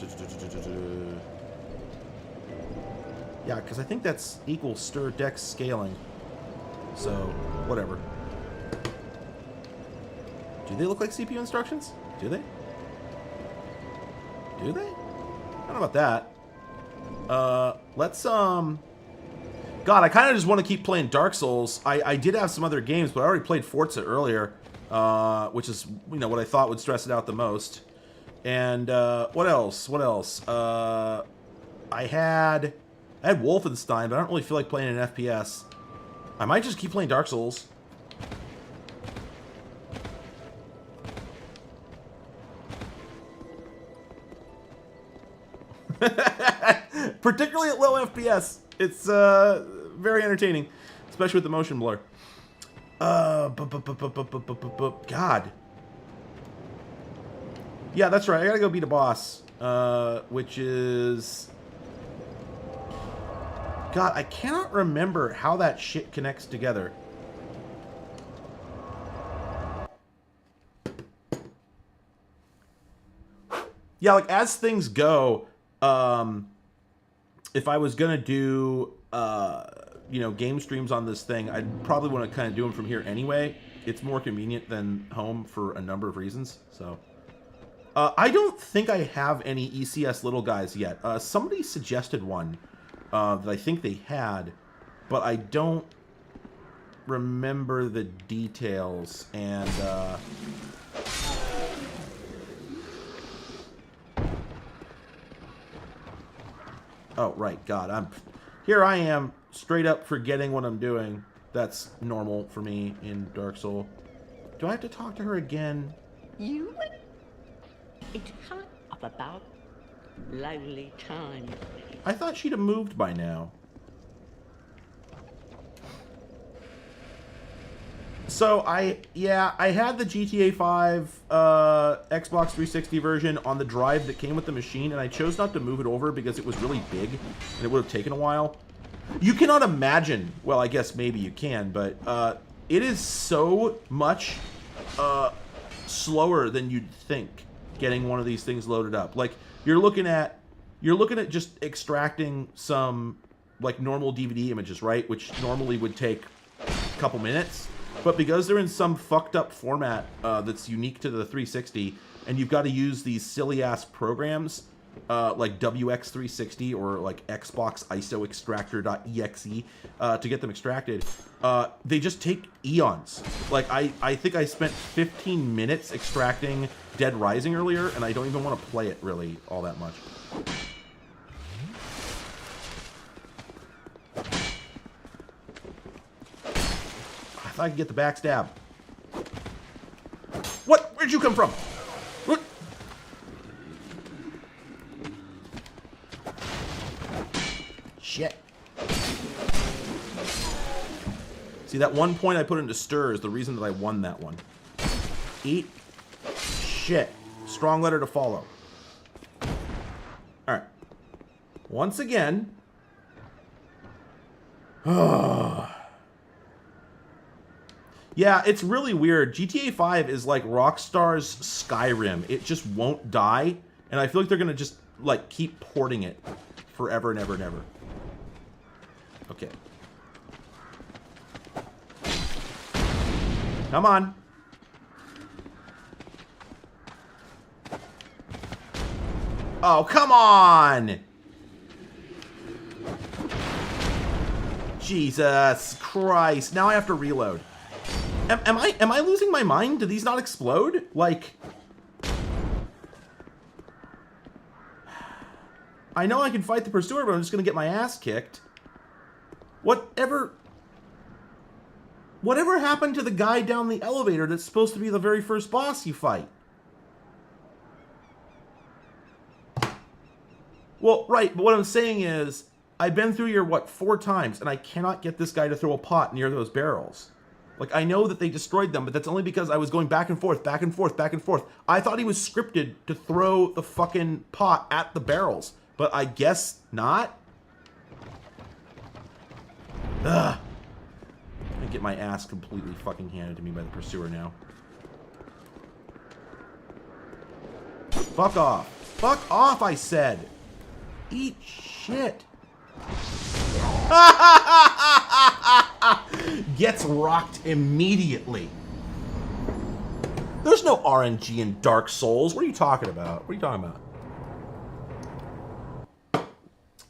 S1: Yeah, because I think that's equal stir dex scaling. So, whatever. Do they look like CPU instructions? Do they? Do they? I don't know about that. Let's, God, I kind of just want to keep playing Dark Souls. I did have some other games, but I already played Forza earlier, which is, you know, what I thought would stress it out the most. And, what else? What else? I had Wolfenstein, but I don't really feel like playing an FPS. I might just keep playing Dark Souls. Particularly at low FPS. It's very entertaining, especially with the motion blur. God. Yeah, that's right. I gotta go beat a boss, which is... God, I cannot remember how that shit connects together. Yeah, like, as things go, if I was gonna do, you know, game streams on this thing, I'd probably want to kind of do them from here anyway. It's more convenient than home for a number of reasons, so... I don't think I have any ECS little guys yet. Somebody suggested one that I think they had, but I don't remember the details, and... Oh, right, God, here I am, straight up forgetting what I'm doing. That's normal for me in Dark Soul. Do I have to talk to her again?
S6: You? It's kind of about lonely times.
S1: I thought she'd have moved by now. So, I had the GTA 5 Xbox 360 version on the drive that came with the machine, and I chose not to move it over because it was really big, and it would have taken a while. You cannot imagine, well, I guess maybe you can, but it is so much slower than you'd think getting one of these things loaded up. Like, you're looking at just extracting some, like, normal DVD images, right? Which normally would take a couple minutes. but because they're in some fucked up format that's unique to the 360, and you've got to use these silly ass programs like WX360 or like Xbox ISO extractor.exe to get them extracted, they just take eons. Like I think I spent 15 minutes extracting Dead Rising earlier, and I don't even want to play it really all that much. I thought I could get the backstab. What? Where'd you come from? What? Shit. See, that one point I put into stir is the reason that I won that one. Eat shit. Strong letter to follow. Alright. Once again. Yeah, it's really weird. GTA 5 is like Rockstar's Skyrim. It just won't die. And I feel like they're going to just, like, keep porting it forever and ever and ever. Okay. Come on. Oh, come on! Jesus Christ. Now I have to reload. Am I losing my mind? Do these not explode? Like... I know I can fight the pursuer, but I'm just gonna get my ass kicked. Whatever happened to the guy down the elevator that's supposed to be the very first boss you fight? Well, right, but what I'm saying is, I've been through here, what, 4 times, and I cannot get this guy to throw a pot near those barrels. Like, I know that they destroyed them, but that's only because I was going back and forth, back and forth, back and forth. I thought he was scripted to throw the fucking pot at the barrels, but I guess not? Ugh. I'm gonna get my ass completely fucking handed to me by the pursuer now. Fuck off. Fuck off, I said. Eat shit. Gets rocked immediately. There's no RNG in Dark Souls. What are you talking about? What are you talking about?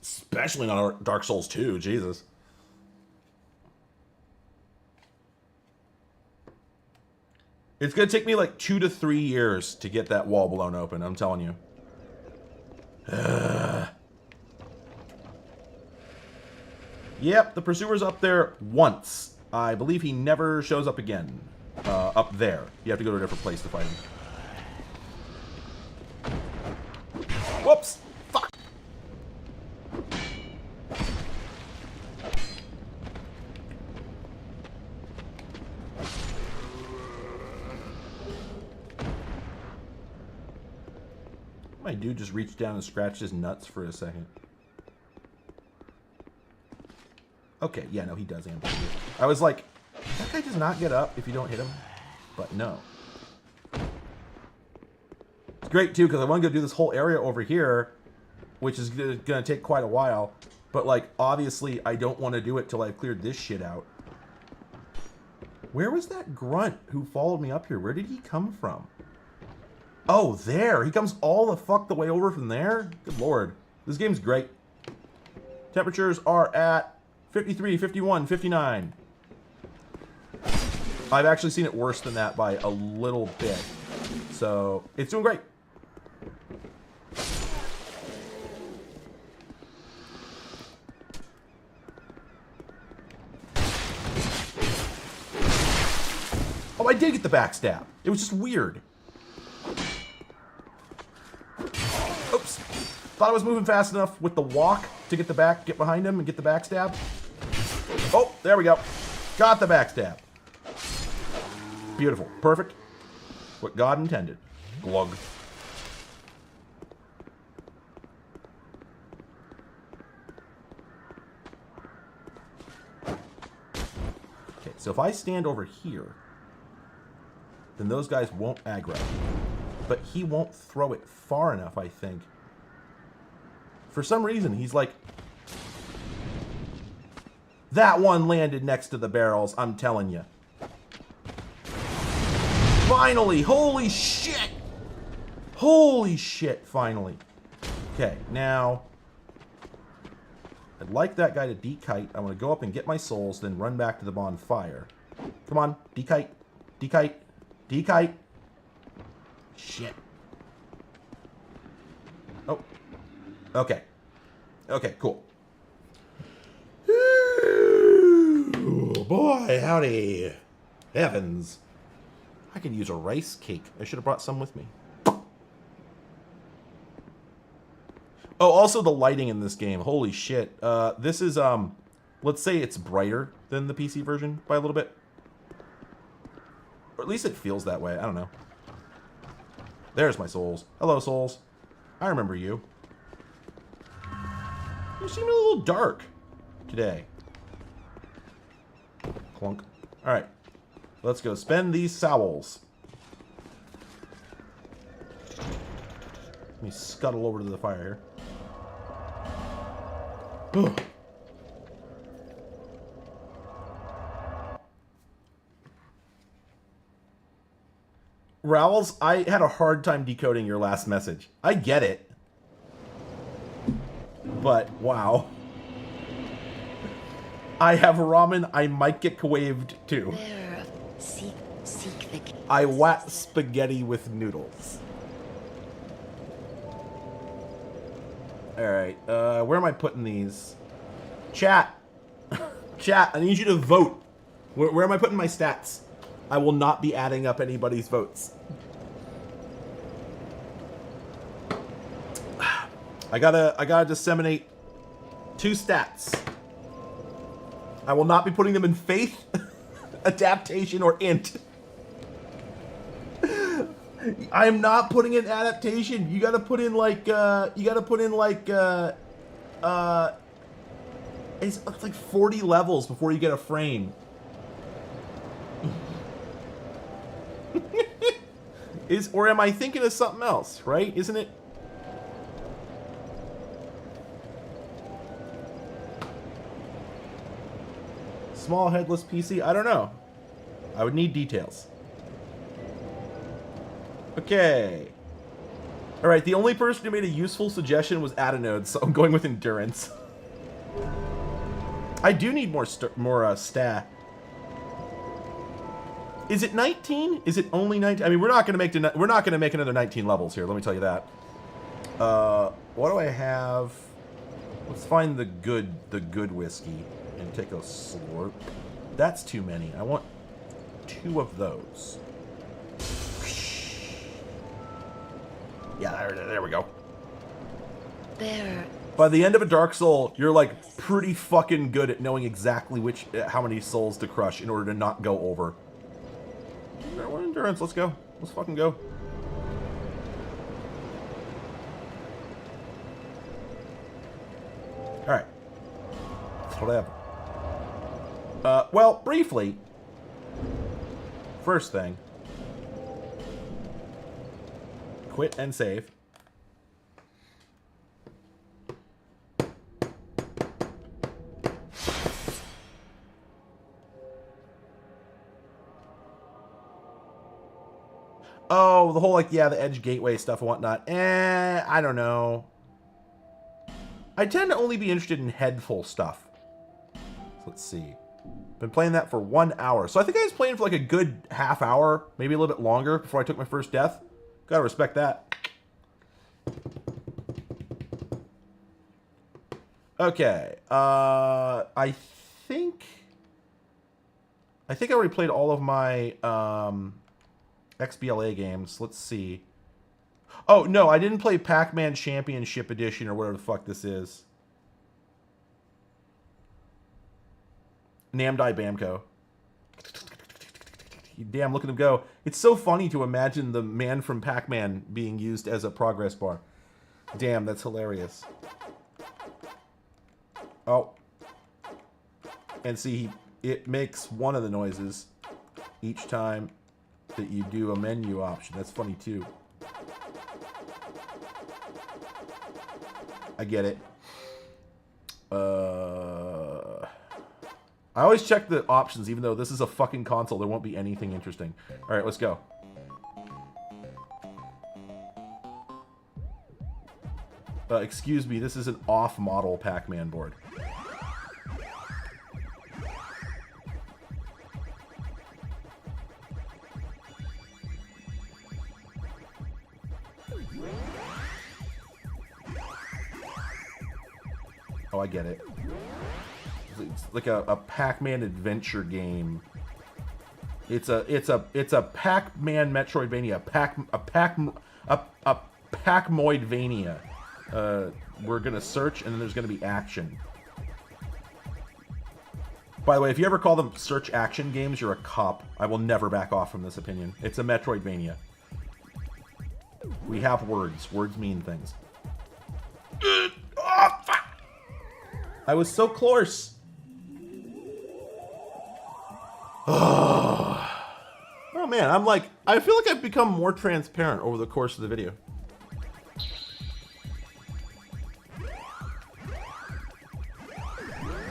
S1: Especially not Dark Souls 2. Jesus. It's going to take me like 2 to 3 years to get that wall blown open. I'm telling you. Yep, the pursuer's up there once. I believe he never shows up again. Up there. You have to go to a different place to fight him. Whoops! Fuck! My dude just reached down and scratched his nuts for a second. Okay, yeah, no, he does ambush you. I was like, that guy does not get up if you don't hit him. But no. It's great, too, because I want to go do this whole area over here, which is going to take quite a while. But, like, obviously, I don't want to do it till I've cleared this shit out. Where was that grunt who followed me up here? Where did he come from? Oh, there. He comes all the fuck the way over from there? Good lord. This game's great. Temperatures are at 53, 51, 59. I've actually seen it worse than that by a little bit. So, it's doing great. Oh, I did get the backstab. It was just weird. Oops. Thought I was moving fast enough with the walk to get behind him and get the backstab. Oh, there we go. Got the backstab. Beautiful. Perfect. What God intended. Glug. Okay, so if I stand over here, then those guys won't aggro. But he won't throw it far enough, I think. For some reason, he's like... That one landed next to the barrels, I'm telling you. Finally! Holy shit! Holy shit, finally. Okay, now... I'd like that guy to dekite. I want to go up and get my souls, then run back to the bonfire. Come on, dekite. Dekite. Dekite. Shit. Oh. Okay. Okay, cool. Ooh, boy, howdy. Heavens. I could use a rice cake. I should have brought some with me. Oh, also the lighting in this game. Holy shit. This is, let's say it's brighter than the PC version by a little bit. Or at least it feels that way. I don't know. There's my souls. Hello, souls. I remember you. You seem a little dark today. Clunk. Alright. Let's go spend these sowls. Let me scuttle over to the fire here. Rowls, I had a hard time decoding your last message. I get it. But, wow. I have ramen, I might get waved too. I want spaghetti with noodles. Alright, where am I putting these? Chat! Chat, I need you to vote. Where am I putting my stats? I will not be adding up anybody's votes. I gotta disseminate 2 stats. I will not be putting them in faith, adaptation, or int. I am not putting in adaptation. You gotta put in like, it's like 40 levels before you get a frame. Or am I thinking of something else, right? Isn't it? Small headless PC? I don't know. I would need details. Okay. Alright, the only person who made a useful suggestion was Adenode, so I'm going with endurance. I do need more stat. Is it 19? Is it only 19? I mean, we're not going to make another 19 levels here, let me tell you that. What do I have? Let's find the good whiskey and take a slurp. That's too many. I want 2 of those. Yeah, there we go.
S8: There.
S1: By the end of a Dark Soul, you're like pretty fucking good at knowing exactly how many souls to crush in order to not go over. Endurance, let's go. Let's fucking go. Alright. Whatever. Well, briefly. First thing. Quit and save. Oh, the whole, like, yeah, the Edge Gateway stuff and whatnot. I don't know. I tend to only be interested in headful stuff. So let's see. Been playing that for 1 hour. So I think I was playing for like a good half hour, maybe a little bit longer before I took my first death. Gotta respect that. Okay. I think I already played all of my XBLA games. Let's see. Oh, no, I didn't play Pac-Man Championship Edition or whatever the fuck this is. Namdai Bamco. Damn, look at him go. It's so funny to imagine the man from Pac-Man being used as a progress bar. Damn, that's hilarious. Oh. And see, it makes one of the noises each time that you do a menu option. That's funny too. I get it. I always check the options, even though this is a fucking console. There won't be anything interesting. All right, let's go. Excuse me, this is an off-model Pac-Man board. Oh, I get it. It's like a Pac-Man adventure game. It's a Pac-Man Metroidvania, a Pac-Moidvania. We're gonna search, and then there's gonna be action. By the way, if you ever call them search action games, you're a cop. I will never back off from this opinion. It's a Metroidvania. We have words. Words mean things. Oh, fuck! I was so close. Oh man, I feel like I've become more transparent over the course of the video.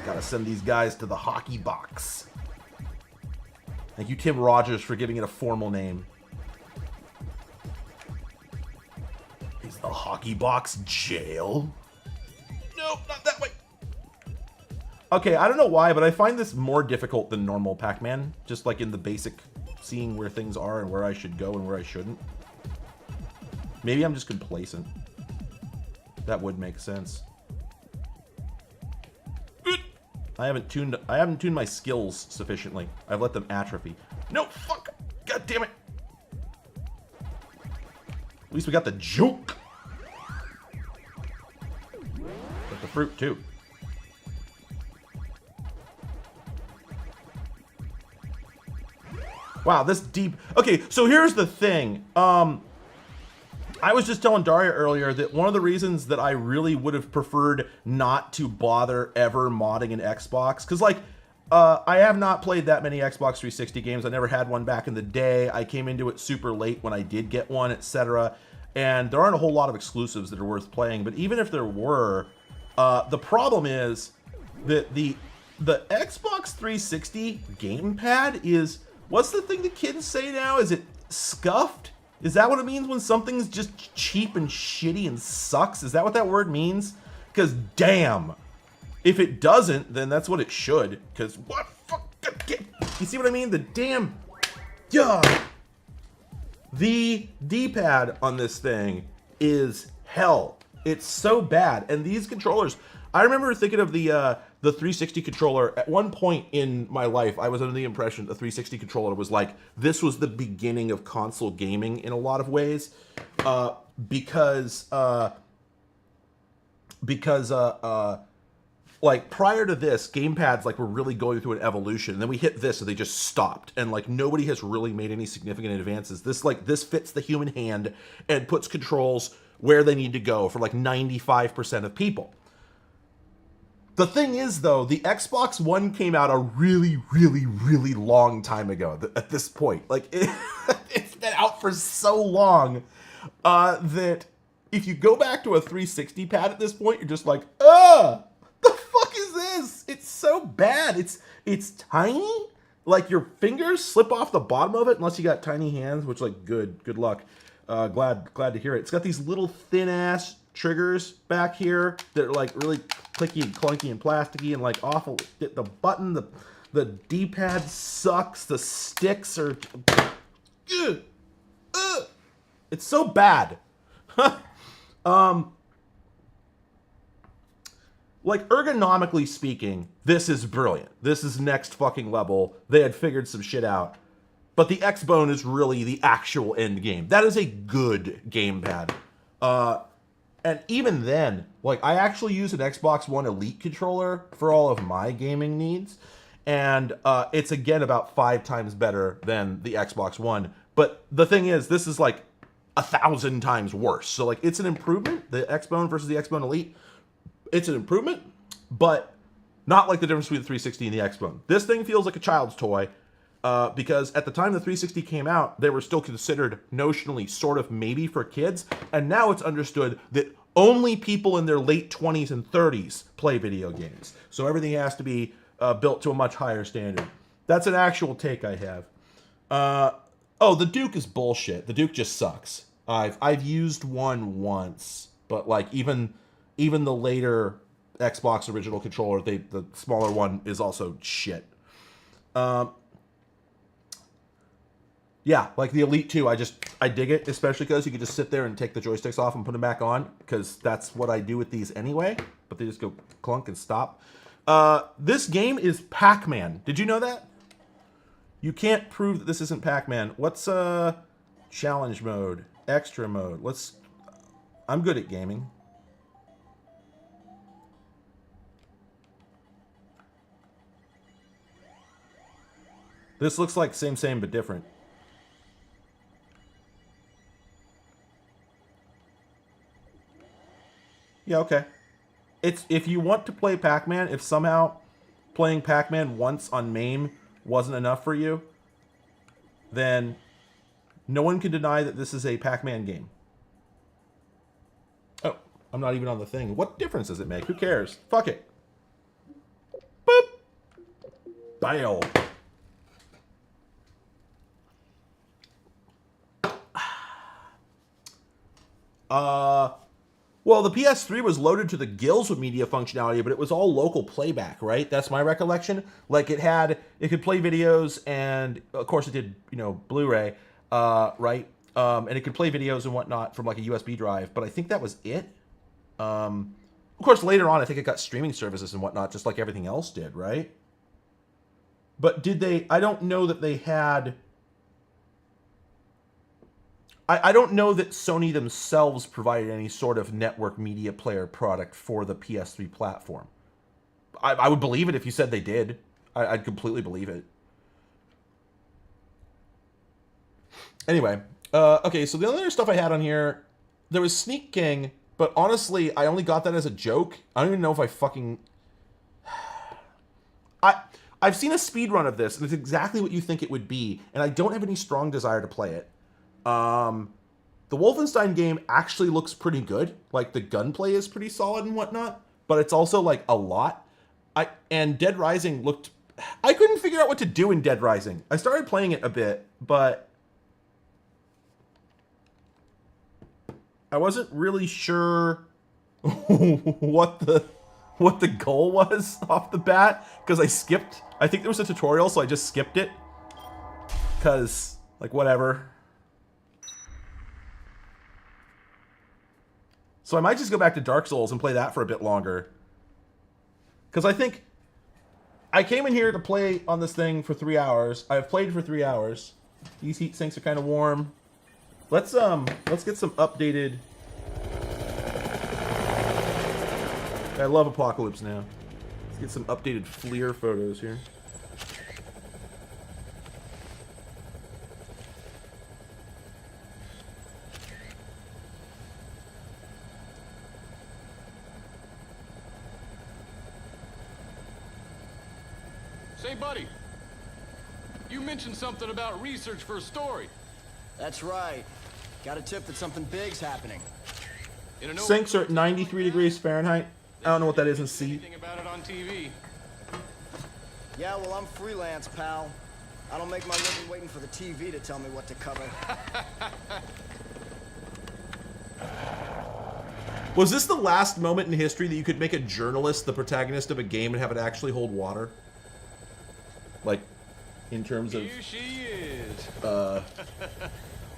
S1: Gotta send these guys to the hockey box. Thank you, Tim Rogers, for giving it a formal name. Is the hockey box jail? No, not that way. Okay, I don't know why, but I find this more difficult than normal Pac-Man. Just like in the basic seeing where things are and where I should go and where I shouldn't. Maybe I'm just complacent. That would make sense. I haven't tuned my skills sufficiently. I've let them atrophy. No, fuck! God damn it! At least we got the joke. Got the fruit too. Wow, this deep... Okay, so here's the thing. I was just telling Daria earlier that one of the reasons that I really would have preferred not to bother ever modding an Xbox, because, like, I have not played that many Xbox 360 games. I never had one back in the day. I came into it super late when I did get one, etc. And there aren't a whole lot of exclusives that are worth playing. But even if there were, the problem is that the Xbox 360 gamepad is... What's the thing the kids say now? Is it scuffed? Is that what it means when something's just cheap and shitty and sucks? Is that what that word means? Because damn, if it doesn't, then that's what it should. Because what? You see what I mean? The damn, yeah. The D-pad on this thing is hell. It's so bad. And these controllers, I remember thinking of the 360 controller. At one point in my life, I was under the impression the 360 controller was like, this was the beginning of console gaming in a lot of ways, because like prior to this, gamepads like were really going through an evolution, and then we hit this and they just stopped, and like nobody has really made any significant advances. This fits the human hand and puts controls where they need to go for like 95% of people. The thing is, though, the Xbox One came out a really, really, really long time ago at this point. Like, it's been out for so long that if you go back to a 360 pad at this point, you're just like, the fuck is this? It's so bad. It's tiny. Like, your fingers slip off the bottom of it, unless you got tiny hands, which, like, good luck. Glad to hear it. It's got these little thin-ass triggers back here that are like really clicky and clunky and plasticky and like awful. The button, the D-pad sucks. The sticks are... It's so bad. Like, ergonomically speaking, this is brilliant. This is next fucking level. They had figured some shit out. But the X-Bone is really the actual end game. That is a good gamepad. And even then, like, I actually use an Xbox One Elite controller for all of my gaming needs. And it's, again, about 5 times better than the Xbox One. But the thing is, this is, like, 1,000 times worse. So, like, it's an improvement. The X-Bone versus the X-Bone Elite, it's an improvement. But not like the difference between the 360 and the X-Bone. This thing feels like a child's toy. Because at the time the 360 came out, they were still considered notionally sort of maybe for kids, and now it's understood that only people in their late 20s and 30s play video games. So everything has to be built to a much higher standard. That's an actual take I have. Oh, the Duke is bullshit. The Duke just sucks. I've used one once, but like even even the later Xbox original controller, the smaller one, is also shit. Yeah, like the Elite 2, I dig it, especially because you can just sit there and take the joysticks off and put them back on, because that's what I do with these anyway, but they just go clunk and stop. This game is Pac-Man. Did you know that? You can't prove that this isn't Pac-Man. What's challenge mode, extra mode? I'm good at gaming. This looks like same but different. Yeah, okay. It's if you want to play Pac-Man, if somehow playing Pac-Man once on MAME wasn't enough for you, then no one can deny that this is a Pac-Man game. Oh, I'm not even on the thing. What difference does it make? Who cares? Fuck it. Boop. Bail. Well, the PS3 was loaded to the gills with media functionality, but it was all local playback, right? That's my recollection. Like it could play videos, and of course it did, Blu-ray, right? And it could play videos and whatnot from like a USB drive, but I think that was it. Of course, later on, I think it got streaming services and whatnot, just like everything else did, right? But did they? I don't know that they had. I don't know that Sony themselves provided any sort of network media player product for the PS3 platform. I would believe it if you said they did. I'd completely believe it. Anyway, okay, so the other stuff I had on here, there was Sneak King, but honestly, I only got that as a joke. I don't even know if I fucking... I've seen a speedrun of this, and it's exactly what you think it would be, and I don't have any strong desire to play it. The Wolfenstein game actually looks pretty good. Like, the gunplay is pretty solid and whatnot, but it's also, like, a lot. And Dead Rising looked... I couldn't figure out what to do in Dead Rising. I started playing it a bit, but I wasn't really sure what the goal was off the bat, because I skipped... I think there was a tutorial, so I just skipped it. Because, like, whatever. So I might just go back to Dark Souls and play that for a bit longer. Because I think I came in here to play on this thing for 3 hours. I've played for 3 hours. These heat sinks are kind of warm. Let's get some updated... I love Apocalypse Now. Let's get some updated FLIR photos here.
S9: Say, buddy, you mentioned something about research for a story.
S10: That's right. Got a tip that something big's happening.
S1: Sinks are at 93 degrees Fahrenheit. I don't know what that is in C.
S9: Anything about it on TV?
S10: Yeah, well, I'm freelance, pal. I don't make my living waiting for the TV to tell me what to cover.
S1: Was this the last moment in history that you could make a journalist the protagonist of a game and have it actually hold water? Like, in terms of...
S9: Here she is.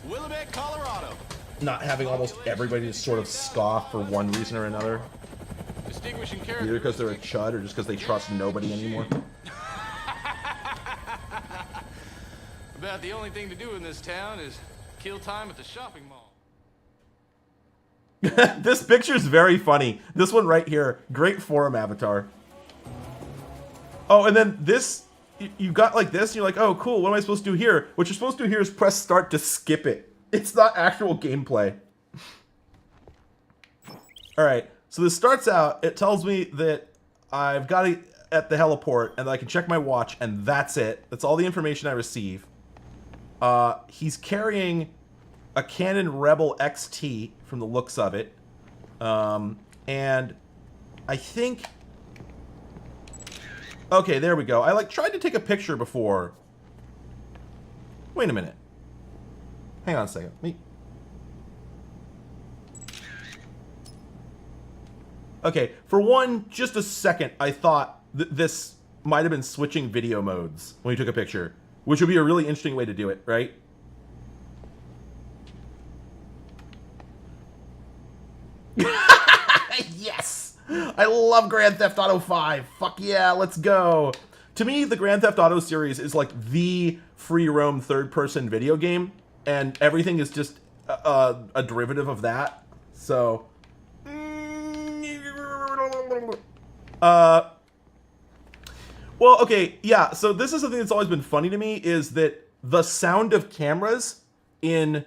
S9: Willamette, Colorado.
S1: Not having almost everybody just sort of scoff for one reason or another.
S9: Distinguishing character.
S1: Either because they're a chud or just because they trust nobody anymore.
S9: About the only thing to do in this town is kill time at the shopping mall.
S1: This picture's very funny. This one right here. Great forum avatar. Oh, and then this... You got like this, and you're like, oh, cool, what am I supposed to do here? What you're supposed to do here is press start to skip it. It's not actual gameplay. Alright, so this starts out, it tells me that I've got it at the heliport, and I can check my watch, and that's it. That's all the information I receive. He's carrying a Canon Rebel XT, from the looks of it. And I think... Okay, there we go. I tried to take a picture before. Wait a minute. Hang on a second. Okay, for just a second, I thought this might have been switching video modes when you took a picture, which would be a really interesting way to do it, right? Yes! I love Grand Theft Auto 5. Fuck yeah, let's go. To me, the Grand Theft Auto series is like the free roam third-person video game, and everything is just a derivative of that. So, well, okay, yeah, so this is something that's always been funny to me, is that the sound of cameras in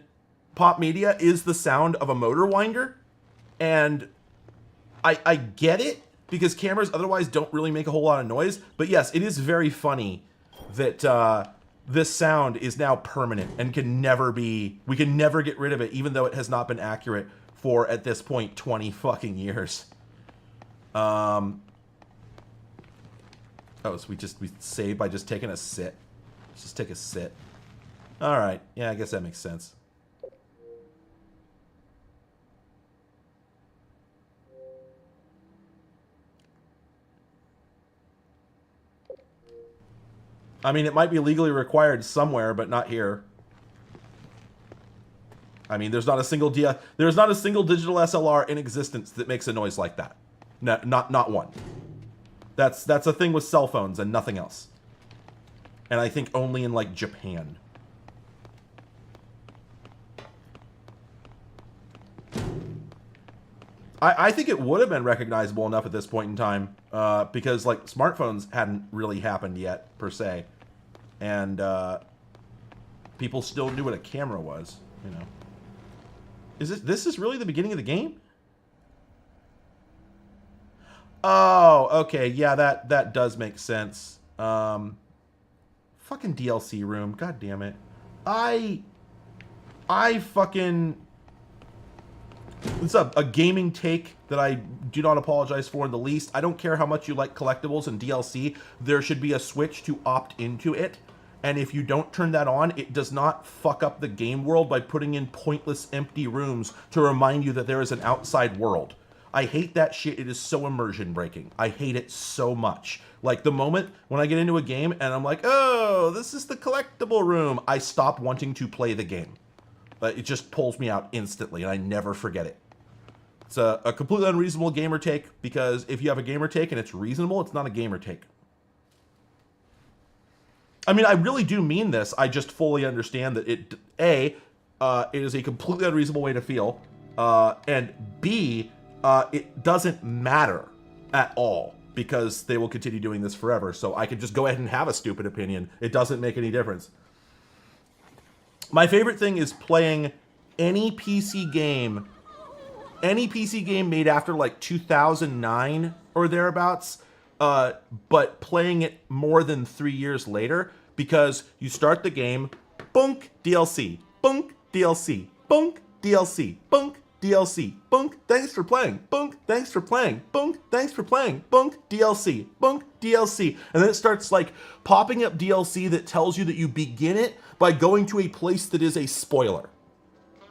S1: pop media is the sound of a motor winder, and I get it, because cameras otherwise don't really make a whole lot of noise, but yes, it is very funny that this sound is now permanent and we can never get rid of it, even though it has not been accurate for, at this point, 20 fucking years. Oh, so we save by just taking a sit. Let's just take a sit. Alright, yeah, I guess that makes sense. I mean, it might be legally required somewhere, but not here. I mean, there's not a single digital SLR in existence that makes a noise like that. No, not one. That's a thing with cell phones and nothing else. And I think only in like Japan. I think it would have been recognizable enough at this point in time, because like smartphones hadn't really happened yet per se, and people still knew what a camera was. You know, this is really the beginning of the game? Oh, okay, yeah, that does make sense. Fucking DLC room, god damn it. I fucking... It's a gaming take that I do not apologize for in the least. I don't care how much you like collectibles and DLC. There should be a switch to opt into it. And if you don't turn that on, it does not fuck up the game world by putting in pointless empty rooms to remind you that there is an outside world. I hate that shit. It is so immersion breaking. I hate it so much. Like the moment when I get into a game and I'm like, oh, this is the collectible room, I stop wanting to play the game. It just pulls me out instantly, and I never forget it. It's a completely unreasonable gamer take, because if you have a gamer take and it's reasonable, it's not a gamer take. I mean, I really do mean this. I just fully understand that it is a completely unreasonable way to feel, and B, it doesn't matter at all, because they will continue doing this forever. So I could just go ahead and have a stupid opinion. It doesn't make any difference. My favorite thing is playing any PC game made after like 2009 or thereabouts, but playing it more than 3 years later, because you start the game, bunk, DLC, bunk, DLC, bunk, DLC, bunk, DLC, bunk, thanks for playing, bunk, thanks for playing, bunk, thanks for playing, bunk, DLC, bunk, DLC. And then it starts like popping up DLC that tells you that you begin it by going to a place that is a spoiler.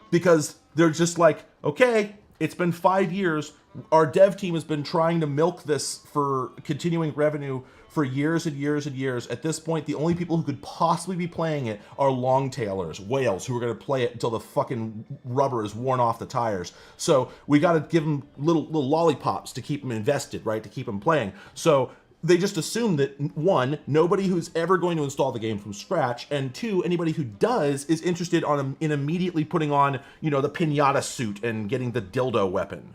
S1: Because they're just like, okay, it's been 5 years. Our dev team has been trying to milk this for continuing revenue for years and years and years. At this point, the only people who could possibly be playing it are long-tailers, whales, who are going to play it until the fucking rubber is worn off the tires. So we got to give them little lollipops to keep them invested, right, to keep them playing. So they just assume that, one, nobody who's ever going to install the game from scratch, and two, anybody who does is interested in immediately putting on, you know, the pinata suit and getting the dildo weapon.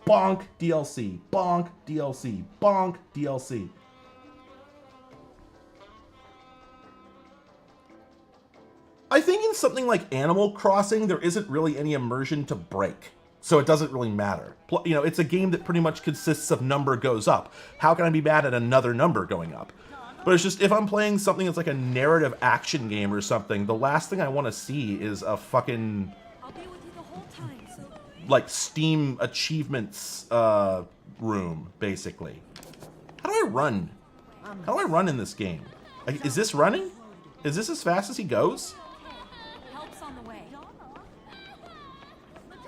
S1: Bonk DLC, bonk DLC, bonk DLC. I think in something like Animal Crossing, there isn't really any immersion to break. So it doesn't really matter. You know, it's a game that pretty much consists of number goes up. How can I be mad at another number going up? But it's just, if I'm playing something that's like a narrative action game or something, the last thing I want to see is a fucking, like, Steam achievements room, basically. How do I run? How do I run in this game? Like, is this running? Is this as fast as he goes?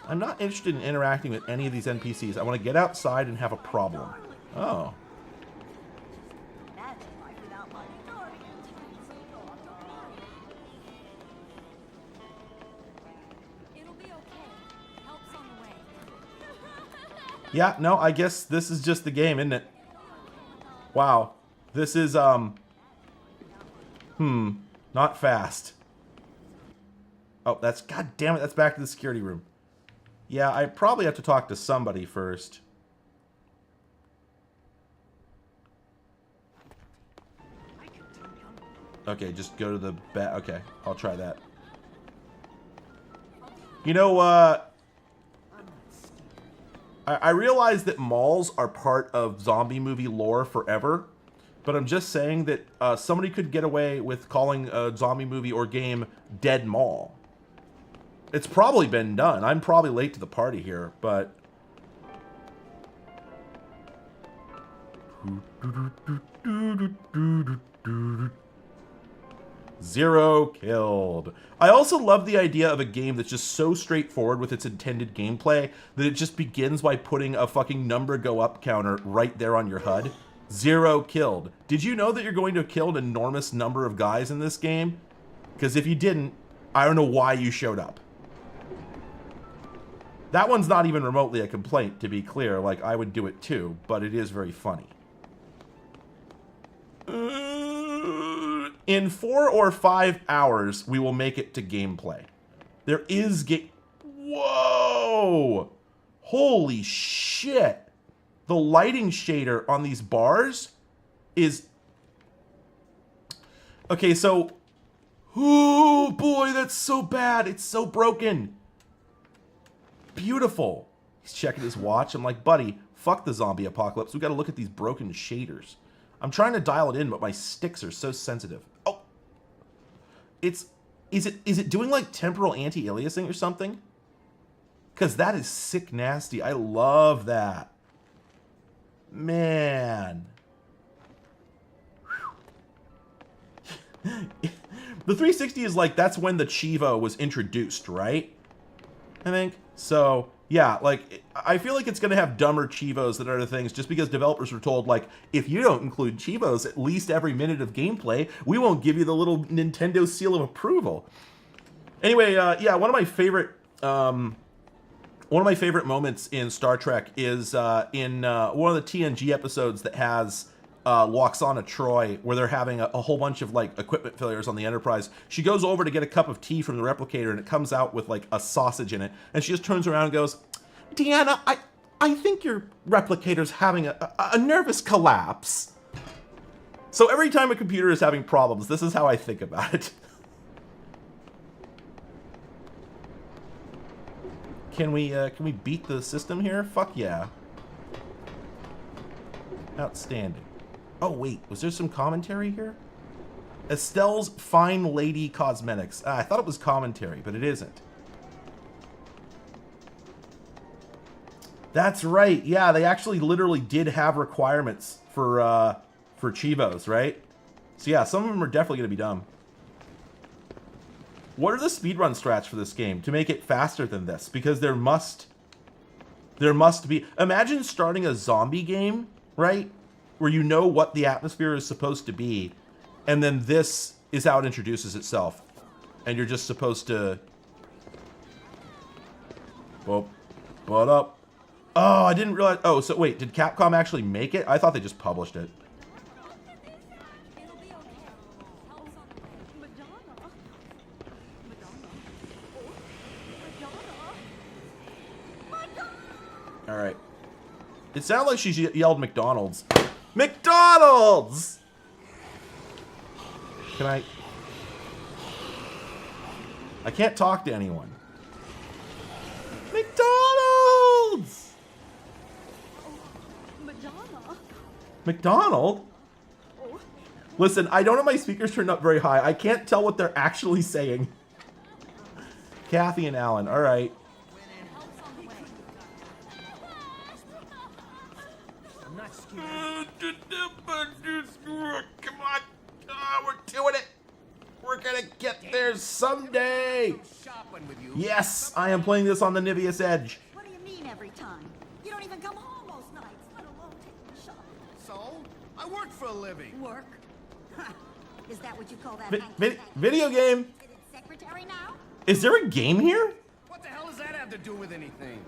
S1: I'm not interested in interacting with any of these NPCs. I want to get outside and have a problem. Oh. Yeah, no, I guess this is just the game, isn't it? Wow. This is, not fast. Oh, that's, god damn it, that's back to the security room. Yeah, I probably have to talk to somebody first. Okay, just go to the back. Okay, I'll try that. You know, I realize that malls are part of zombie movie lore forever, but I'm just saying that somebody could get away with calling a zombie movie or game Dead Mall. It's probably been done. I'm probably late to the party here, but... Zero killed. I also love the idea of a game that's just so straightforward with its intended gameplay that it just begins by putting a fucking number go up counter right there on your HUD. Zero killed. Did you know that you're going to kill an enormous number of guys in this game? Because if you didn't, I don't know why you showed up. That one's not even remotely a complaint, to be clear. Like, I would do it too, but it is very funny. In 4 or 5 hours, we will make it to gameplay. There is Whoa! Holy shit! The lighting shader on these bars is... Okay, so... Oh boy, that's so bad. It's so broken. Beautiful. He's checking his watch. I'm like, buddy, fuck the zombie apocalypse. We gotta look at these broken shaders. I'm trying to dial it in, but my sticks are so sensitive. Oh! Is it doing like temporal anti-aliasing or something? Because that is sick nasty. I love that. Man. The 360 is like, that's when the Chivo was introduced, right? I think. So, yeah, like, I feel like it's going to have dumber Chivos than other things just because developers were told, like, if you don't include Chivos at least every minute of gameplay, we won't give you the little Nintendo seal of approval. Anyway, yeah, one of my favorite moments in Star Trek is in one of the TNG episodes that has Loxana Troy, where they're having a whole bunch of like equipment failures on the Enterprise. She goes over to get a cup of tea from the replicator, and it comes out with like a sausage in it, and she just turns around and goes, "Deanna, I think your replicator's having a nervous collapse." So every time a computer is having problems, this is how I think about it. Can we beat the system here? Fuck yeah. Outstanding. Oh wait, was there some commentary here? Estelle's Fine Lady Cosmetics. I thought it was commentary, but it isn't. That's right. Yeah, they actually literally did have requirements for Chivos, right? So yeah, some of them are definitely going to be dumb. What are the speedrun strats for this game to make it faster than this? Because there must be... Imagine starting a zombie game, right? Where you know what the atmosphere is supposed to be, and then this is how it introduces itself. And you're just supposed to... Well, what up? Oh, I didn't realize... Oh, so wait, did Capcom actually make it? I thought they just published it. Alright. It sounded like she yelled McDonald's. McDonald's! Can I can't talk to anyone. McDonald's! McDonald? Listen, I don't have my speakers turned up very high. I can't tell what they're actually saying. Kathy and Alan, alright. Come on. We're doing it. We're gonna get there someday. Yes, I am playing this on the Niveus Edge.
S11: What do you mean every time? You don't even come home most nights, let alone take me shopping.
S10: So? I work for a living.
S11: Work? Is that what you call that?
S1: Video game.
S11: Secretary now?
S1: Is there a game here?
S10: What the hell does that have to do with anything?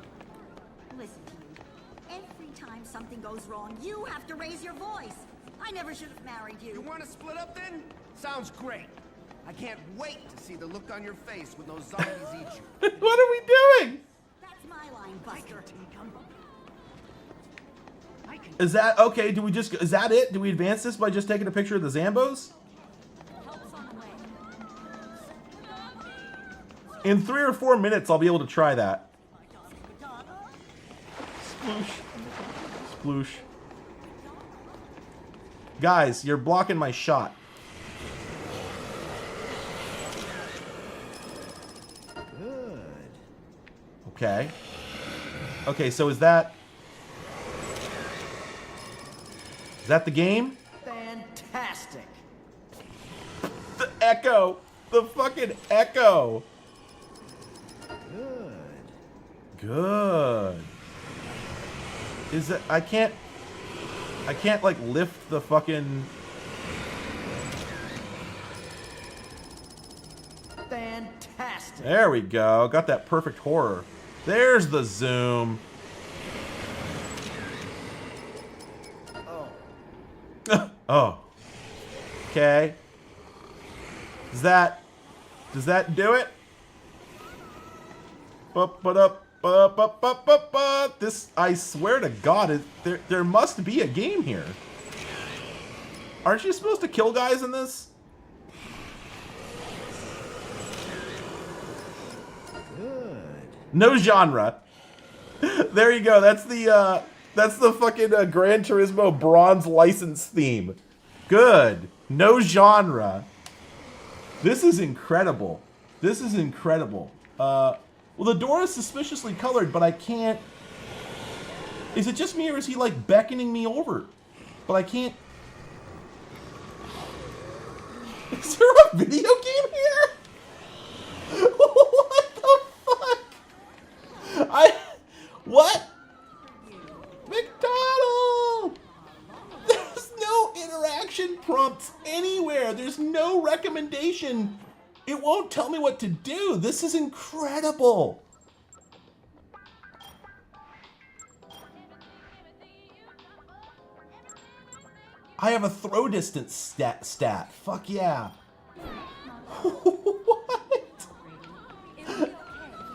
S11: Listen to you. Every time something goes wrong, you have to raise your voice. I never should have married you.
S10: You want to split up then? Sounds great. I can't wait to see the look on your face when those zombies eat you.
S1: What are we doing?
S11: That's my line, Buster.
S1: Is that okay? Do we just? Is that it? Do we advance this by just taking a picture of the Zambos?
S11: Help's on the way.
S1: In 3 or 4 minutes, I'll be able to try that. Sploosh. Sploosh. Guys, you're blocking my shot.
S10: Good.
S1: Okay. Okay, so is that the game?
S10: Fantastic.
S1: The echo. The fucking echo.
S10: Good.
S1: Good. Is it? I can't like lift the fucking.
S10: Fantastic.
S1: There we go. Got that perfect horror. There's the zoom.
S10: Oh.
S1: Oh. Okay. Does that do it? This, I swear to God, there must be a game here. Aren't you supposed to kill guys in this?
S10: Good.
S1: No genre. There you go. That's the fucking Gran Turismo bronze license theme. Good. No genre. This is incredible. This is incredible. Well, the door is suspiciously colored, but I can't. Is it just me, or is he like beckoning me over? But I can't. Is there a video game here? What the fuck? What? McDonald! There's no interaction prompts anywhere. There's no recommendation. It won't tell me what to do. This is incredible. I have a throw distance stat. Fuck yeah. What?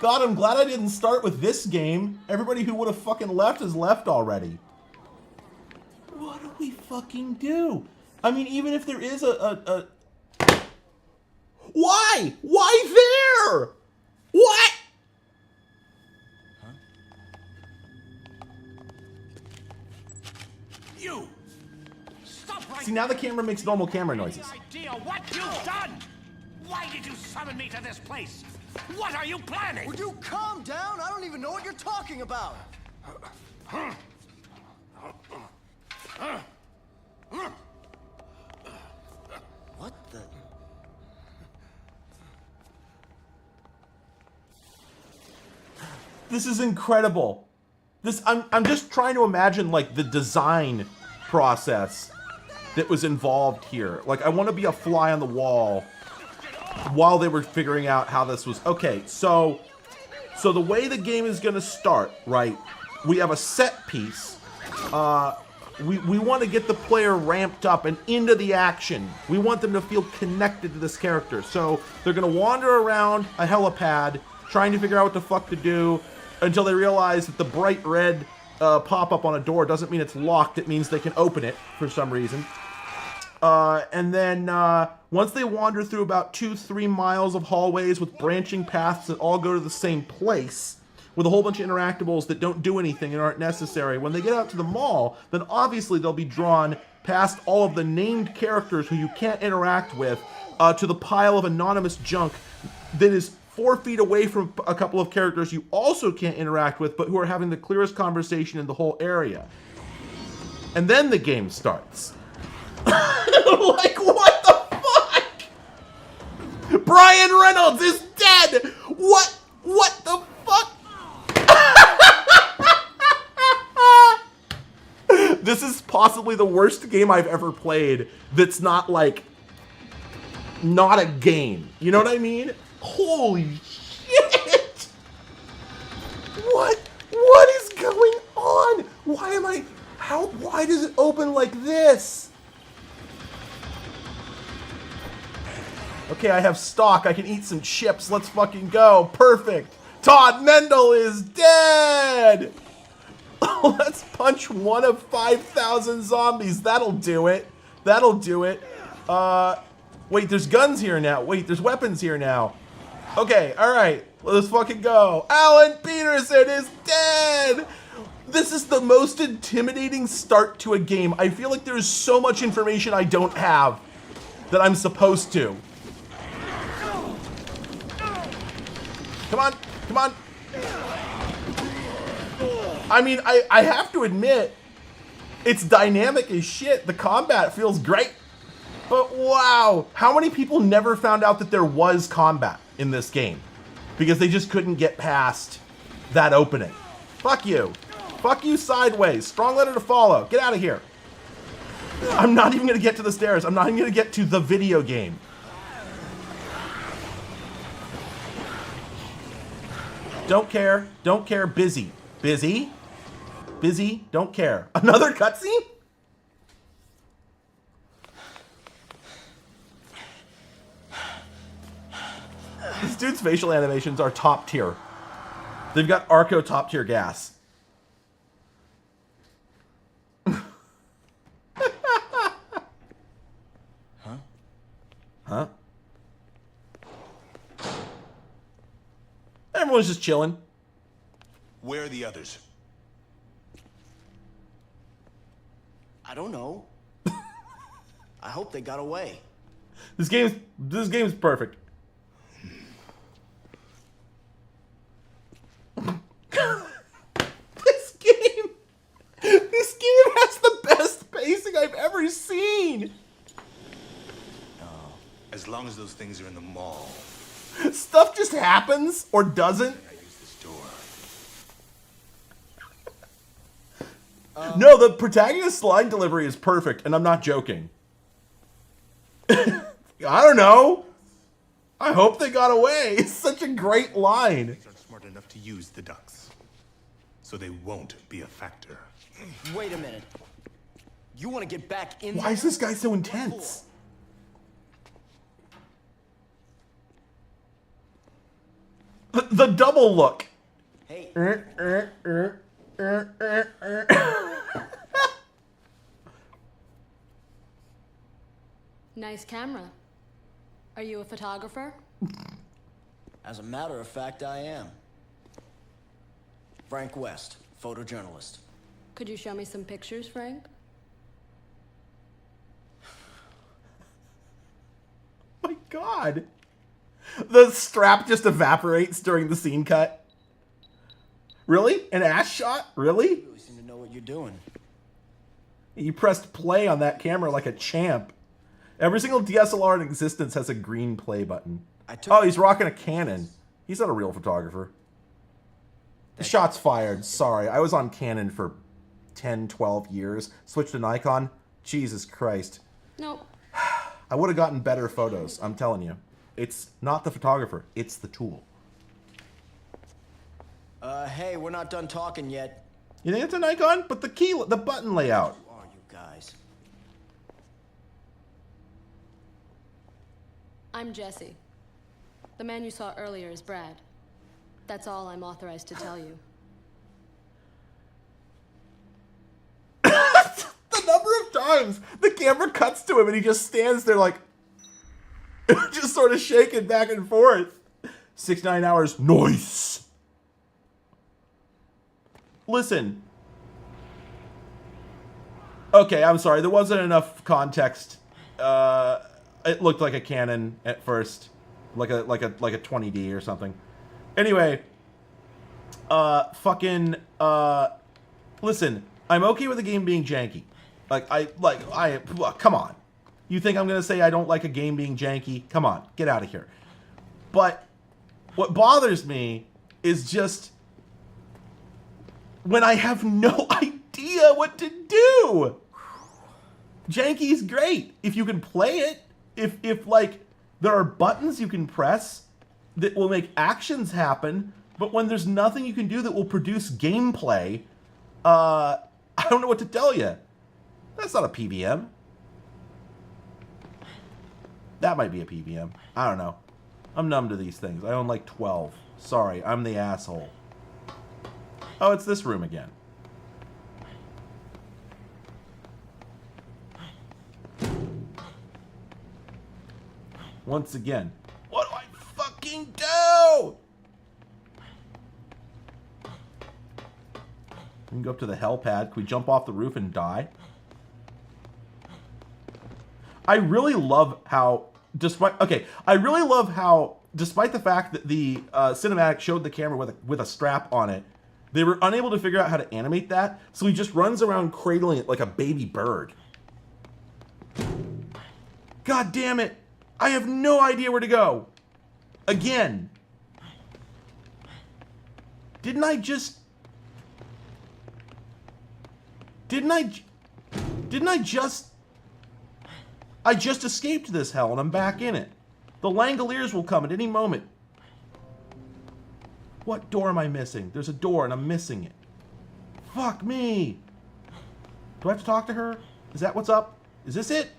S1: God, I'm glad I didn't start with this game. Everybody who would have fucking left has left already. What do we fucking do? I mean, even if there is a Why? Why there? What?
S5: Huh? You! Stop right.
S1: See, now the camera makes normal camera noises.
S5: Idea what you've done? Why did you summon me to this place? What are you planning?
S10: Would you calm down? I don't even know what you're talking about. What the?
S1: This is incredible. I'm just trying to imagine like the design process that was involved here. Like, I want to be a fly on the wall while they were figuring out how this was. Okay, so the way the game is going to start, right? We have a set piece. We want to get the player ramped up and into the action. We want them to feel connected to this character. So they're going to wander around a helipad trying to figure out what the fuck to do until they realize that the bright red pop-up on a door doesn't mean it's locked. It means they can open it for some reason. And then once they wander through about 2-3 miles of hallways with branching paths that all go to the same place, with a whole bunch of interactables that don't do anything and aren't necessary, when they get out to the mall, then obviously they'll be drawn past all of the named characters who you can't interact with to the pile of anonymous junk that is 4 feet away from a couple of characters you also can't interact with, but who are having the clearest conversation in the whole area. And then the game starts. Like, what the fuck? Brian Reynolds is dead! What? What the fuck? This is possibly the worst game I've ever played that's not like, not a game. You know what I mean? Holy shit! What is going on? Why am I, why does it open like this? Okay, I have stock. I can eat some chips. Let's fucking go. Perfect. Todd Mendel is dead! Let's punch one of 5,000 zombies. That'll do it. That'll do it. Wait, there's guns here now. Wait, there's weapons here now. Okay, alright. Let's fucking go. Alan Peterson is dead! This is the most intimidating start to a game. I feel like there's so much information I don't have that I'm supposed to. Come on, come on. I mean, I have to admit, it's dynamic as shit. The combat feels great. But wow, how many people never found out that there was combat in this game? Because they just couldn't get past that opening. Fuck you. Fuck you sideways. Strong letter to follow. Get out of here. I'm not even gonna get to the stairs. I'm not even gonna get to the video game. Don't care. Don't care. Busy. Busy. Busy. Don't care. Another cutscene? This dude's facial animations are top tier. They've got Arco top tier gas. Huh? Everyone's just chilling.
S12: Where are the others?
S10: I don't know. I hope they got away.
S1: This game's perfect. This game has the best pacing I've ever seen.
S12: As long as those things are in the mall.
S1: Stuff just happens or doesn't.
S12: I use this door.
S1: No, the protagonist's line delivery is perfect, and I'm not joking. I don't know. I hope they got away. It's such a great line.
S12: These aren't smart enough to use the ducks, so they won't be a factor.
S10: Wait a minute. You want to get back in?
S1: Why is this guy so intense? The double look.
S10: Hey.
S13: Nice camera. Are you a photographer?
S10: As a matter of fact, I am. Frank West, photojournalist.
S13: Could you show me some pictures, Frank?
S1: My God. The strap just evaporates during the scene cut. Really? An ass shot? Really?
S10: You really seem to know what you're doing.
S1: You pressed play on that camera like a champ. Every single DSLR in existence has a green play button. Oh, he's rocking a Canon. He's not a real photographer. Shots fired. Sorry, I was on Canon for 10, 12 years. Switched to Nikon. Jesus Christ.
S13: Nope.
S1: I would have gotten better photos, I'm telling you. It's not the photographer, it's the tool.
S10: Hey, we're not done talking yet.
S1: You think it's a Nikon? But the button layout.
S10: Who are you guys?
S13: I'm Jesse. The man you saw earlier is Brad. That's all I'm authorized to tell you.
S1: The number of times the camera cuts to him and he just stands there like, just sort of shaking back and forth. 69 hours. Nice. Listen. Okay, I'm sorry. There wasn't enough context. It looked like a Canon at first, like a 20D or something. Anyway, listen. I'm okay with the game being janky. Come on. You think I'm gonna say I don't like a game being janky? Come on, get out of here. But what bothers me is just when I have no idea what to do. Janky's great if you can play it. If like there are buttons you can press that will make actions happen, but when there's nothing you can do that will produce gameplay, I don't know what to tell you. That's not a PVM. That might be a PVM. I don't know. I'm numb to these things. I own like 12. Sorry, I'm the asshole. Oh, it's this room again. Once again. What do I fucking do? We can go up to the helipad. Can we jump off the roof and die? I really love how, despite the fact that the cinematic showed the camera with a strap on it, they were unable to figure out how to animate that, so he just runs around cradling it like a baby bird. God damn it! I have no idea where to go. Again. I just escaped this hell and I'm back in it. The Langoliers will come at any moment. What door am I missing? There's a door and I'm missing it. Fuck me. Do I have to talk to her? Is that what's up? Is this it?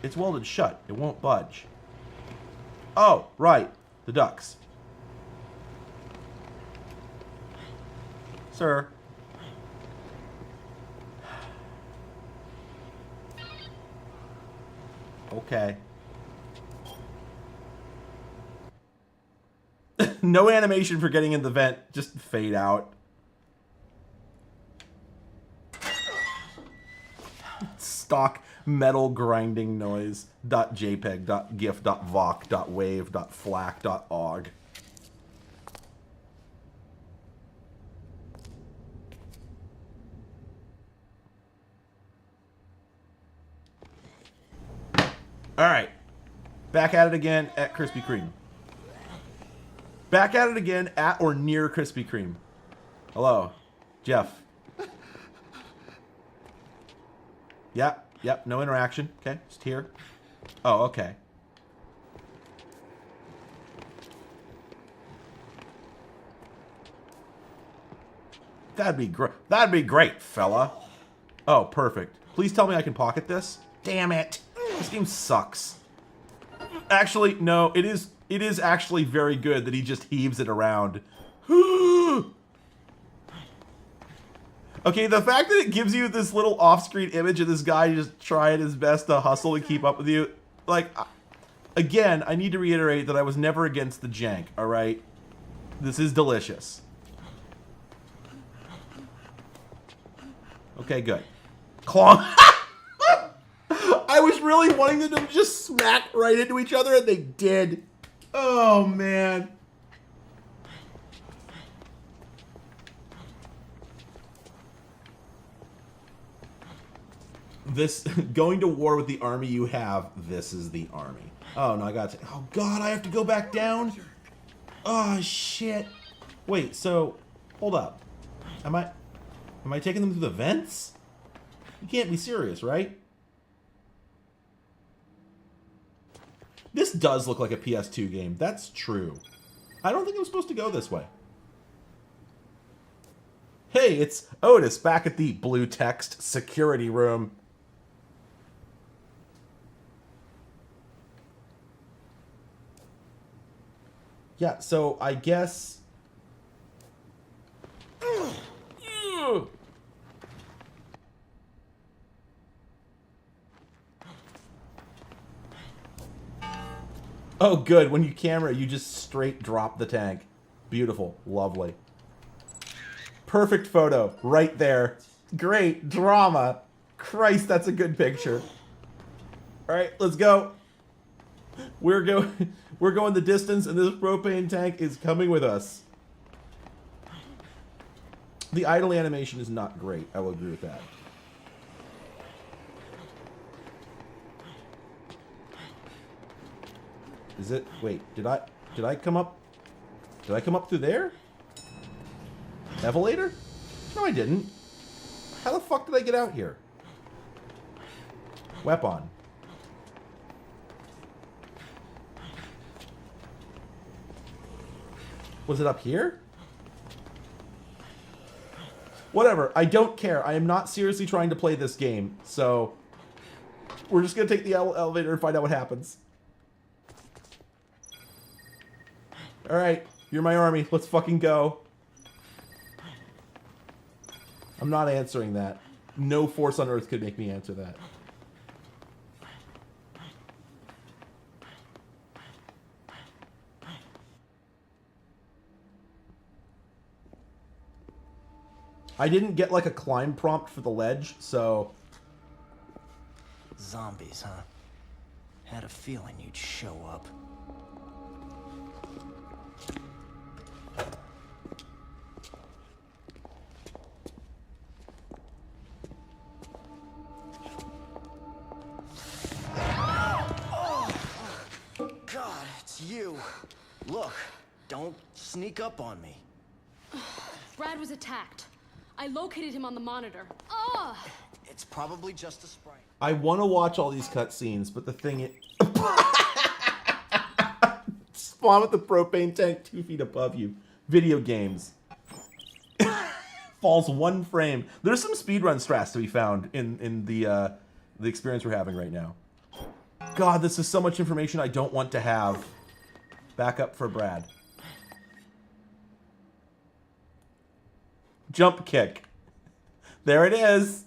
S1: It's welded shut. It won't budge. Oh, right. The ducks. Sir. Okay. No animation for getting in the vent. Just fade out. Stock metal grinding noise. .jpeg, .gif, .voc, .wave, .flac, .og. Alright. Back at it again at Krispy Kreme. Back at it again at or near Krispy Kreme. Hello. Jeff. Yep, no interaction. Okay, just here. Oh, okay. That'd be great. That'd be great, fella. Oh, perfect. Please tell me I can pocket this. Damn it. This game sucks. Actually, no, it is actually very good that he just heaves it around. Okay, the fact that it gives you this little off-screen image of this guy just trying his best to hustle and keep up with you. Like, again, I need to reiterate that I was never against the jank, alright? This is delicious. Okay, good. Clonk. I was really wanting them to just smack right into each other, and they did. Oh, man. This, going to war with the army you have, this is the army. Oh, no, I got to, oh, God, I have to go back down? Oh, shit. Wait, so, hold up. Am I taking them through the vents? You can't be serious, right? This does look like a PS2 game. That's true. I don't think I'm supposed to go this way. Hey, it's Otis back at the blue text security room. Yeah, so I guess... Oh, good. When you camera, you just straight drop the tank. Beautiful. Lovely. Perfect photo. Right there. Great. Drama. Christ, that's a good picture. Alright, let's go. We're going the distance, and this propane tank is coming with us. The idle animation is not great. I will agree with that. Is it? Wait, did I come up? Did I come up through there? Elevator? No, I didn't. How the fuck did I get out here? Weapon. Was it up here? Whatever. I don't care. I am not seriously trying to play this game. So, we're just going to take the elevator and find out what happens. Alright. You're my army. Let's fucking go. I'm not answering that. No force on Earth could make me answer that. I didn't get like a climb prompt for the ledge, so...
S10: Zombies, huh? Had a feeling you'd show up. God, it's you. Look, don't sneak up on me.
S13: Brad was attacked. I located him on the monitor. Ugh!
S10: It's probably just a sprain.
S1: I want to watch all these cutscenes, but the thing is... Spawn with the propane tank 2 feet above you. Video games. Falls 1 frame. There's some speedrun strats to be found in the experience we're having right now. God, this is so much information I don't want to have. Back up for Brad. Jump kick. There it is.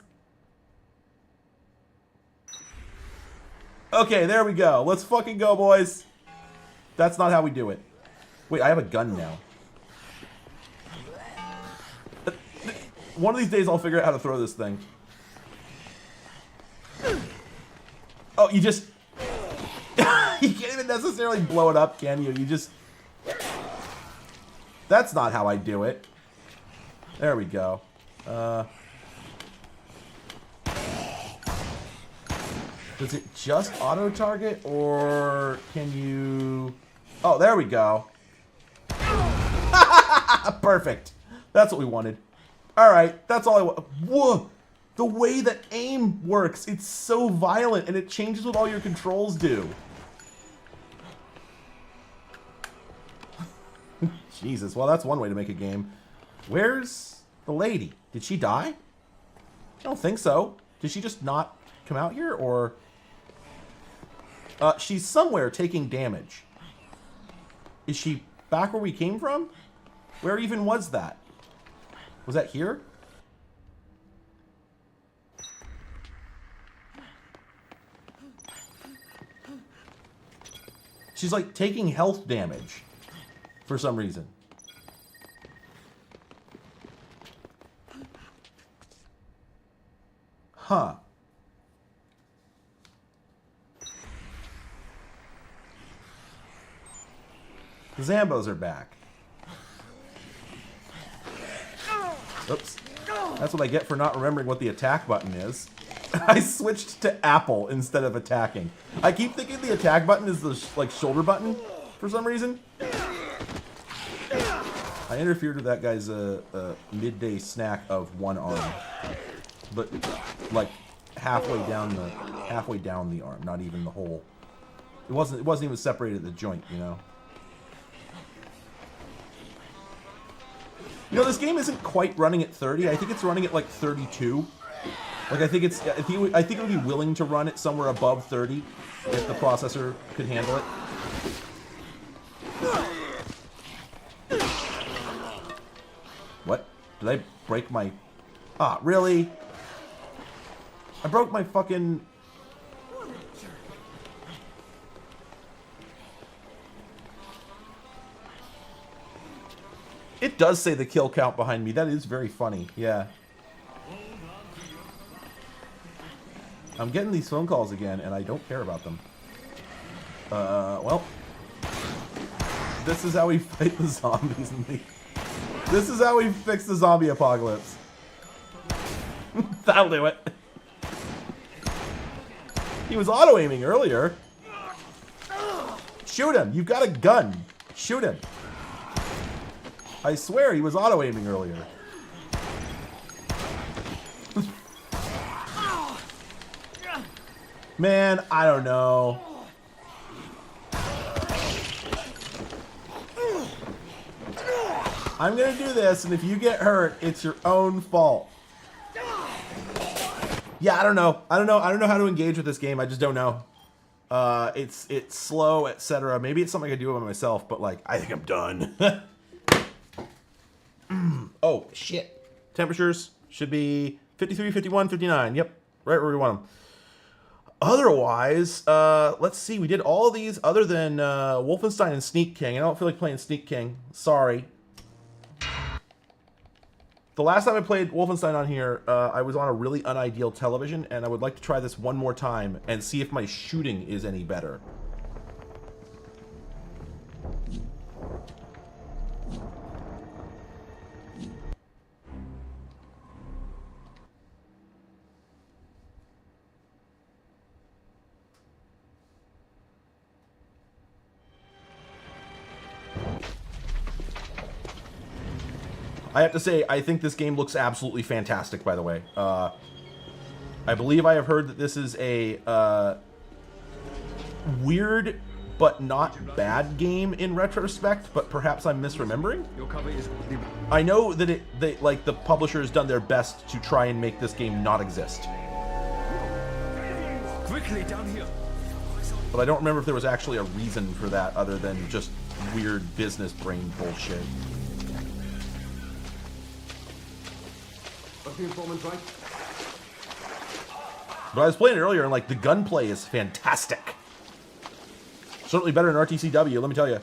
S1: Okay, there we go. Let's fucking go, boys. That's not how we do it. Wait, I have a gun now. One of these days I'll figure out how to throw this thing. Oh, you just... You can't even necessarily blow it up, can you? You just... That's not how I do it. There we go. Does it just auto-target, or can you... Oh, there we go. Perfect. That's what we wanted. Alright, that's all I want. Whoa! The way that aim works, it's so violent, and it changes what all your controls do. Jesus, well, that's one way to make a game. Where's the lady? Did she die? I don't think so. Did she just not come out here, or... she's somewhere taking damage. Is she back where we came from? Where even was that? Was that here? She's like taking health damage for some reason. Huh. The Zambos are back. Oops. That's what I get for not remembering what the attack button is. I switched to apple instead of attacking. I keep thinking the attack button is the like shoulder button for some reason. I interfered with that guy's midday snack of one arm, but like halfway down the arm, not even the whole. It wasn't even separated at the joint, you know. You know, this game isn't quite running at 30. I think it's running at like 32. Like I think it would be willing to run it somewhere above 30 if the processor could handle it. What? Did I break my... Ah, really? I broke my fucking... It does say the kill count behind me. That is very funny. Yeah. I'm getting these phone calls again, and I don't care about them. Well. This is how we fight the zombies. This is how we fix the zombie apocalypse. That'll do it. He was auto-aiming earlier. Shoot him! You've got a gun! Shoot him! I swear he was auto-aiming earlier. Man, I don't know. I'm gonna do this, and if you get hurt, it's your own fault. Yeah, I don't know. I don't know how to engage with this game. I just don't know. It's slow, etc. Maybe it's something I could do by myself, but like, I think I'm done. Oh, shit. Temperatures should be 53, 51, 59. Yep, right where we want them. Otherwise, let's see. We did all of these other than Wolfenstein and Sneak King. I don't feel like playing Sneak King. Sorry. The last time I played Wolfenstein on here, I was on a really unideal television, and I would like to try this one more time and see if my shooting is any better. I have to say, I think this game looks absolutely fantastic, by the way. I believe I have heard that this is a weird but not bad game in retrospect, but perhaps I'm misremembering. I know that like the publisher has done their best to try and make this game not exist.
S5: Quickly down here.
S1: But I don't remember if there was actually a reason for that other than just weird business brain bullshit. But I was playing it earlier, and like the gunplay is fantastic. Certainly better than RTCW, let me tell you.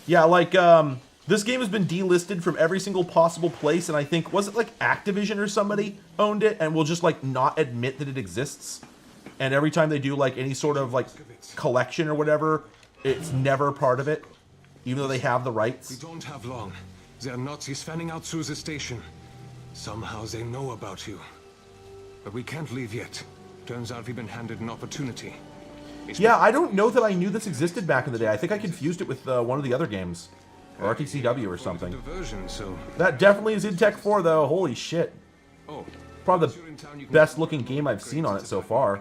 S1: Yeah, like this game has been delisted from every single possible place, and I think, was it like Activision or somebody owned it and will just like not admit that it exists? And every time they do like any sort of like collection or whatever, it's never part of it, even though they have the rights.
S14: We don't have long. There are Nazis fanning out through the station. Somehow they know about you. But we can't leave yet. Turns out we've been handed an opportunity.
S1: Yeah, I don't know that I knew this existed back in the day. I think I confused it with one of the other games. Or RTCW or something.
S14: Diversion, so...
S1: That definitely is in Tech 4, though. Holy shit.
S14: Oh,
S1: probably the best looking game I've seen on it so far.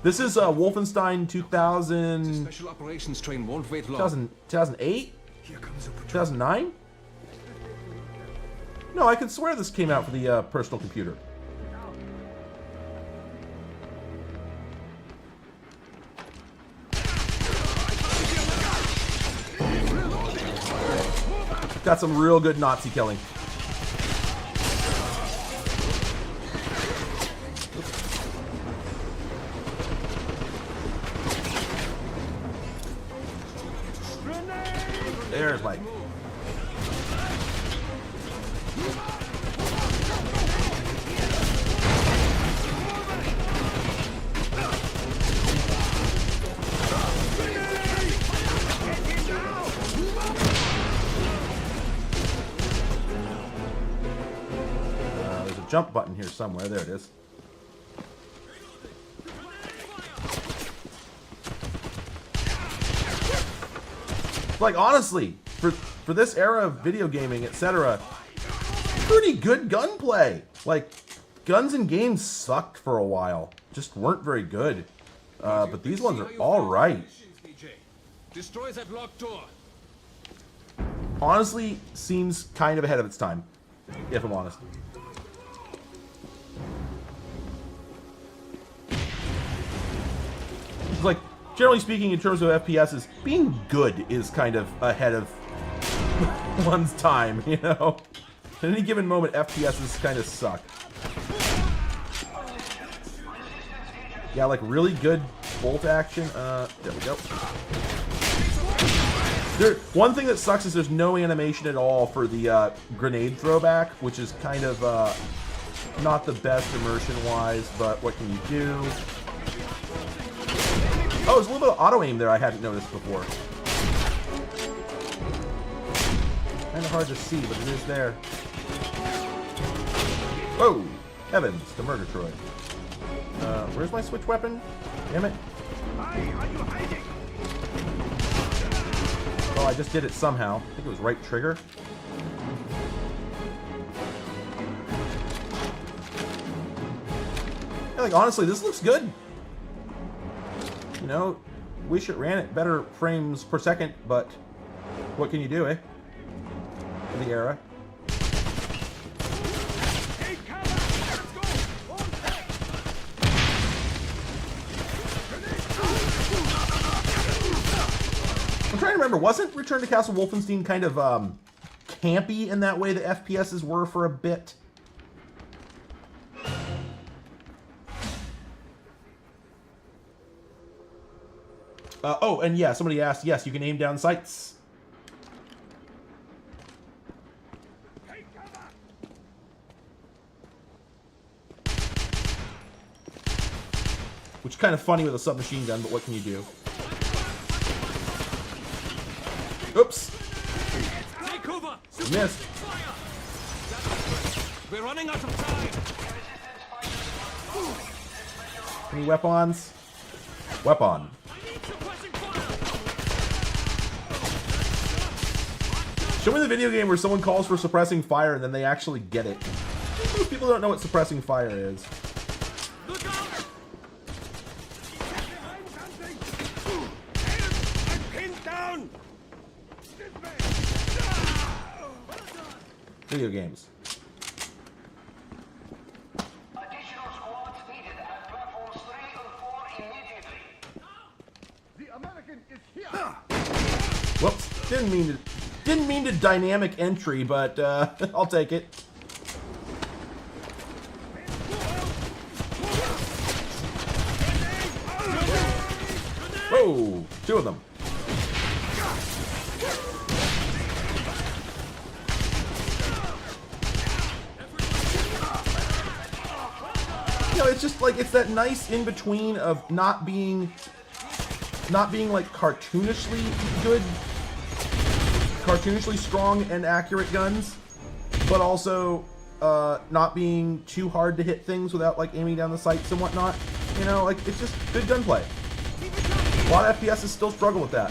S1: This is Wolfenstein 2000...
S14: Special operations train won't wait long.
S1: 2008? 2009? No, I could swear this came out for the personal computer. Got some real good Nazi killing. There's Mike. There's a jump button here somewhere. There it is. Like, honestly, for this era of video gaming, etc., pretty good gunplay. Like, guns in games sucked for a while. Just weren't very good. But these ones are alright.
S14: Destroy that locked door.
S1: Honestly, seems kind of ahead of its time, if I'm honest. It's like, generally speaking, in terms of FPSs, being good is kind of ahead of one's time, you know? At any given moment, FPSs kind of suck. Yeah, like really good bolt action. There we go. One thing that sucks is there's no animation at all for the grenade throwback, which is kind of not the best immersion-wise, but what can you do? Oh, there's a little bit of auto-aim there I hadn't noticed before. Kind of hard to see, but it is there. Whoa! Heavens, to Murgatroyd. Where's my switch weapon? Damn it. Oh, I just did it somehow. I think it was right trigger. Yeah, like, honestly, this looks good. You know, wish it ran at better frames per second, but what can you do, eh? For the era. I'm trying to remember, wasn't Return to Castle Wolfenstein kind of campy in that way the FPSs were for a bit? Oh, and yeah, somebody asked, yes, you can aim down sights. Which is kind of funny with a submachine gun, but what can you do? Oops.
S14: Take cover.
S1: Missed.
S14: We're running out of time.
S1: Any weapons? Weapon. Show me the video game where someone calls for suppressing fire and then they actually get it. Most people don't know what suppressing fire is.
S14: Look out!
S5: I'm pinned down.
S1: Video games.
S5: Additional squads needed at platforms 3 and 4 immediately. The American is here.
S1: Whoops. Didn't mean to dynamic entry, but I'll take it. Whoa! 2 of them. You know, it's just like, it's that nice in between of not being like cartoonishly good, cartoonishly strong and accurate guns, but also not being too hard to hit things without like aiming down the sights and whatnot. You know, like, it's just good gunplay. A lot of FPSs still struggle with that.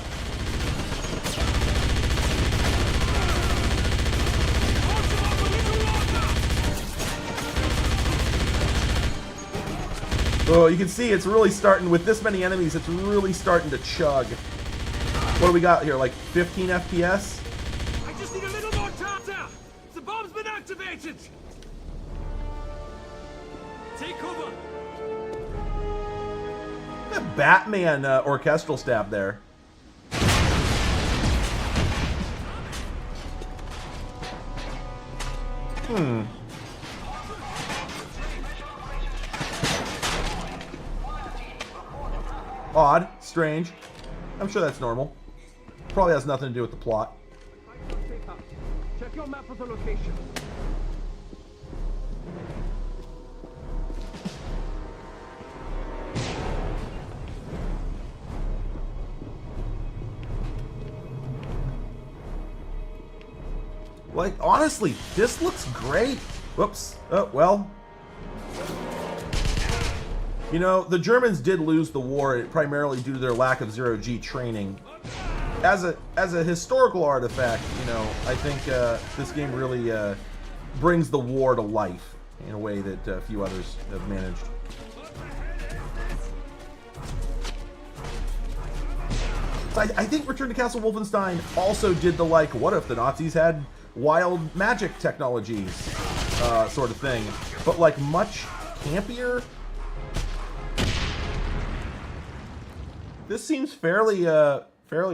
S1: So you can see it's really starting, with this many enemies, it's really starting to chug. What do we got here, like 15 FPS?
S14: I just need a little more tartar. The bomb's been activated. Take cover.
S1: That Batman orchestral stab there. Odd, strange. I'm sure that's normal. Probably has nothing to do with the plot.
S14: Check your map for the location.
S1: Like, honestly, this looks great. Whoops. Oh, well. You know, the Germans did lose the war primarily due to their lack of zero-G training. As a historical artifact, you know, I think this game really brings the war to life in a way that a few others have managed. So I think Return to Castle Wolfenstein also did the, like, what if the Nazis had wild magic technologies sort of thing, but like much campier. This seems fairly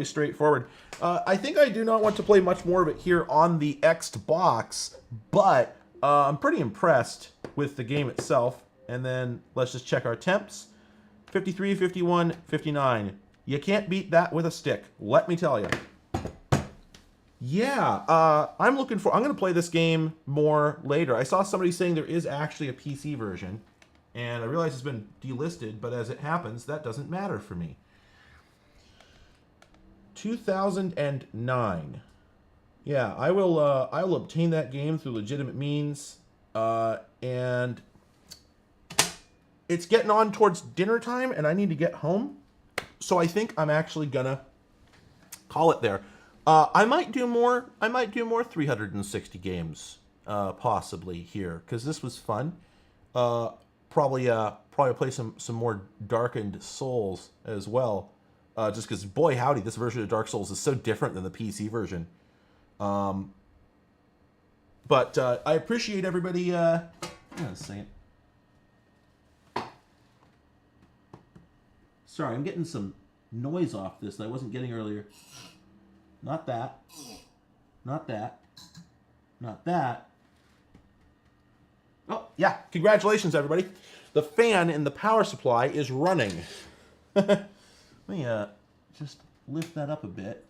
S1: straightforward. I think I do not want to play much more of it here on the Xbox, but I'm pretty impressed with the game itself. And then let's just check our temps. 53, 51, 59. You can't beat that with a stick, let me tell you. Yeah, I'm going to play this game more later. I saw somebody saying there is actually a PC version, and I realize it's been delisted, but as it happens, that doesn't matter for me. 2009. Yeah, I will obtain that game through legitimate means, and it's getting on towards dinner time, and I need to get home. So I think I'm actually gonna call it there. I might do more 360 games, possibly here, because this was fun. Probably play some more Darkened Souls as well. Just because, boy howdy, this version of Dark Souls is so different than the PC version. But I appreciate everybody. Hang on a second. Sorry, I'm getting some noise off this that I wasn't getting earlier. Not that. Not that. Not that. Oh, yeah. Congratulations, everybody. The fan in the power supply is running. Let me just lift that up a bit.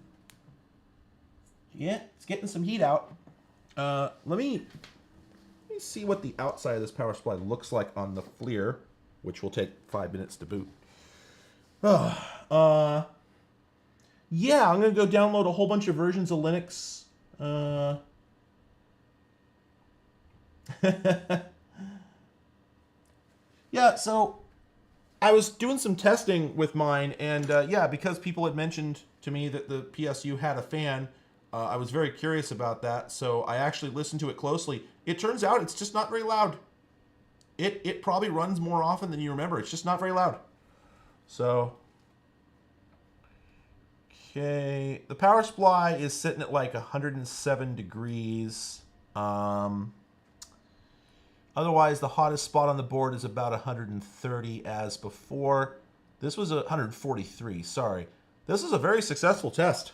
S1: Yeah, it's getting some heat out. Let me see what the outside of this power supply looks like on the FLIR, which will take 5 minutes to boot. Yeah, I'm going to go download a whole bunch of versions of Linux. Yeah, so I was doing some testing with mine, and yeah, because people had mentioned to me that the PSU had a fan, I was very curious about that, so I actually listened to it closely. It turns out it's just not very loud. It probably runs more often than you remember. It's just not very loud. So, okay, the power supply is sitting at like 107 degrees. Otherwise, the hottest spot on the board is about 130 as before. This was 143, sorry. This is a very successful test.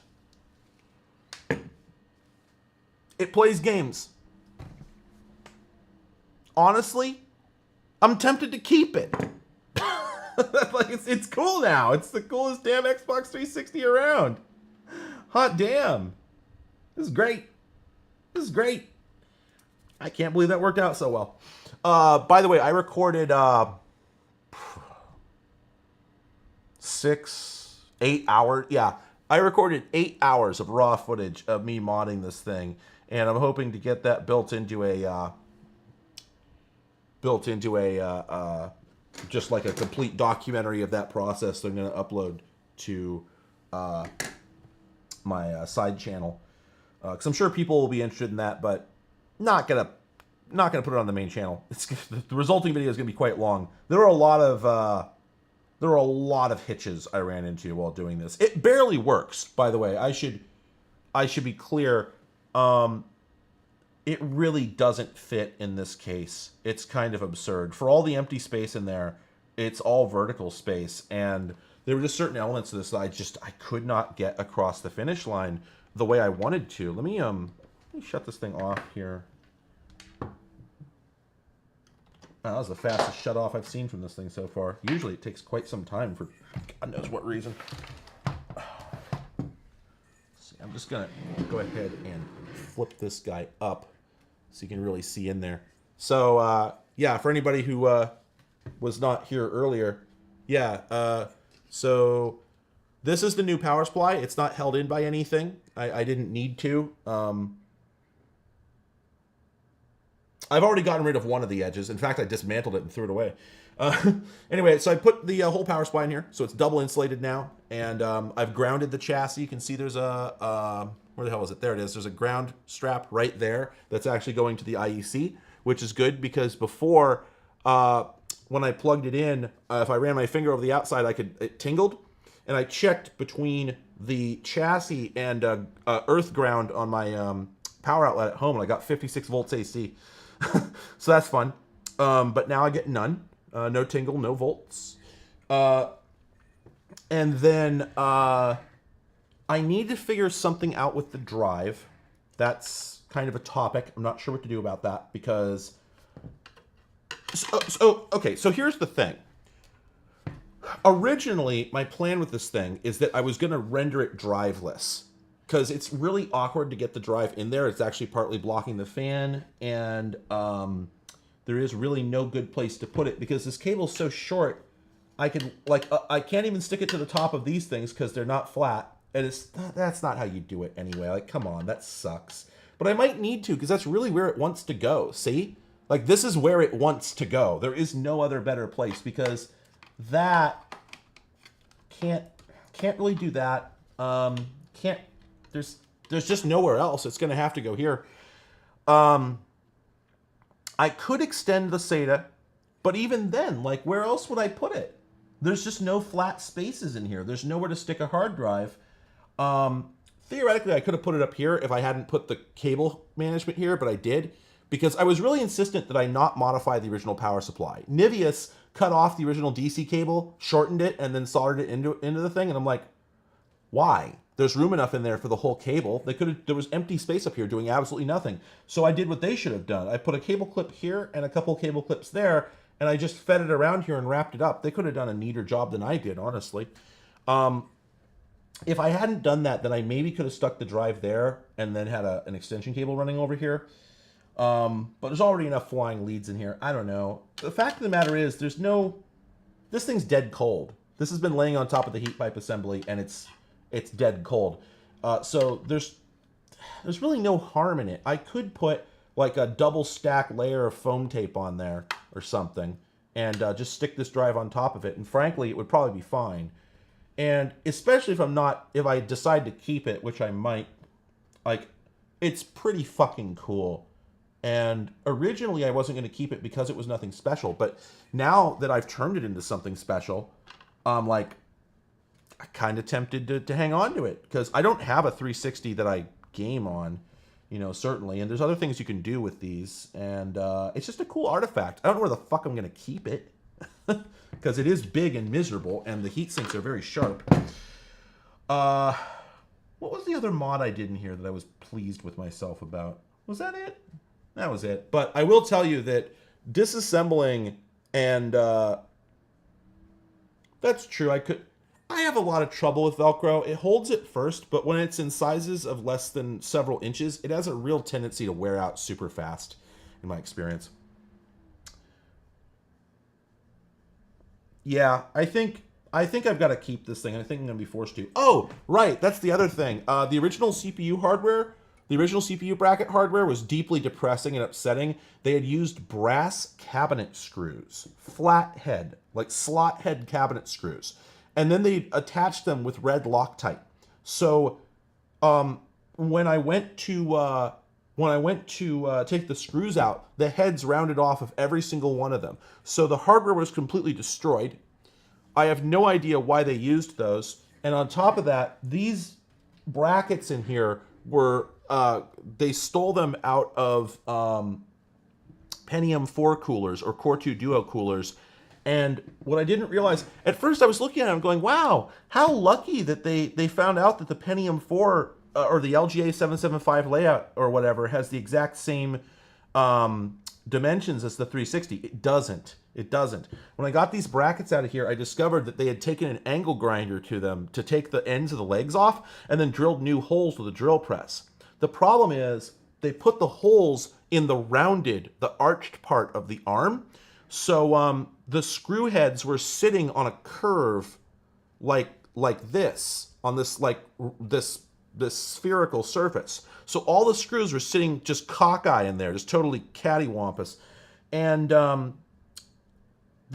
S1: It plays games. Honestly, I'm tempted to keep it. Like it's cool now. It's the coolest damn Xbox 360 around. Hot damn. This is great. This is great. I can't believe that worked out so well. By the way, I recorded 8 hours. Yeah, I recorded 8 hours of raw footage of me modding this thing, and I'm hoping to get that built into a just like a complete documentary of that process that I'm going to upload to my side channel. Because I'm sure people will be interested in that, but not gonna put it on the main channel. The resulting video is going to be quite long. There are a lot of hitches I ran into while doing this. It barely works, by the way. I should be clear. It really doesn't fit in this case. It's kind of absurd. For all the empty space in there, it's all vertical space, and there were just certain elements of this that I could not get across the finish line the way I wanted to. Let me shut this thing off here. That was the fastest shut off I've seen from this thing so far. Usually it takes quite some time for God knows what reason. See, I'm just gonna go ahead and flip this guy up so you can really see in there. So yeah, for anybody who was not here earlier, yeah, so this is the new power supply. It's not held in by anything. I didn't need to. I've already gotten rid of one of the edges. In fact, I dismantled it and threw it away. Anyway, so I put the whole power supply in here, so it's double insulated now, and I've grounded the chassis. You can see there's a where the hell is it? There it is. There's a ground strap right there that's actually going to the IEC, which is good because before, when I plugged it in, if I ran my finger over the outside, it tingled, and I checked between the chassis and earth ground on my power outlet at home, and I got 56 volts AC. So that's fun. But now I get none. No tingle, no volts. And then I need to figure something out with the drive. That's kind of a topic. I'm not sure what to do about that because... Okay, so here's the thing. Originally, my plan with this thing is that I was going to render it driveless, because it's really awkward to get the drive in there. It's actually partly blocking the fan, and there is really no good place to put it because this cable's so short. I can't even stick it to the top of these things because they're not flat, and that's not how you do it anyway. Like, come on, that sucks. But I might need to because that's really where it wants to go. See, Like, this is where it wants to go. There is no other better place, because that can't really do that. Can't, there's just nowhere else. It's going to have to go here. I could extend the SATA, but even then, like, where else would I put it? There's just no flat spaces in here. There's nowhere to stick a hard drive. Theoretically, I could have put it up here if I hadn't put the cable management here, but I did, because I was really insistent that I not modify the original power supply. Nivius cut off the original DC cable, shortened it, and then soldered it into the thing, and I'm like, why? There's room enough in there for the whole cable. There was empty space up here doing absolutely nothing. So I did what they should have done. I put a cable clip here and a couple cable clips there, and I just fed it around here and wrapped it up. They could have done a neater job than I did, honestly. If I hadn't done that, then I maybe could have stuck the drive there and then had an extension cable running over here. But there's already enough flying leads in here. I don't know. The fact of the matter is, this thing's dead cold. This has been laying on top of the heat pipe assembly, and it's dead cold. So there's really no harm in it. I could put like a double stack layer of foam tape on there or something, and just stick this drive on top of it. And frankly, it would probably be fine. And especially if I decide to keep it, which I might, like, it's pretty fucking cool. And originally I wasn't going to keep it because it was nothing special. But now that I've turned it into something special, I'm like, I kind of tempted to hang on to it, because I don't have a 360 that I game on, certainly. And there's other things you can do with these. And it's just a cool artifact. I don't know where the fuck I'm going to keep it, because it is big and miserable, and the heat sinks are very sharp. What was the other mod I did in here that I was pleased with myself about? Was that it? That was it. But I will tell you that disassembling and that's true. I have a lot of trouble with Velcro. It holds at first, but when it's in sizes of less than several inches, it has a real tendency to wear out super fast, in my experience. Yeah, I think I've got to keep this thing. I think I'm going to be forced to. Oh, right. That's the other thing. The original CPU hardware, the original CPU bracket hardware was deeply depressing and upsetting. They had used brass cabinet screws, flat head, like slot head cabinet screws. And then they attached them with red Loctite. So when I went to take the screws out, the heads rounded off of every single one of them. So the hardware was completely destroyed. I have no idea why they used those. And on top of that, these brackets in here were, they stole them out of Pentium 4 coolers or Core 2 Duo coolers. And what I didn't realize, at first I was looking at them going, wow, how lucky that they found out that the Pentium 4 or the LGA 775 layout or whatever has the exact same dimensions as the 360. It doesn't. It doesn't. When I got these brackets out of here, I discovered that they had taken an angle grinder to them to take the ends of the legs off and then drilled new holes with a drill press. The problem is they put the holes in the rounded, the arched part of the arm. So the screw heads were sitting on a curve like this, on this this spherical surface. So all the screws were sitting just cockeye in there, just totally cattywampus. And the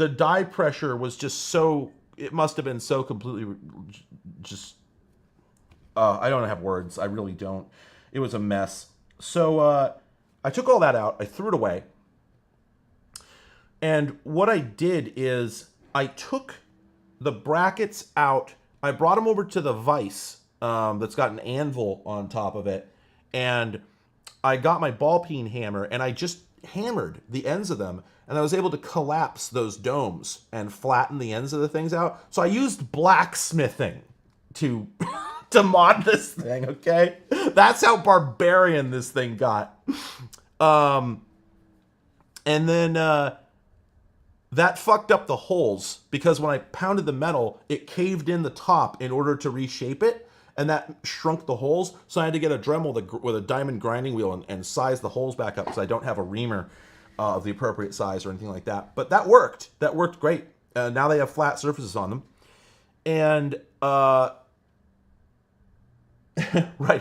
S1: die pressure was just so, it must have been so completely just, I don't have words. I really don't. It was a mess. So I took all that out. I threw it away. And what I did is I took the brackets out. I brought them over to the vise that's got an anvil on top of it. And I got my ball peen hammer and I just hammered the ends of them. And I was able to collapse those domes and flatten the ends of the things out. So I used blacksmithing to to mod this thing, okay? That's how barbarian this thing got. And then that fucked up the holes because when I pounded the metal, it caved in the top in order to reshape it. And that shrunk the holes. So I had to get a Dremel with a diamond grinding wheel and size the holes back up because I don't have a reamer of the appropriate size or anything like that. But that worked. That worked great. Now they have flat surfaces on them. And, right,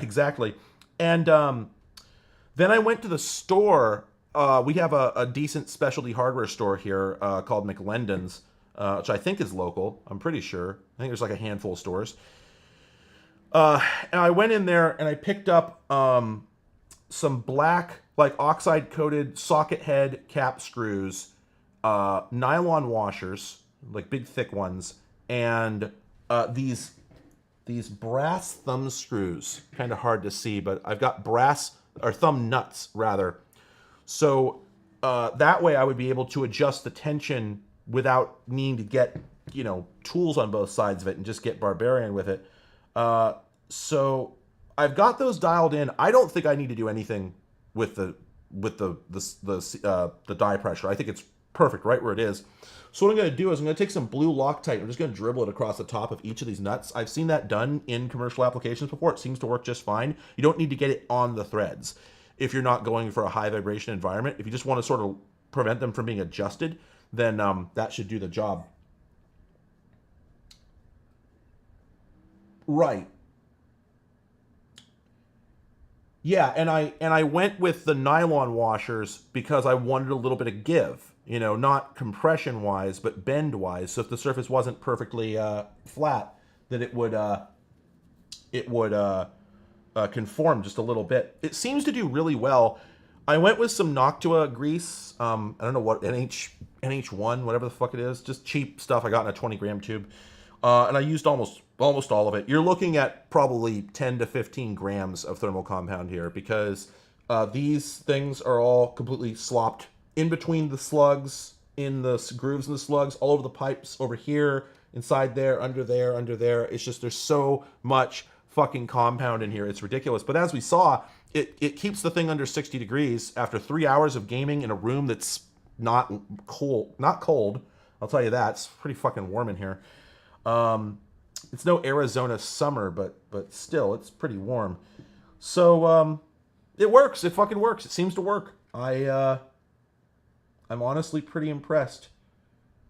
S1: exactly. And then I went to the store we have a decent specialty hardware store here called McLendon's, which I think is local. I'm pretty sure. I think there's like a handful of stores. And I went in there and I picked up some black, like oxide-coated socket head cap screws, nylon washers, like big thick ones, and these brass thumb screws. Kind of hard to see, but I've got brass, or thumb nuts rather. So that way I would be able to adjust the tension without needing to get, you know, tools on both sides of it and just get barbarian with it. So I've got those dialed in. I don't think I need to do anything with the die pressure. I think it's perfect right where it is. So what I'm going to do is I'm going to take some blue Loctite. I'm just going to dribble it across the top of each of these nuts. I've seen that done in commercial applications before. It seems to work just fine. You don't need to get it on the threads if you're not going for a high vibration environment. If you just want to sort of prevent them from being adjusted, then that should do the job. Right. Yeah, and I went with the nylon washers because I wanted a little bit of give, you know, not compression wise, but bend wise. So if the surface wasn't perfectly flat, then it would conform just a little bit. It seems to do really well. I went with some Noctua grease. I don't know what NH1, whatever the fuck it is, just cheap stuff I got in a 20-gram tube, and I used almost all of it. You're looking at probably 10 to 15 grams of thermal compound here because these things are all completely slopped in between the slugs, in the grooves in the slugs, all over the pipes, over here, inside there, under there, under there. It's just there's so much fucking compound in here. It's ridiculous. But as we saw, it keeps the thing under 60 degrees after 3 hours of gaming in a room that's not cold. I'll tell you that. It's pretty fucking warm in here. It's no Arizona summer, but still, it's pretty warm. So, it works. It fucking works. It seems to work. I'm honestly pretty impressed.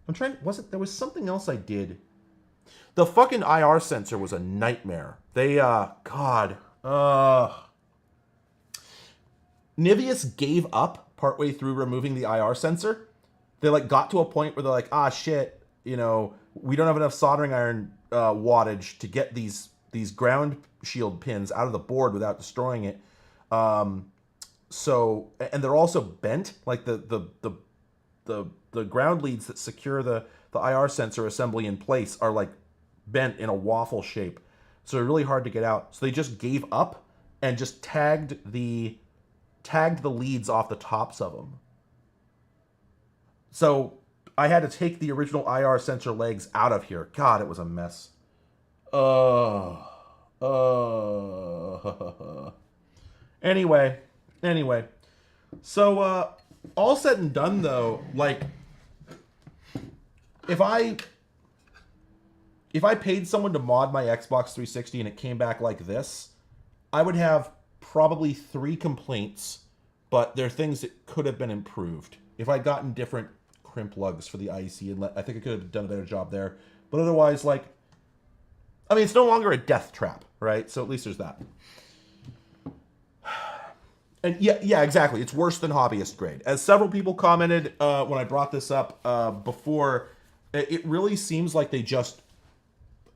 S1: There was something else I did. The fucking IR sensor was a nightmare. Niveus gave up partway through removing the IR sensor. They like got to a point where they're like, ah, shit, you know, we don't have enough soldering iron wattage to get these ground shield pins out of the board without destroying it. So, and they're also bent, like the ground leads that secure the IR sensor assembly in place are like bent in a waffle shape. So they're really hard to get out. So they just gave up and just tagged the leads off the tops of them. So I had to take the original IR sensor legs out of here. God, it was a mess. Anyway. So, all said and done, though, like, if I paid someone to mod my Xbox 360 and it came back like this, I would have probably 3 complaints, but they're things that could have been improved. If I'd gotten different crimp lugs for the IC, and I think I could have done a better job there. But otherwise, like, I mean, it's no longer a death trap, right? So at least there's that. And yeah, exactly. It's worse than hobbyist grade. As several people commented when I brought this up before, it really seems like they just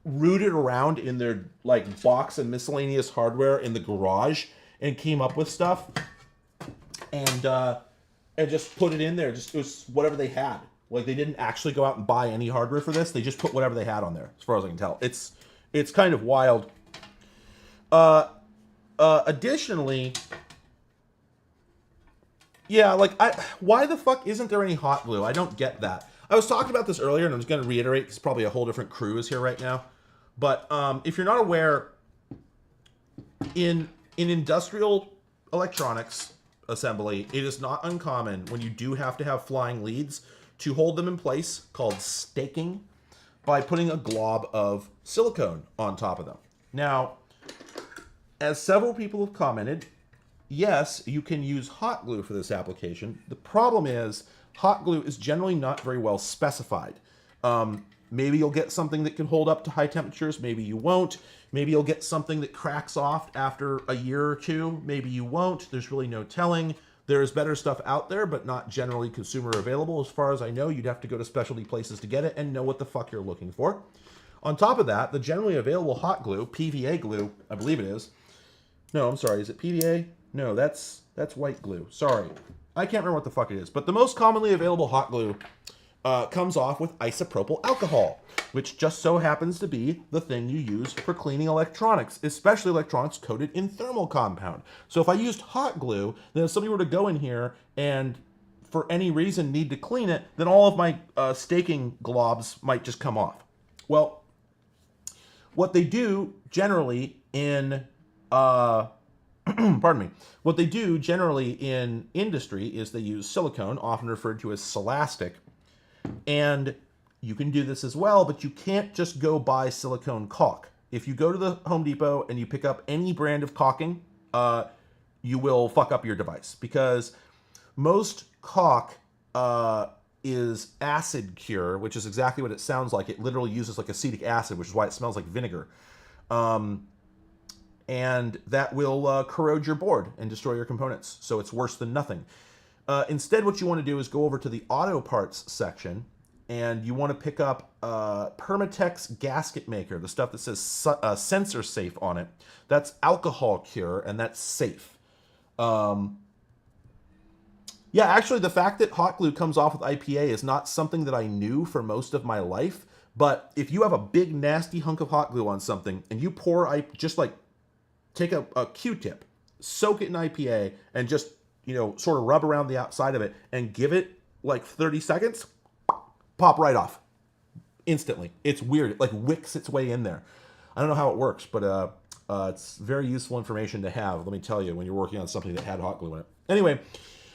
S1: rooted around in their like box and miscellaneous hardware in the garage and came up with stuff and just put it in there. Just it was whatever they had. Like they didn't actually go out and buy any hardware for this. They just put whatever they had on there, as far as I can tell. It's kind of wild. Additionally, yeah, like why the fuck isn't there any hot glue? I don't get that. I was talking about this earlier, and I'm just going to reiterate because probably a whole different crew is here right now. But if you're not aware, in industrial electronics assembly, it is not uncommon when you do have to have flying leads to hold them in place, called staking, by putting a glob of silicone on top of them. Now, as several people have commented, yes, you can use hot glue for this application. The problem is hot glue is generally not very well specified. Maybe you'll get something that can hold up to high temperatures. Maybe you won't. Maybe you'll get something that cracks off after a year or two. Maybe you won't. There's really no telling. There is better stuff out there, but not generally consumer available. As far as I know, you'd have to go to specialty places to get it and know what the fuck you're looking for. On top of that, the generally available hot glue, PVA glue, I believe it is. No, I'm sorry, is it PVA? No, that's white glue. Sorry. I can't remember what the fuck it is. But the most commonly available hot glue comes off with isopropyl alcohol, which just so happens to be the thing you use for cleaning electronics, especially electronics coated in thermal compound. So if I used hot glue, then if somebody were to go in here and for any reason need to clean it, then all of my staking globs might just come off. Well, what they do generally in pardon me. What they do generally in industry is they use silicone, often referred to as silastic. And you can do this as well, but you can't just go buy silicone caulk. If you go to the Home Depot and you pick up any brand of caulking, you will fuck up your device, because most caulk is acid cure, which is exactly what it sounds like. It literally uses like acetic acid, which is why it smells like vinegar. And that will corrode your board and destroy your components. So it's worse than nothing. Instead, what you want to do is go over to the auto parts section, and you want to pick up Permatex gasket maker, the stuff that says sensor safe on it. That's alcohol cure, and that's safe. Yeah, actually, the fact that hot glue comes off with IPA is not something that I knew for most of my life. But if you have a big, nasty hunk of hot glue on something, and you pour, just like take a Q-tip, soak it in IPA, and just, you know, sort of rub around the outside of it and give it like 30 seconds, pop right off instantly. It's weird. It like wicks its way in there. I don't know how it works, but it's very useful information to have, let me tell you, when you're working on something that had hot glue in it. Anyway,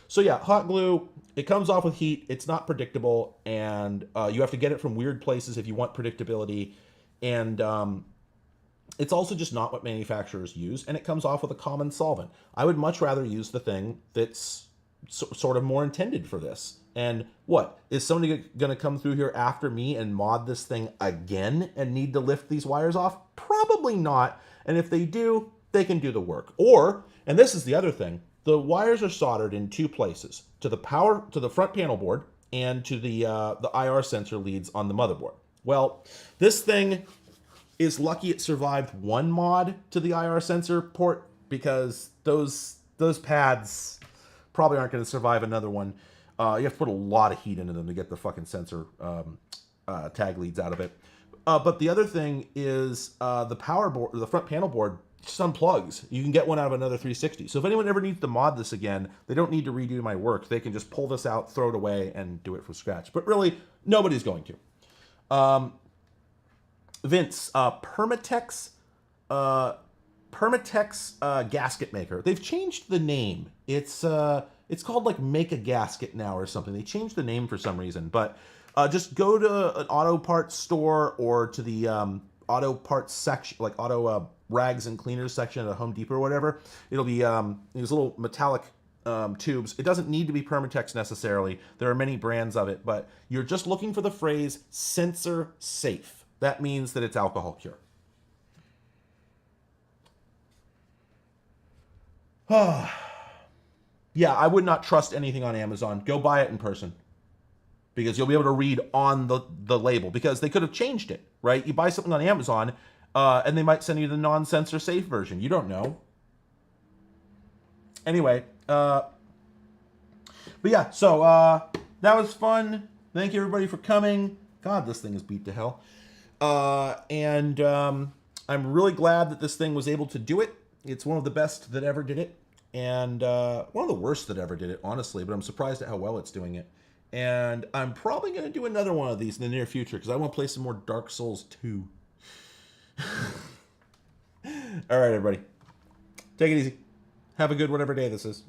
S1: so yeah, hot glue, it comes off with heat. It's not predictable, and you have to get it from weird places if you want predictability. And it's also just not what manufacturers use, and it comes off with a common solvent. I would much rather use the thing that's sort of more intended for this. And what? Is somebody going to come through here after me and mod this thing again and need to lift these wires off? Probably not. And if they do, they can do the work. Or, and this is the other thing, the wires are soldered in two places, to the front panel board and to the IR sensor leads on the motherboard. Well, this thing is lucky it survived one mod to the IR sensor port, because those pads probably aren't going to survive another one. You have to put a lot of heat into them to get the fucking sensor tag leads out of it. But the other thing is the power board, the front panel board, just unplugs. You can get one out of another 360. So if anyone ever needs to mod this again, they don't need to redo my work. They can just pull this out, throw it away, and do it from scratch. But really, nobody's going to. Vince, Permatex gasket maker. They've changed the name. It's called like Make a Gasket now or something. They changed the name for some reason. But just go to an auto parts store or to the auto parts section, like auto rags and cleaners section at a Home Depot or whatever. It'll be these little metallic tubes. It doesn't need to be Permatex necessarily. There are many brands of it, but you're just looking for the phrase sensor safe. That means that it's alcohol cure. Yeah, I would not trust anything on Amazon. Go buy it in person, because you'll be able to read on the label, because they could have changed it, right? You buy something on Amazon, and they might send you the non-sensor safe version. You don't know. Anyway, but yeah, so that was fun. Thank you, everybody, for coming. God, this thing is beat to hell. And I'm really glad that this thing was able to do it. It's one of the best that ever did it, and one of the worst that ever did it, honestly, but I'm surprised at how well it's doing it. And I'm probably going to do another one of these in the near future, because I want to play some more Dark Souls 2. All right, everybody. Take it easy. Have a good whatever day this is.